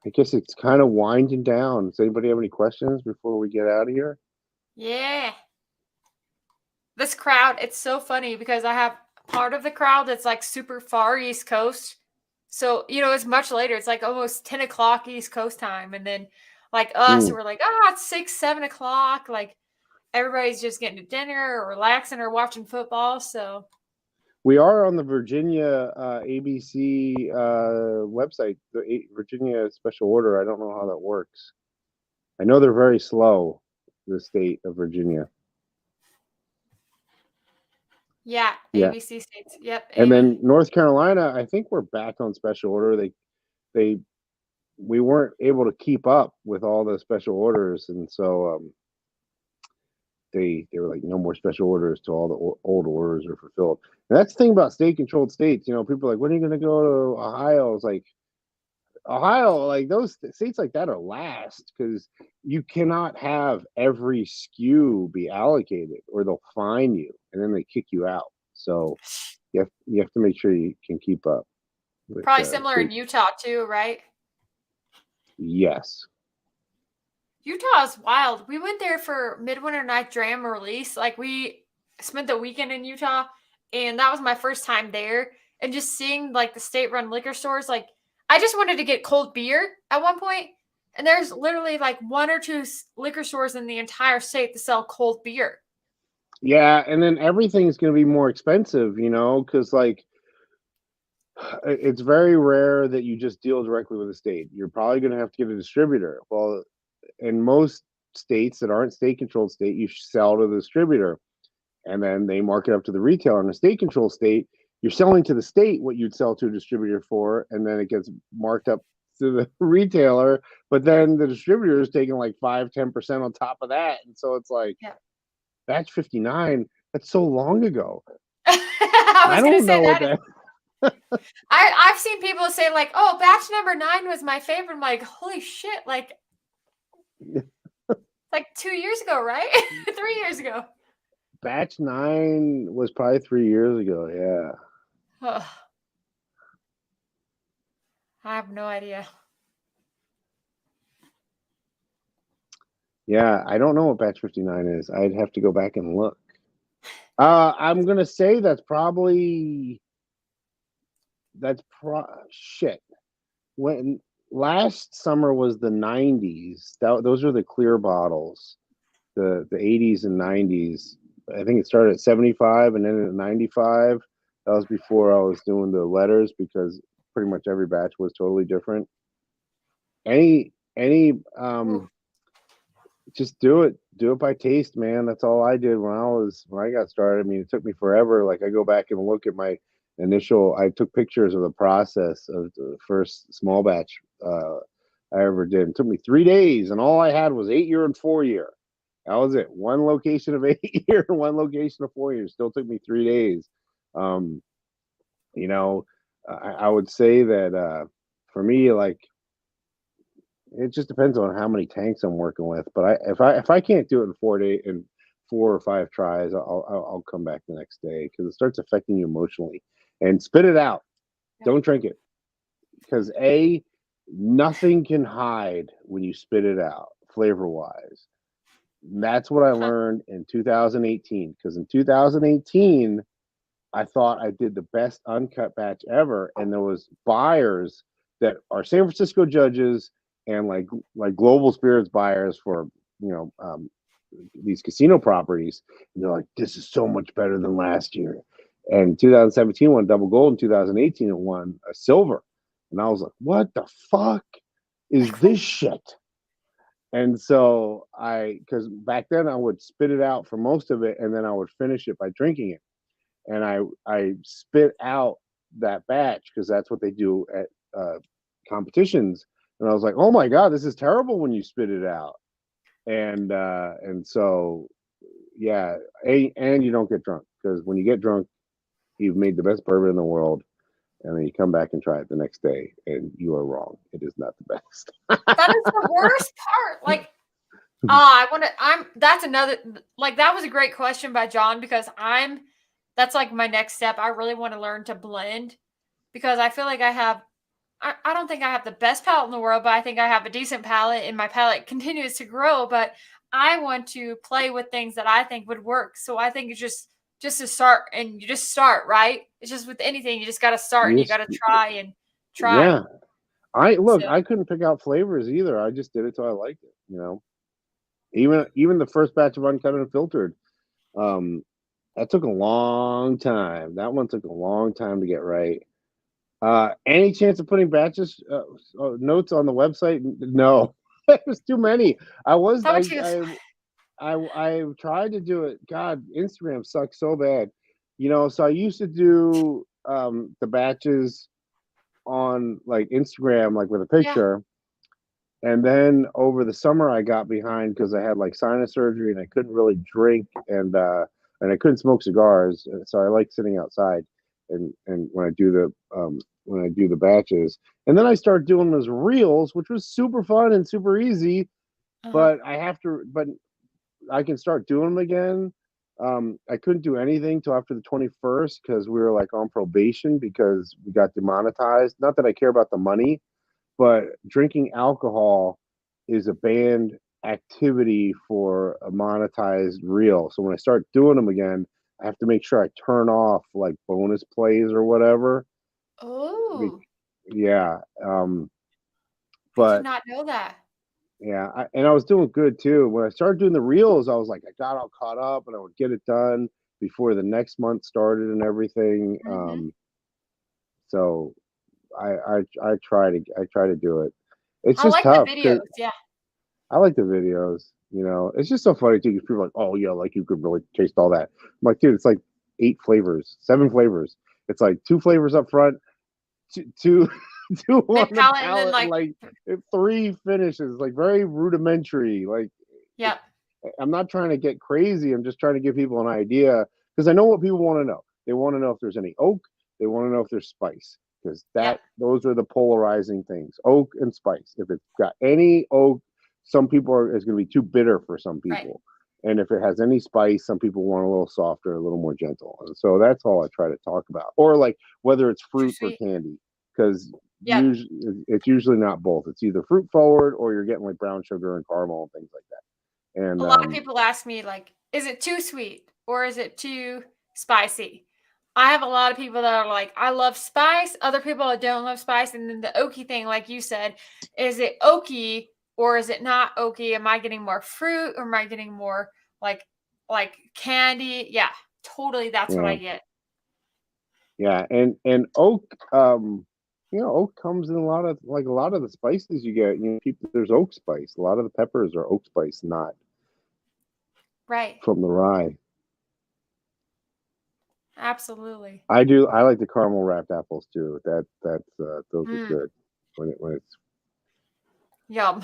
I guess it's kind of winding down. Does anybody have any questions before we get out of here? Yeah. This crowd, it's so funny because I have part of the crowd that's like super far East Coast. So, it's much later. It's like almost 10 o'clock East Coast time. And then like us, who are like, it's 6, 7 o'clock. Like everybody's just getting to dinner or relaxing or watching football. So We are on the Virginia ABC website, the Virginia special order. I don't know how that works. I know they're very slow, the state of Virginia. yeah, Yeah. ABC states. Yep. And then North Carolina, I think we're back on special order. We weren't able to keep up with all the special orders, and so they were like, no more special orders till all the old orders are fulfilled. And that's the thing about state-controlled states. People are like, when are you going to go to Ohio? It's like, Ohio, like those states like that are last, because you cannot have every SKU be allocated or they'll fine you and then they kick you out. So you have to make sure you can keep up with Probably similar in Utah too, right? Yes. Utah is wild. We went there for Midwinter Night Dram release. Like we spent the weekend in Utah, and that was my first time there. And just seeing like the state-run liquor stores, like I just wanted to get cold beer at one point, and there's literally like one or two liquor stores in the entire state that sell cold beer. Yeah, and then everything's going to be more expensive, because like it's very rare that you just deal directly with the state. You're probably going to have to get a distributor. Well, in most states that aren't state-controlled state, you sell to the distributor, and then they mark it up to the retailer. In a state-controlled state, you're selling to the state what you'd sell to a distributor for, and then it gets marked up to the retailer. But then the distributor is taking like 5-10% on top of that, and so it's like, yeah. Batch 59. That's so long ago. I don't know what that. I've seen people say like, "Oh, batch number 9 was my favorite." I'm like, "Holy shit!" Like 2 years ago, right? 3 years ago. Batch 9 was probably 3 years ago. Yeah. I have no idea. Yeah, I don't know what batch 59 is. I'd have to go back and look. I'm gonna say shit. When last summer was the 90s, those are the clear bottles, the 80s and 90s. I think it started at 75 and ended at 95. That was before I was doing the letters because pretty much every batch was totally different. Any Ooh, just do it by taste, man. That's all I did when I got started. I mean, it took me forever. Like I go back and look at my initial. I took pictures of the process of the first small batch I ever did. It took me 3 days, and all I had was 8 year and 4 year. That was it. One location of 8 year, and one location of 4 years. Still took me 3 days. Um, you know, I would say that for me, like it just depends on how many tanks I'm working with. But if I can't do it in 4 days in 4 or 5 tries, I'll come back the next day because it starts affecting you emotionally. And spit it out. yeah. Don't drink it because nothing can hide when you spit it out flavor wise. That's what I Huh. learned in 2018. Because in 2018, I thought I did the best uncut batch ever, and there was buyers that are San Francisco judges and like global spirits buyers for you know these casino properties. And they're like, "This is so much better than last year." And 2017 won double gold. In 2018, it won a silver, and I was like, "What the fuck is Like, this shit?" And so because back then I would spit it out for most of it, and then I would finish it by drinking it and I spit out that batch because that's what they do at competitions. And I was like, oh my god, this is terrible when you spit it out. And so yeah, and you don't get drunk because when you get drunk, you've made the best bourbon in the world. And then you come back and try it the next day, and you are wrong. It is not the that is the worst part. Like, I want to. That's another. Like, that was a great question by John because That's like my next step. I really want to learn to blend because I feel like I don't think I have the best palate in the world, but I think I have a decent palate and my palate continues to grow. But I want to play with things that I think would work. So I think it's just to start and you just start, right? It's just with anything, you just got to start and you got best. to try and try. Yeah, I look. So, I couldn't pick out flavors either. I just did it till I liked it. Even the first batch of uncut and filtered. Um, that took a long time. That one took a long time to get right. Any chance of putting batches notes on the website? No, there's too many. I was how much you I tried to do it. God, Instagram sucks so bad. So I used to do the batches on like Instagram, like with a yeah. picture, and then over the summer I got behind because I had like sinus surgery and I couldn't really drink and I couldn't smoke cigars, so I like sitting outside and when I do the batches, and then I started doing them as reels, which was super fun and super easy. Uh-huh. But I can start doing them again. I couldn't do anything till after the 21st because we were like on probation because we got demonetized. Not that I care about the money, but drinking alcohol is a banned activity for a monetized reel. So when I start doing them again, I have to make sure I turn off like bonus plays or whatever. Be- Oh, Yeah. I did But not know that. yeah, and I was doing good too. When I started doing the reels, I was like, I got all caught up and I would get it done before the next month started and everything. Hmm. So I try to do it. It's I just like the tough because videos. Yeah. I like the videos. It's just so funny too because people are like, oh yeah, like you could really taste all that. I'm like, dude, it's like 8 flavors, 7 flavors. It's like 2 flavors up front, two, two on Mid the palate and then palate, and like, like 3 finishes, like very rudimentary. Like yep. I'm not trying to get crazy. I'm just trying to give people an idea because I know what people want to know. They want to know if there's any oak. They want to know if there's spice because Yep. those are the polarizing things: oak and spice. If it's got any oak, some people it's going to be too bitter for some Right. people, and if it has any spice, some people want a little softer, a little more gentle. And so that's all I try to talk about, or like whether it's Too fruit or sweet. candy, because Yep. usually it's usually not both. It's either fruit forward or you're getting like brown sugar and caramel and things like that. And A lot of people ask me, like, is it too sweet or is it too spicy? I have a lot of people that are like, I love spice. Other people that don't love spice. And then the oaky thing, like you said, is it oaky or is it not oaky? Am I getting more fruit or am I getting more like like candy? Yeah, totally. That's what yeah, I get. Yeah, and oak, oak comes in a lot of like a lot of the spices you get. People, there's oak spice. A lot of the peppers are oak spice, not Right. from the rye. Absolutely. I do. I like the caramel wrapped apples too. Those are Mm, good when it's yum.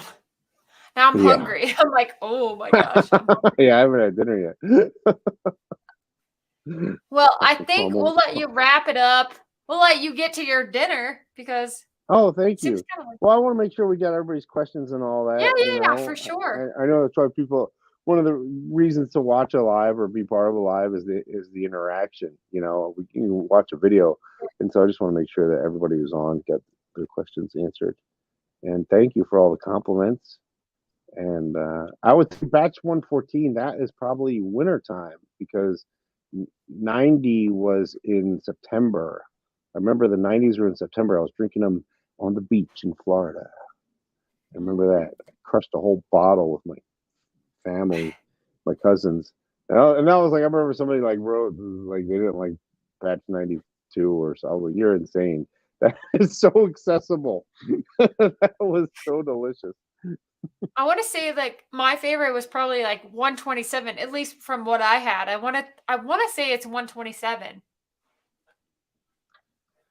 Now I'm yeah. hungry. I'm like, oh my gosh, I'm hungry. Yeah, I haven't had dinner yet. Well, I The think caramel. we'll let you wrap it up. We'll let you get to your dinner because Oh, it thank seems you. kind of like, Well, I want to make sure we got everybody's questions and all yeah, that. yeah, yeah, for sure. I know that's why people. One of the reasons to watch a live or be part of a live is the interaction. We can watch a video, and so I just want to make sure that everybody who's on got their questions answered. And thank you for all the compliments. And I would say batch 114. That is probably winter time because 90 was in September. I remember the 90s were in September. I was drinking them on the beach in Florida. I remember Mm. that. I crushed a whole bottle with my family, my cousins. And that was like, I remember somebody like wrote, like, they didn't like batch 92 or so. I was like, you're insane. That is so accessible. That was so delicious. I want to say like my favorite was probably like 127, at least from what I had. I want to say it's 127.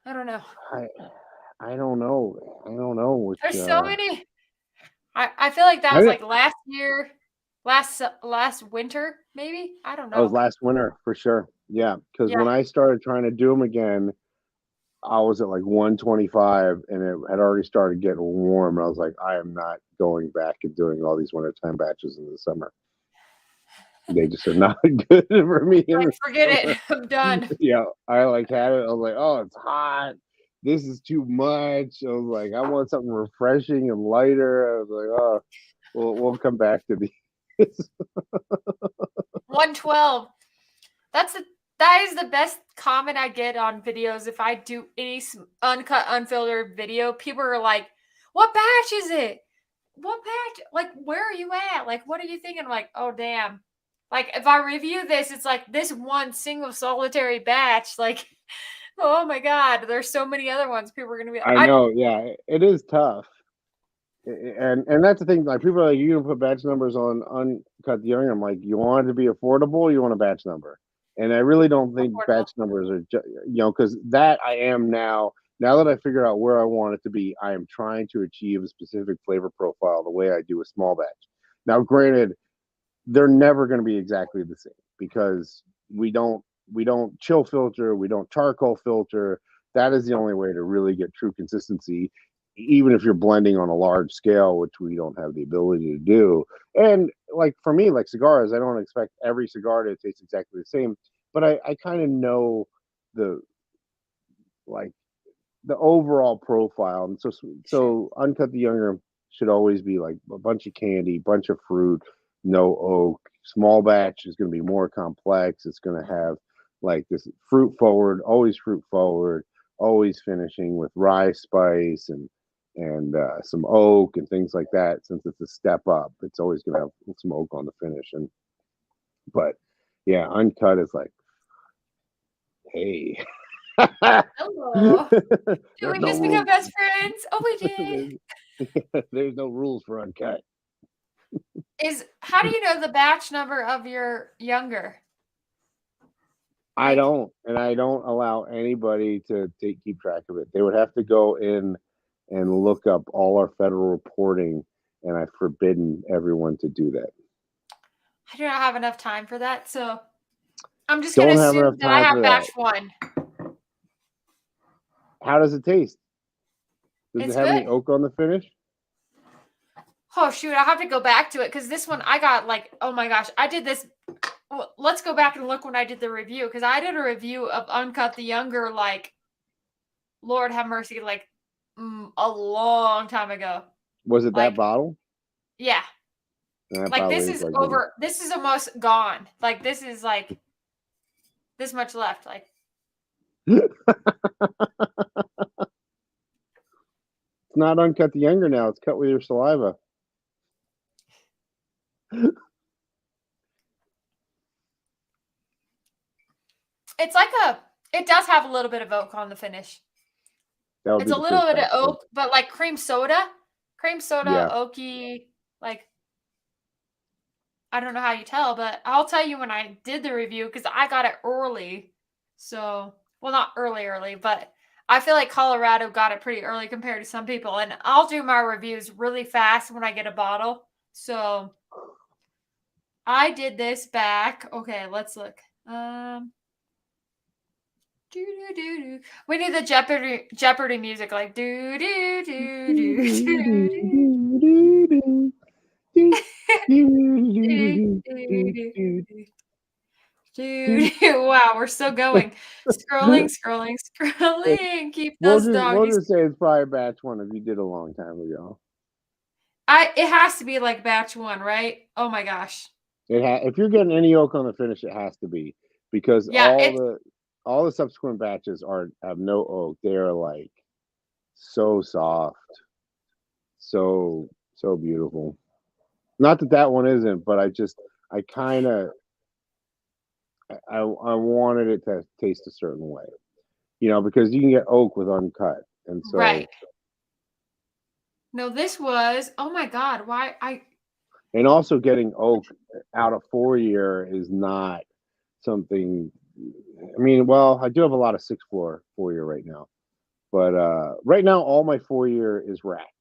I don't know. I I don't know. I don't know which There's so many. I feel like that I was didn't like last year, last winter, maybe. I don't that was know. last winter for sure. Yeah, because Yeah. when I started trying to do them again, I was at like 125 and it had already started getting warm. And I was like, I am not going back and doing all these wintertime batches in the summer. They just are not good for me in Like the forget it. summer. I'm done. Yeah, I like had it. I was like, oh, it's hot. This is too much. I was like, I want something refreshing and lighter. I was like, oh, we'll come back to these. 112. That is the best comment I get on videos if I do any uncut, unfiltered video. People are like, "What batch is it? What batch? Like, where are you at? Like, what are you thinking?" I'm like, "Oh, damn." Like, if I review this, it's like this one single solitary batch. Like, oh my god, there's so many other ones. People are gonna be. I I know, yeah, it is tough. And that's the thing. Like people are like, you can put batch numbers on uncut the young. I'm like, you want it to be affordable, you want a batch number. And I really don't think affordable. batch numbers are, because that I am now. Now that I figure out where I want it to be, I am trying to achieve a specific flavor profile the way I do a small batch. Now, granted, they're never going to be exactly the same because we don't chill filter, we don't charcoal filter. That is the only way to really get true consistency, even if you're blending on a large scale, which we don't have the ability to do. And like for me, like cigars, I don't expect every cigar to taste exactly the same, but I kind of know the like the overall profile. And Sure. so uncut the younger should always be like a bunch of candy, bunch of fruit, no oak. Small batch is going to be more complex. It's going to have like this fruit forward, always finishing with rye spice and some oak and things like that. Since it's a step up, it's always going to have some oak on the finish. And but yeah, uncut is like, hey, Hello. Did there's we no just become rules. best friends? Oh, we did. there's, there's no rules for uncut. Is how do you know the batch number of your younger? I Like, don't, and I don't allow anybody to keep track of it. They would have to go in and look up all our federal reporting, and I've forbidden everyone to do that. I do not have enough time for that, so I'm just gonna Don't have assume enough that I time have for that. batch 1. How does it taste? Does it It's have any good. oak on the finish? Oh, shoot, I'll have to go back to it because this one I got, like, oh my gosh, I did this well, let's go back and look when I did the review because I did a review of Uncut the Younger, like, Lord have mercy, like, a long time ago. Was it that Like, bottle? yeah. That Like, probably this is is like maybe. over this is almost gone. Like, this is, like, this much left, like It's not uncut the younger now. It's cut with your saliva. it's like a it does have a little little bit of oak on the finish. That would It's be a the little first bit of batch. Then. oak, but like cream soda, Yeah. oaky, like I don't know how you tell, but I'll tell you when I did the review because I got it early. So, well, not early, but I feel like Colorado got it pretty early compared to some people. And I'll do my reviews really fast when I get a bottle. So I did this back. Okay, let's look. We need the Jeopardy music, like do do do do do do. Dude, wow, we're still going. Scrolling, scrolling, scrolling. Keep those We'll doggies. just say it's probably batch one if you did a long time ago. It has to be like batch one, right? Oh my gosh. If you're getting any oak on the finish, it has to be because Yeah, it's all the subsequent batches have no oak. They are like so soft, so beautiful. Not that that one isn't, but I kind of I wanted it to taste a certain way, because you can get oak with uncut, and so right. No, this was, oh my God, why and also getting oak out of 4 year is not something. I mean, well, I do have a lot of 4 year right now, but right now all my 4 year is racked.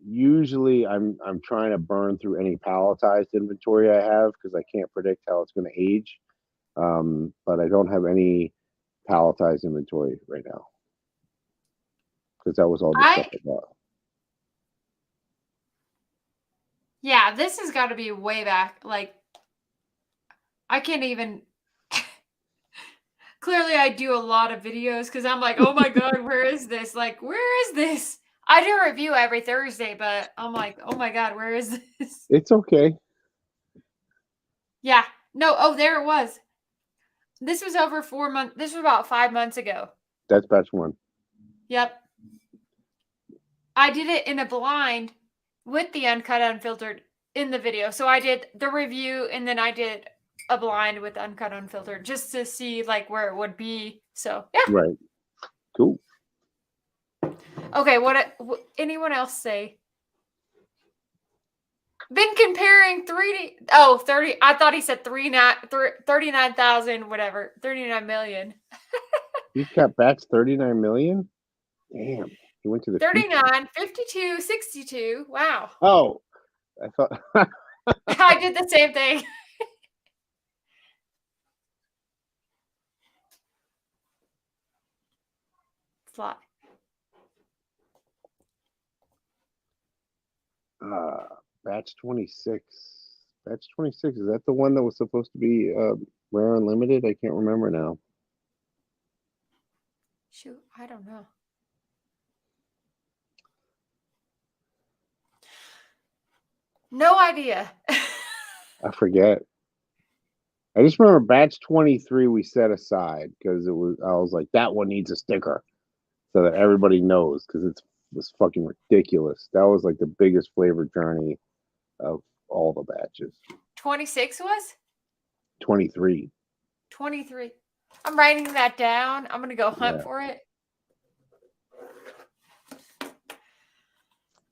Usually, I'm trying to burn through any palletized inventory I have because I can't predict how it's going to age. But I don't have any palletized inventory right now because that was all the I stuff I bought. yeah, this has got to be way back. Like I can't even clearly I do a lot of videos because I'm like, oh my God, where is this? Like, where is this? I do a review every Thursday, but I'm like, oh my God, where is this? It's okay. Yeah. No, oh, there it was. This was over 4 months. This was about 5 months ago. That's batch one. Yep. I did it in a blind with the uncut unfiltered in the video. So I did the review and then I did a blind with uncut unfiltered just to see like where it would be. So yeah. Right. Cool. Okay. What anyone else say? Been comparing 30. I thought he said 39,000, whatever, 39 million. He's got batch 39 million. Damn. He went to the future. 39, 52, 62. Wow. Oh, I thought. I did the same thing. Fly. Batch 26. Batch 26. Is that the one that was supposed to be rare and limited? I can't remember now. Shoot, I don't know. No idea. I forget. I just remember batch 23 we set aside because I was like, that one needs a sticker so that everybody knows because it was fucking ridiculous. That was like the biggest flavor journey of all the batches. 26 was? 23. 23. I'm writing that down. I'm going to go hunt for it.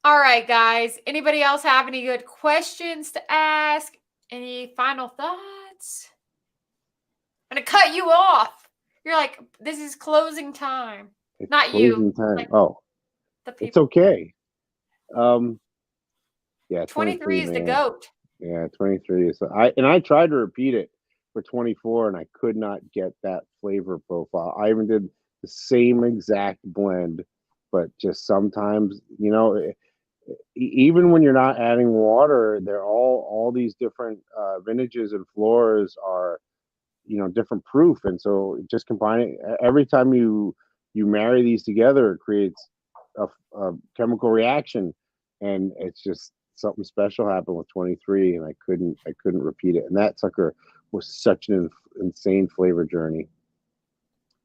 All right, guys. Anybody else have any good questions to ask? Any final thoughts? I'm going to cut you off. You're like, this is closing time. It's Not closing you. time. Like the people. It's okay. Yeah, 23 is man. the GOAT. Yeah, 23 is. I tried to repeat it for 24 and I could not get that flavor profile. I even did the same exact blend, but just sometimes, even when you're not adding water, they're all these different vintages and floors are, different proof, and so just combining every time you marry these together, it creates a chemical reaction, and it's just something special happened with 23, and I couldn't repeat it, and that sucker was such an insane flavor journey.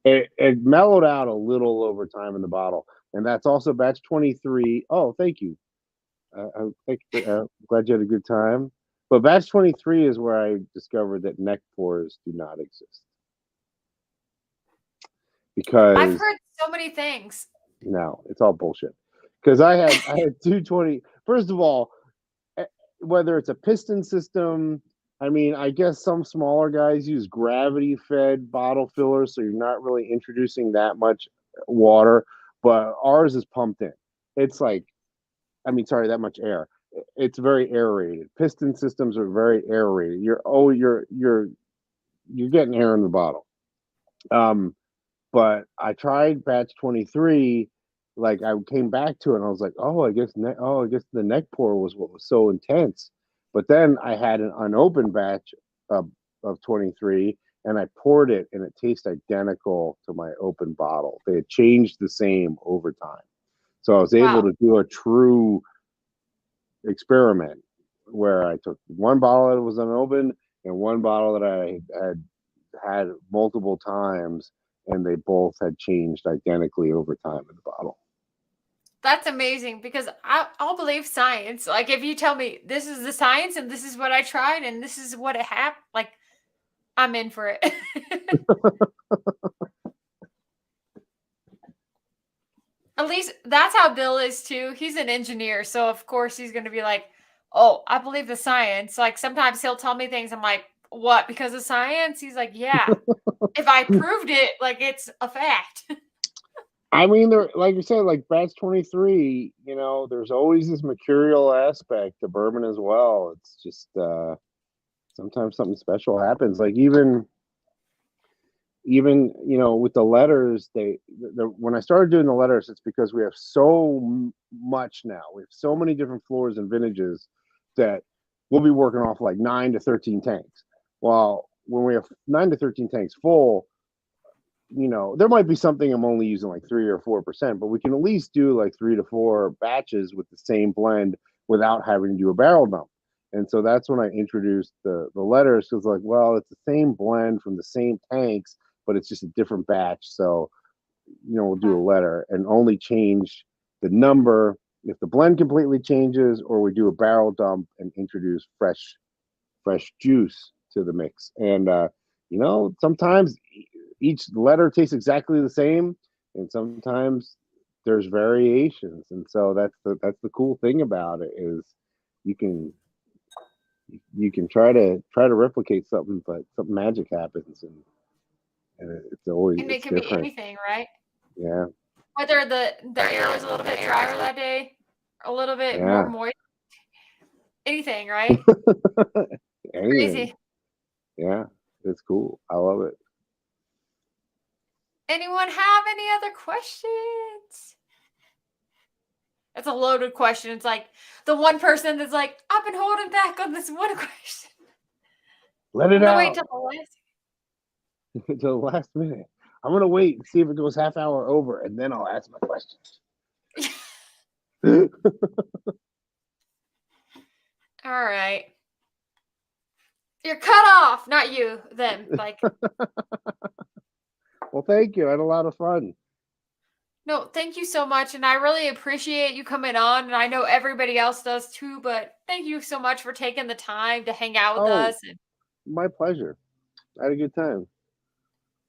It mellowed out a little over time in the bottle, and that's also batch 23. Oh, thank you. I'm glad you had a good time. But batch 23 is where I discovered that neck pores do not exist. I've because heard so many things. no, it's all bullshit. Because I had 220. First of all, eh, whether it's a piston system, I mean, I guess some smaller guys use gravity fed bottle fillers, so you're not really introducing that much water. But ours is pumped in. It's like, I mean, sorry, that much air. It's very aerated. Piston systems are very aerated. You're getting air in the bottle. Um, but I tried batch 23. Like I came back to it, and I was like, oh, I guess the neck pour was what was so intense. But then I had an unopened batch of, of 23, and I poured it, and it tastes identical to my open bottle. They had changed the same over time, so I was able Wow. to do a true experiment where I took one bottle that was unopened and one bottle that I had multiple times, and they both had changed identically over time in the bottle. That's amazing because I'll believe science. Like if you tell me this is the science and this is what I tried and this is what it happened, like I'm in for it. At least that's how Bill is too. He's an engineer, so of course he's going to be like, "Oh, I believe the science." Like sometimes he'll tell me things. I'm like, "What? Because of science?" He's like, "Yeah. If I proved it, like it's a fact." I mean, there, like you said, like batch 23, there's always this mercurial aspect to bourbon as well. It's just sometimes something special happens. Like even with the letters, when I started doing the letters, it's because we have so much now. We have so many different floors and vintages that we'll be working off like 9 to 13 tanks. Well, when we have 9 to 13 tanks full, there might be something I'm only using like 3 or 4%, but we can at least do like 3 to 4 batches with the same blend without having to do a barrel dump. And so that's when I introduced the letters, because like, well, it's the same blend from the same tanks, but it's just a different batch. So, we'll do a letter and only change the number if the blend completely changes, or we do a barrel dump and introduce fresh juice to the mix. And sometimes each letter tastes exactly the same, and sometimes there's variations. And so that's the cool thing about it is you can try to replicate something, but something magic happens, and And it it's could be different. anything, right? Yeah, Whether the air was a little bit drier that day, a little bit more yeah. moist, anything, right? Anything. Crazy. Yeah, it's cool. I love it. Anyone have any other questions? That's a loaded question. It's like the one person that's like, I've been holding back on this one question. Let I'm it gonna wait out till the last. to the last minute. I'm gonna wait and see if it goes half hour over, and then I'll ask my questions. All right. You're cut off, not you, them. Like, Well, thank you. I had a lot of fun. no, thank you so much. And I really appreciate you coming on. And I know everybody else does too, but thank you so much for taking the time to hang out with Oh, us. And my pleasure. I had a good time.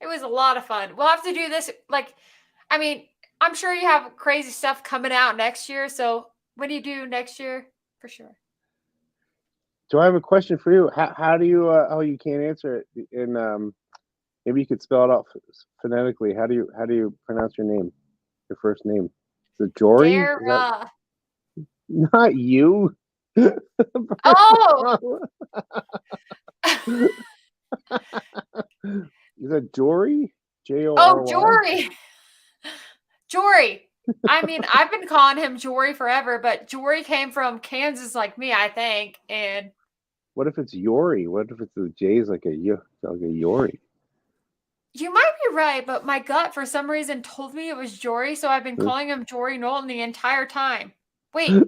it was a lot of fun. We'll have to do this. Like, I mean, I'm sure you have crazy stuff coming out next year. So what do you do next year? For sure. So I have a question for you. How do you? Oh, you can't answer it. And maybe you could spell it out phonetically. How do you pronounce your name? Your first name? Is it Jory? Is that Dara. not you? Oh, Is that Jory? oh, Jory? Jory. Jory. I mean, I've been calling him Jory forever, but Jory came from Kansas like me, I think. And What if it's Yori? What if it's the J is like like a Yori? you might be right, but my gut for some reason told me it was Jory, so I've been calling him Jory Knowlton the entire time. Wait, now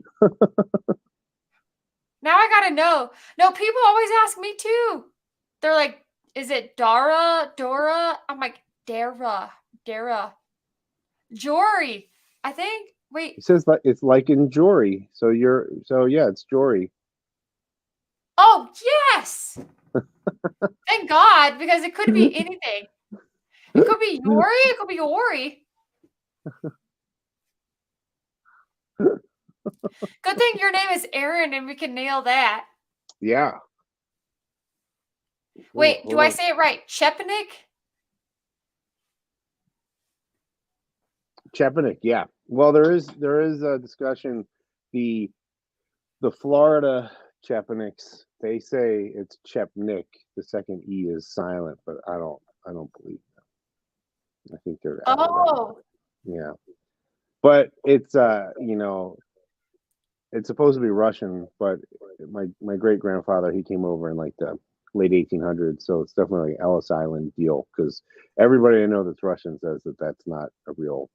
I gotta know. No, people always ask me too. They're like, is it Dara? Dora? I'm like, Dara. Jory. I think. Wait. It says like it's like in Jory. So yeah, it's Jory. Oh, yes. Thank God, because it could be anything. It could be Yori. It could be Ori. Good thing your name is Aaron and we can nail that. Yeah. Wait, Hold do I on. say it right? Chepenik? Chepenik, yeah. Well, there is a discussion. The Florida Chepeniks, they say it's Chepnik. The second E is silent, but I don't believe them. I think they're out of that. Oh, Yeah. But it's it's supposed to be Russian, but my great grandfather, he came over in like the late 1800s, so it's definitely like Ellis Island deal because everybody I know that's Russian says that that's not a real.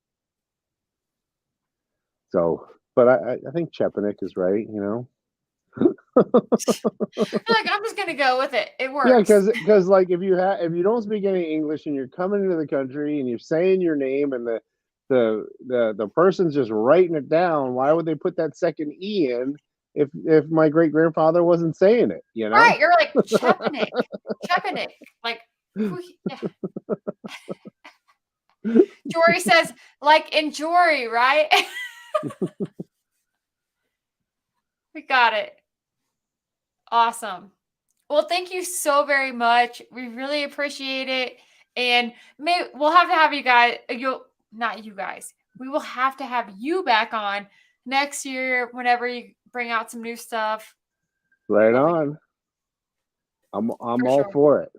So, but I think Chepenik is right, you know. like I'm just gonna go with it. It Yeah, works. because like if you don't speak any English and you're coming into the country and you're saying your name and the person's just writing it down, why would they put that second E in if my great grandfather wasn't saying it, you know? Right, you're like Chepenik. Chepenik. Like who yeah. Jory says, like in Jory, right? We got it. Awesome. Well, thank you so very much. We really appreciate it. And we'll have to have you guys, you'll not you guys. We will have to have you back on next year whenever you bring out some new stuff. Right Love you on. I'm for all sure. for it.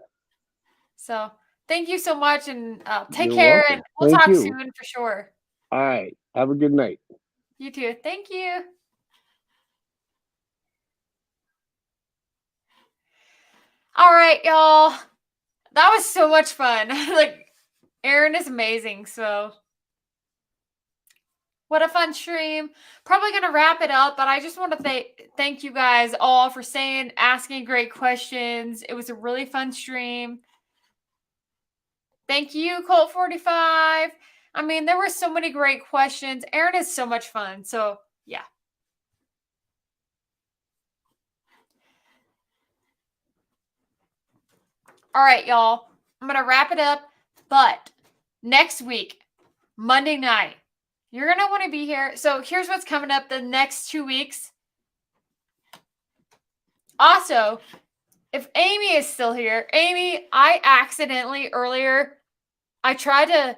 So thank you so much and take You're care and welcome. we'll Thank talk you. soon for sure. All right. Have a good night. You too. Thank you. All right, y'all. That was so much fun. Like Aaron is amazing. So what a fun stream. Probably going to wrap it up, but I just want to thank you guys all for asking great questions. It was a really fun stream. Thank you, Colt 45. I mean, there were so many great questions. Aaron is so much fun. So, yeah. All right, y'all. I'm going to wrap it up, but next week, Monday night, you're going to want to be here. So, here's what's coming up the next 2 weeks. Also, if Amy is still here, Amy, I accidentally earlier, I tried to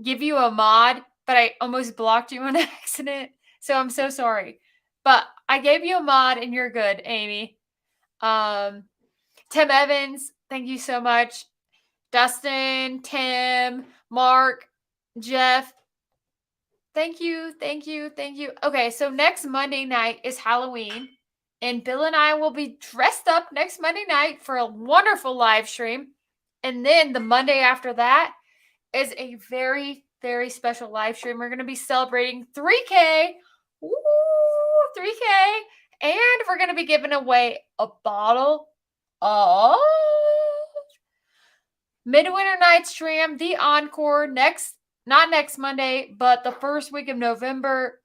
give you a mod, but I almost blocked you on accident. So I'm so sorry. But I gave you a mod and you're good, Amy. Tim Evans, thank you so much. Dustin, Tim, Mark, Jeff, thank you, thank you, thank you. Okay, so next Monday night is Halloween. And Bill and I will be dressed up next Monday night for a wonderful live stream. And then the Monday after that is a very, very special live stream. We're going to be celebrating 3K. Woo, 3K. And we're going to be giving away a bottle of Midwinter Night Stream, the encore not next Monday, but the first week of November.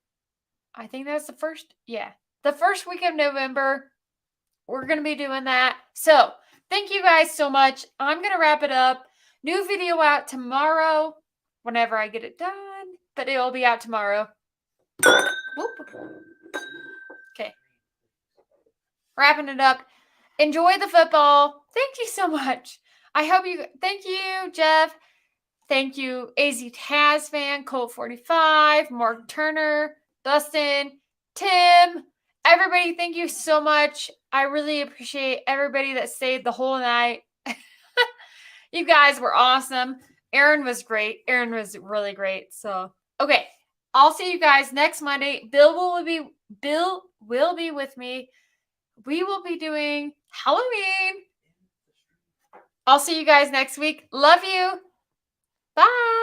I think that's the first. Yeah. The first week of November, we're going to be doing that. So thank you guys so much. I'm going to wrap it up. New video out tomorrow whenever I get it done, but it'll be out tomorrow. Okay. Wrapping it up. Enjoy the football. Thank you so much. Thank you, Jeff. Thank you, AZ Taz fan, Colt 45, Mark Turner, Dustin, Tim, everybody. Thank you so much. I really appreciate everybody that stayed the whole night. You guys were awesome. Aaron was great. Aaron was really great. So, okay. I'll see you guys next Monday. Bill will be with me. We will be doing Halloween. I'll see you guys next week. Love you. Bye.